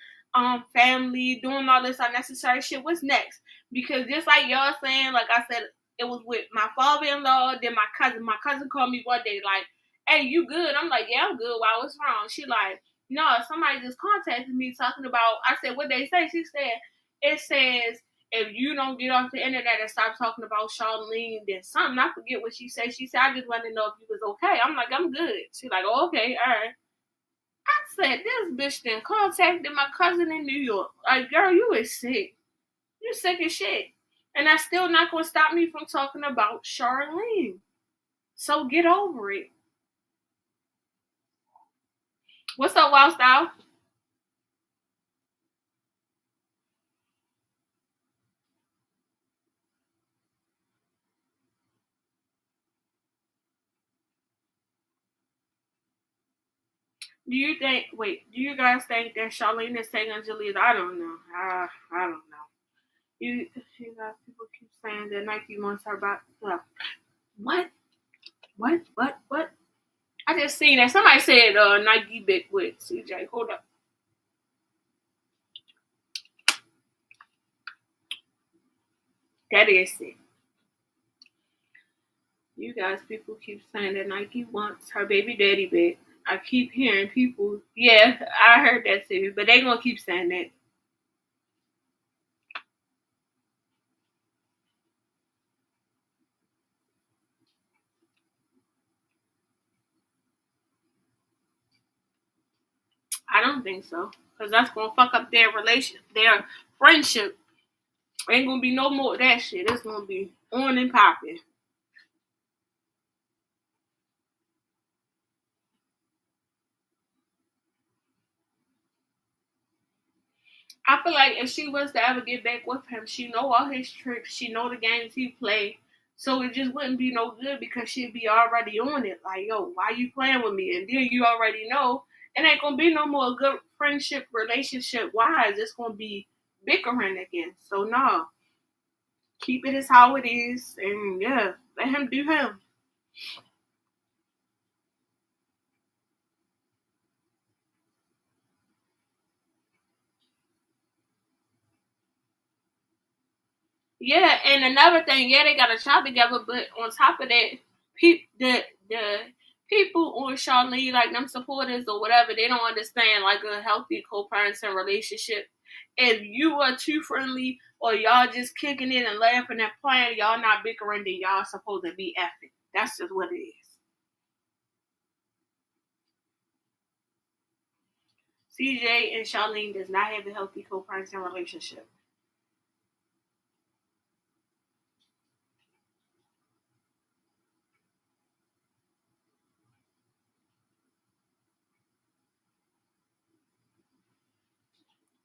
family, doing all this unnecessary shit, what's next? Because just like y'all saying, like I said, it was with my father-in-law, then my cousin. My cousin called me one day like, hey, you good? I'm like, yeah, I'm good. Why, what's wrong? She like, no, somebody just contacted me talking about, I said, what they say? She said, it says, if you don't get off the internet and stop talking about Charlene, then something, I forget what she said. She said, I just wanted to know if you was okay. I'm like, I'm good. She like, oh, okay, all right. I said, this bitch then contacted my cousin in New York. Like, girl, you is sick. You sick as shit. And that's still not going to stop me from talking about Charlene. So get over it. What's up, Wild Style? Do you guys think that Charlene is taking Jaleel? I don't know. I don't know. You guys, people keep saying that Nike wants her back. What? What? I just seen that. Somebody said Nike bit with CJ. Hold up. That is it. You guys, people keep saying that Nike wants her baby daddy back. I keep hearing people. Yeah, I heard that too. But they gonna keep saying that. I don't think so. Because that's gonna fuck up their their friendship. Ain't gonna be no more of that shit. It's gonna be on and popping. I feel like if she was to ever get back with him, she know all his tricks. She know the games he play. So it just wouldn't be no good because she'd be already on it. Like, yo, why you playing with me? And then you already know it ain't gonna be no more good friendship, relationship wise. It's gonna be bickering again. So no. Keep it as how it is and yeah, let him do him. Yeah, and another thing, yeah, they got a child together, but on top of that, the people on Charlene, like them supporters or whatever, they don't understand like a healthy co-parenting relationship. If you are too friendly or y'all just kicking it and laughing and playing, y'all not bickering, then y'all supposed to be effing. That's just what it is. CJ and Charlene does not have a healthy co-parenting relationship.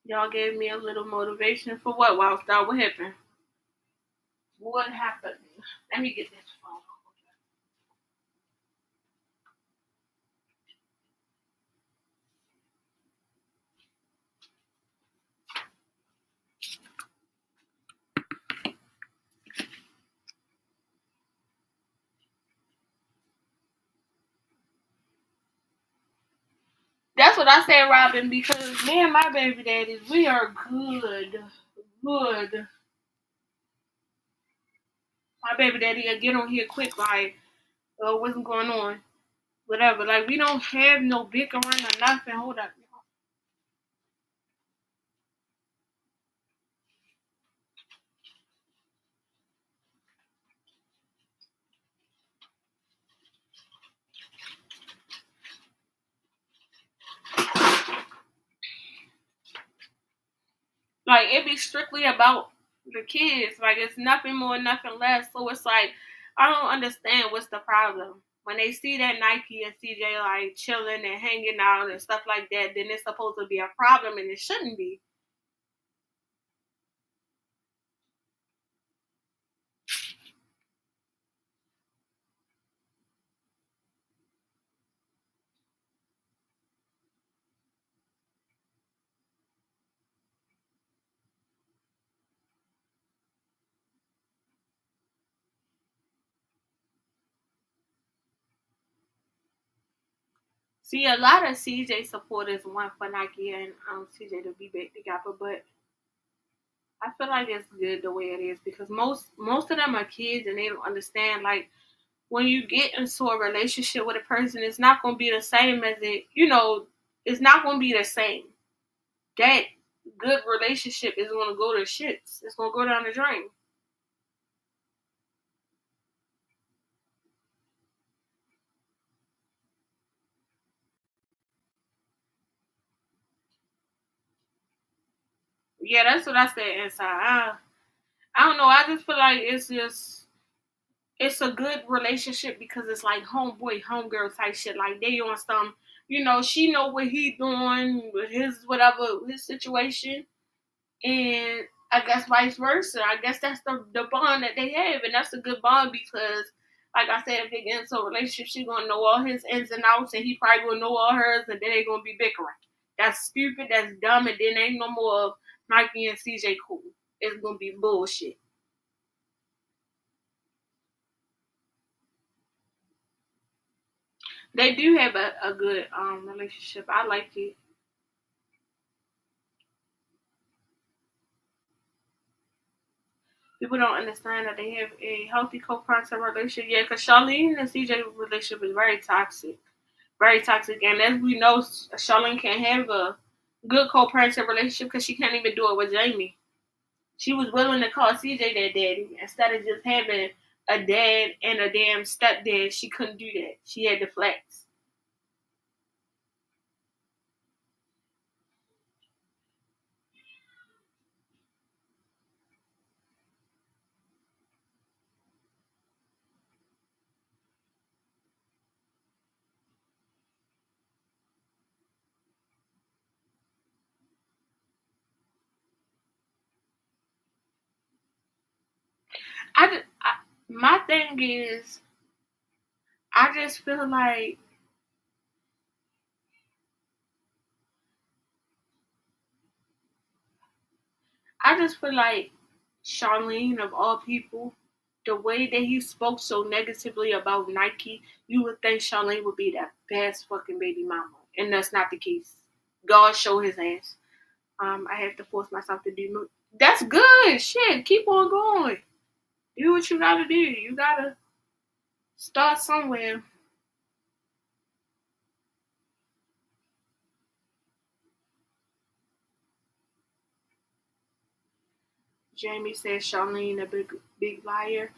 Y'all gave me a little motivation for what? Wow, Star, what happened? What happened? Let me get this phone. That's what I said, Robin, because me and my baby daddies, we are good. Good. My baby daddy will get on here quick, like, what's going on? Whatever. Like, we don't have no bickering or nothing. Hold up. Like, it be strictly about the kids. Like, it's nothing more, nothing less. So it's like, I don't understand what's the problem. When they see that Nike and CJ like chilling and hanging out and stuff like that, then it's supposed to be a problem and it shouldn't be. See, a lot of CJ supporters want for Nike and CJ to be back together, but I feel like it's good the way it is because most of them are kids and they don't understand. Like when you get into a relationship with a person, it's not gonna be the same as it. It's not gonna be the same. That good relationship is gonna go to shits. It's gonna go down the drain. Yeah, that's what I said inside. I don't know. I just feel like it's a good relationship because it's like homeboy, homegirl type shit. Like they on some, she know what he doing with his whatever his situation, and I guess vice versa. I guess that's the bond that they have, and that's a good bond because, like I said, if they get into a relationship, she gonna know all his ins and outs, and he probably gonna know all hers, and then they gonna be bickering. That's stupid. That's dumb, and then ain't no more of Nike and CJ cool. It's gonna be bullshit. They do have a good relationship. I like it. People don't understand that they have a healthy co-parenting relationship. Yeah, because Charlene and CJ relationship is very toxic. Very toxic. And as we know, Charlene can't have a good co-parenting relationship because she can't even do it with Jamie. She was willing to call CJ their daddy instead of just having a dad and a damn stepdad. She couldn't do that. She had to flex. My thing is, I just feel like Charlene, of all people, the way that he spoke so negatively about Nike, you would think Charlene would be that best fucking baby mama. And that's not the case. God show his ass. I have to force myself to do. That's good. Shit, keep on going. Do what you gotta do. You gotta start somewhere. Jamie says Charlene a big liar.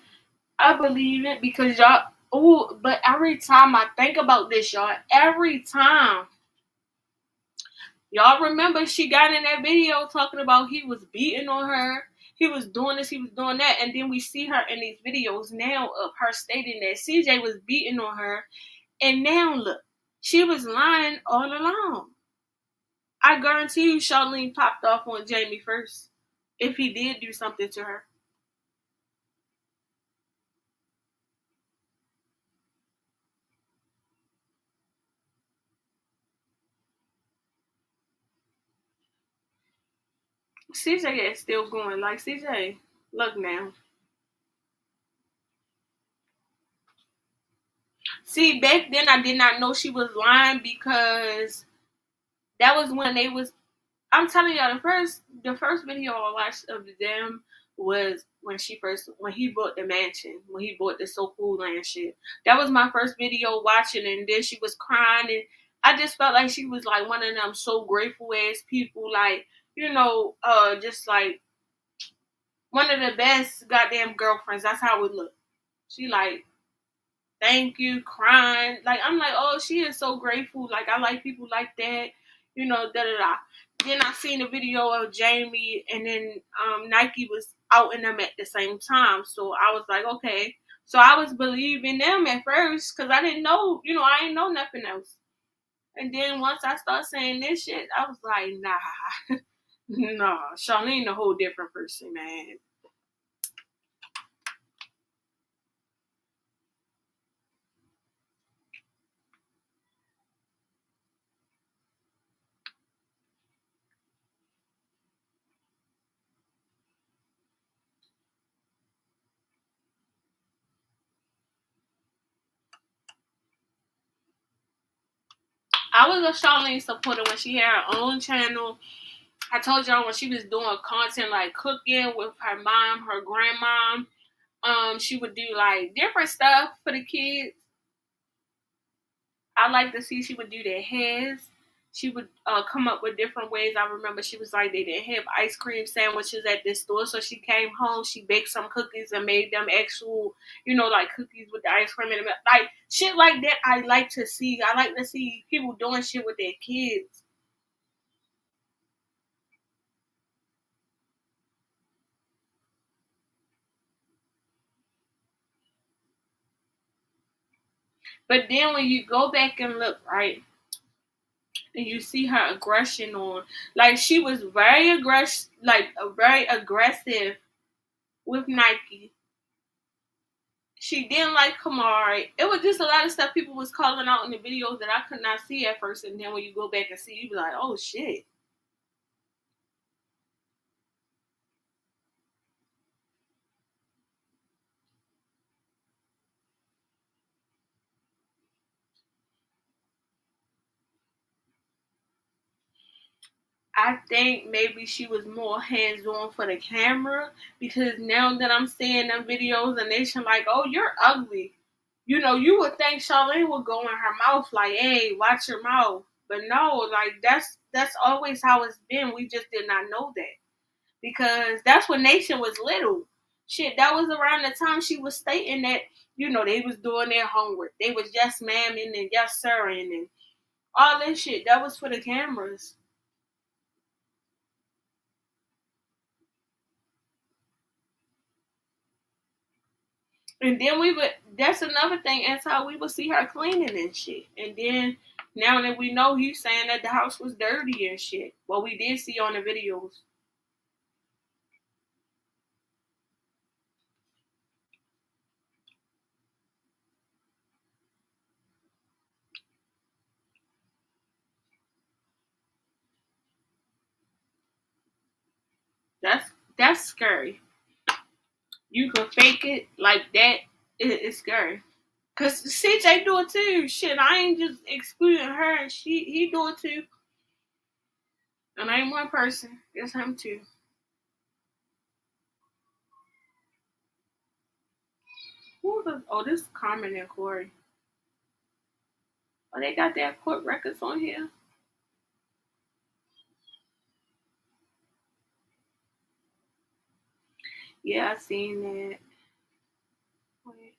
I believe it because y'all. Oh, but every time I think about this, y'all, every time. Y'all remember she got in that video talking about he was beating on her. He was doing this, he was doing that. And then we see her in these videos now of her stating that CJ was beating on her. And now look, she was lying all along. I guarantee you Charlene popped off on Jamie first if he did do something to her. CJ is still going. Like, CJ, look now. See, back then I did not know she was lying because that was when they was. I'm telling y'all, the first video I watched of them was when he bought the mansion, when he bought the So Cool Land shit. That was my first video watching, and then she was crying, and I just felt like she was like one of them so grateful ass people, like, just like one of the best goddamn girlfriends. That's how it looked. She like, thank you, crying. Like, I'm like, oh, she is so grateful. Like, I like people like that, da da da. Then I seen a video of Jamie, and then Nike was out in them at the same time. So I was like, okay. So I was believing them at first because I didn't know, I didn't know nothing else. And then once I started saying this shit, I was like, nah, nah, Charlene a whole different person, man. I was a Charlene supporter when she had her own channel. I told y'all when she was doing content like cooking with her mom, her grandmom. She would do like different stuff for the kids. I like to see she would do their hairs. She would come up with different ways. I remember she was like, they didn't have ice cream sandwiches at this store, so she came home, she baked some cookies and made them actual, like cookies with the ice cream in them. Like shit like that I like to see. I like to see people doing shit with their kids. But then when you go back and look, right, and you see her aggression on, like she was very aggressive with Nike. She didn't like Kamari. It was just a lot of stuff people was calling out in the videos that I could not see at first, and then when you go back and see, you be like, oh shit. I think maybe she was more hands on for the camera because now that I'm seeing them videos and they should like, oh, you're ugly. You would think Charlene would go in her mouth like, hey, watch your mouth. But no, like that's always how it's been. We just did not know that. Because that's when Nation was little. Shit, that was around the time she was stating that, they was doing their homework. They was yes ma'aming and yes sirring and all this shit. That was for the cameras. And then that's another thing, that's how we would see her cleaning and shit. And then now that we know, he's saying that the house was dirty and shit. Well, we did see on the videos. That's scary. You can fake it like that. It's scary. Cause CJ do it too. Shit, I ain't just excluding her. And he do it too. And I ain't one person. It's him too. This is Carmen and Corey. Oh, they got their court records on here. Yeah, I seen that. Wait.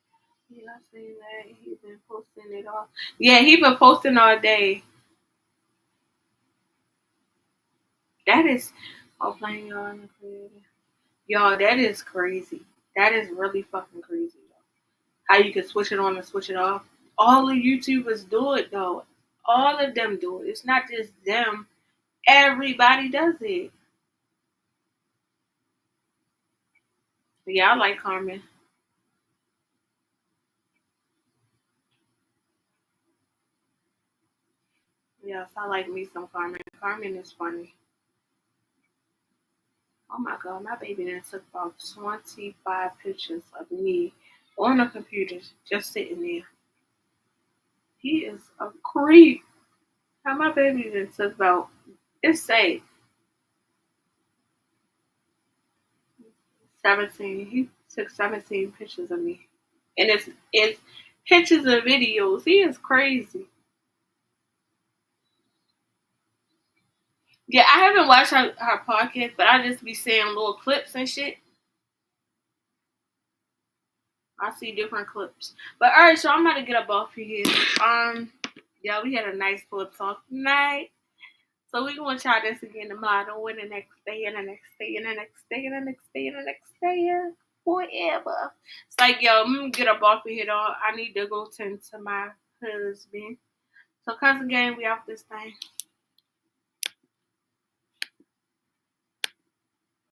Yeah, I seen that. He been posting it all. Yeah, he been posting all day. That is playing y'all in the creator. Y'all, that is crazy. That is really fucking crazy, though. How you can switch it on and switch it off. All the YouTubers do it though. All of them do it. It's not just them. Everybody does it. But yeah, I like Carmen. Yes, I like me some Carmen. Carmen is funny. Oh my god, my baby done took about 25 pictures of me on the computer just sitting there. He is a creep. How my baby done took about, it's safe. 17. He took 17 pictures of me. And it's pictures and videos. He is crazy. Yeah, I haven't watched her podcast, but I just be seeing little clips and shit. I see different clips. But alright, so I'm about to get up off of here. Yeah, we had a nice little talk tonight. So we're gonna try this again tomorrow and the next day and the next day and the next day and the next day and the next day. Forever. It's like, yo, I'm gonna get up off of here though. I need to go tend to my husband. So cousin gang, we off this thing.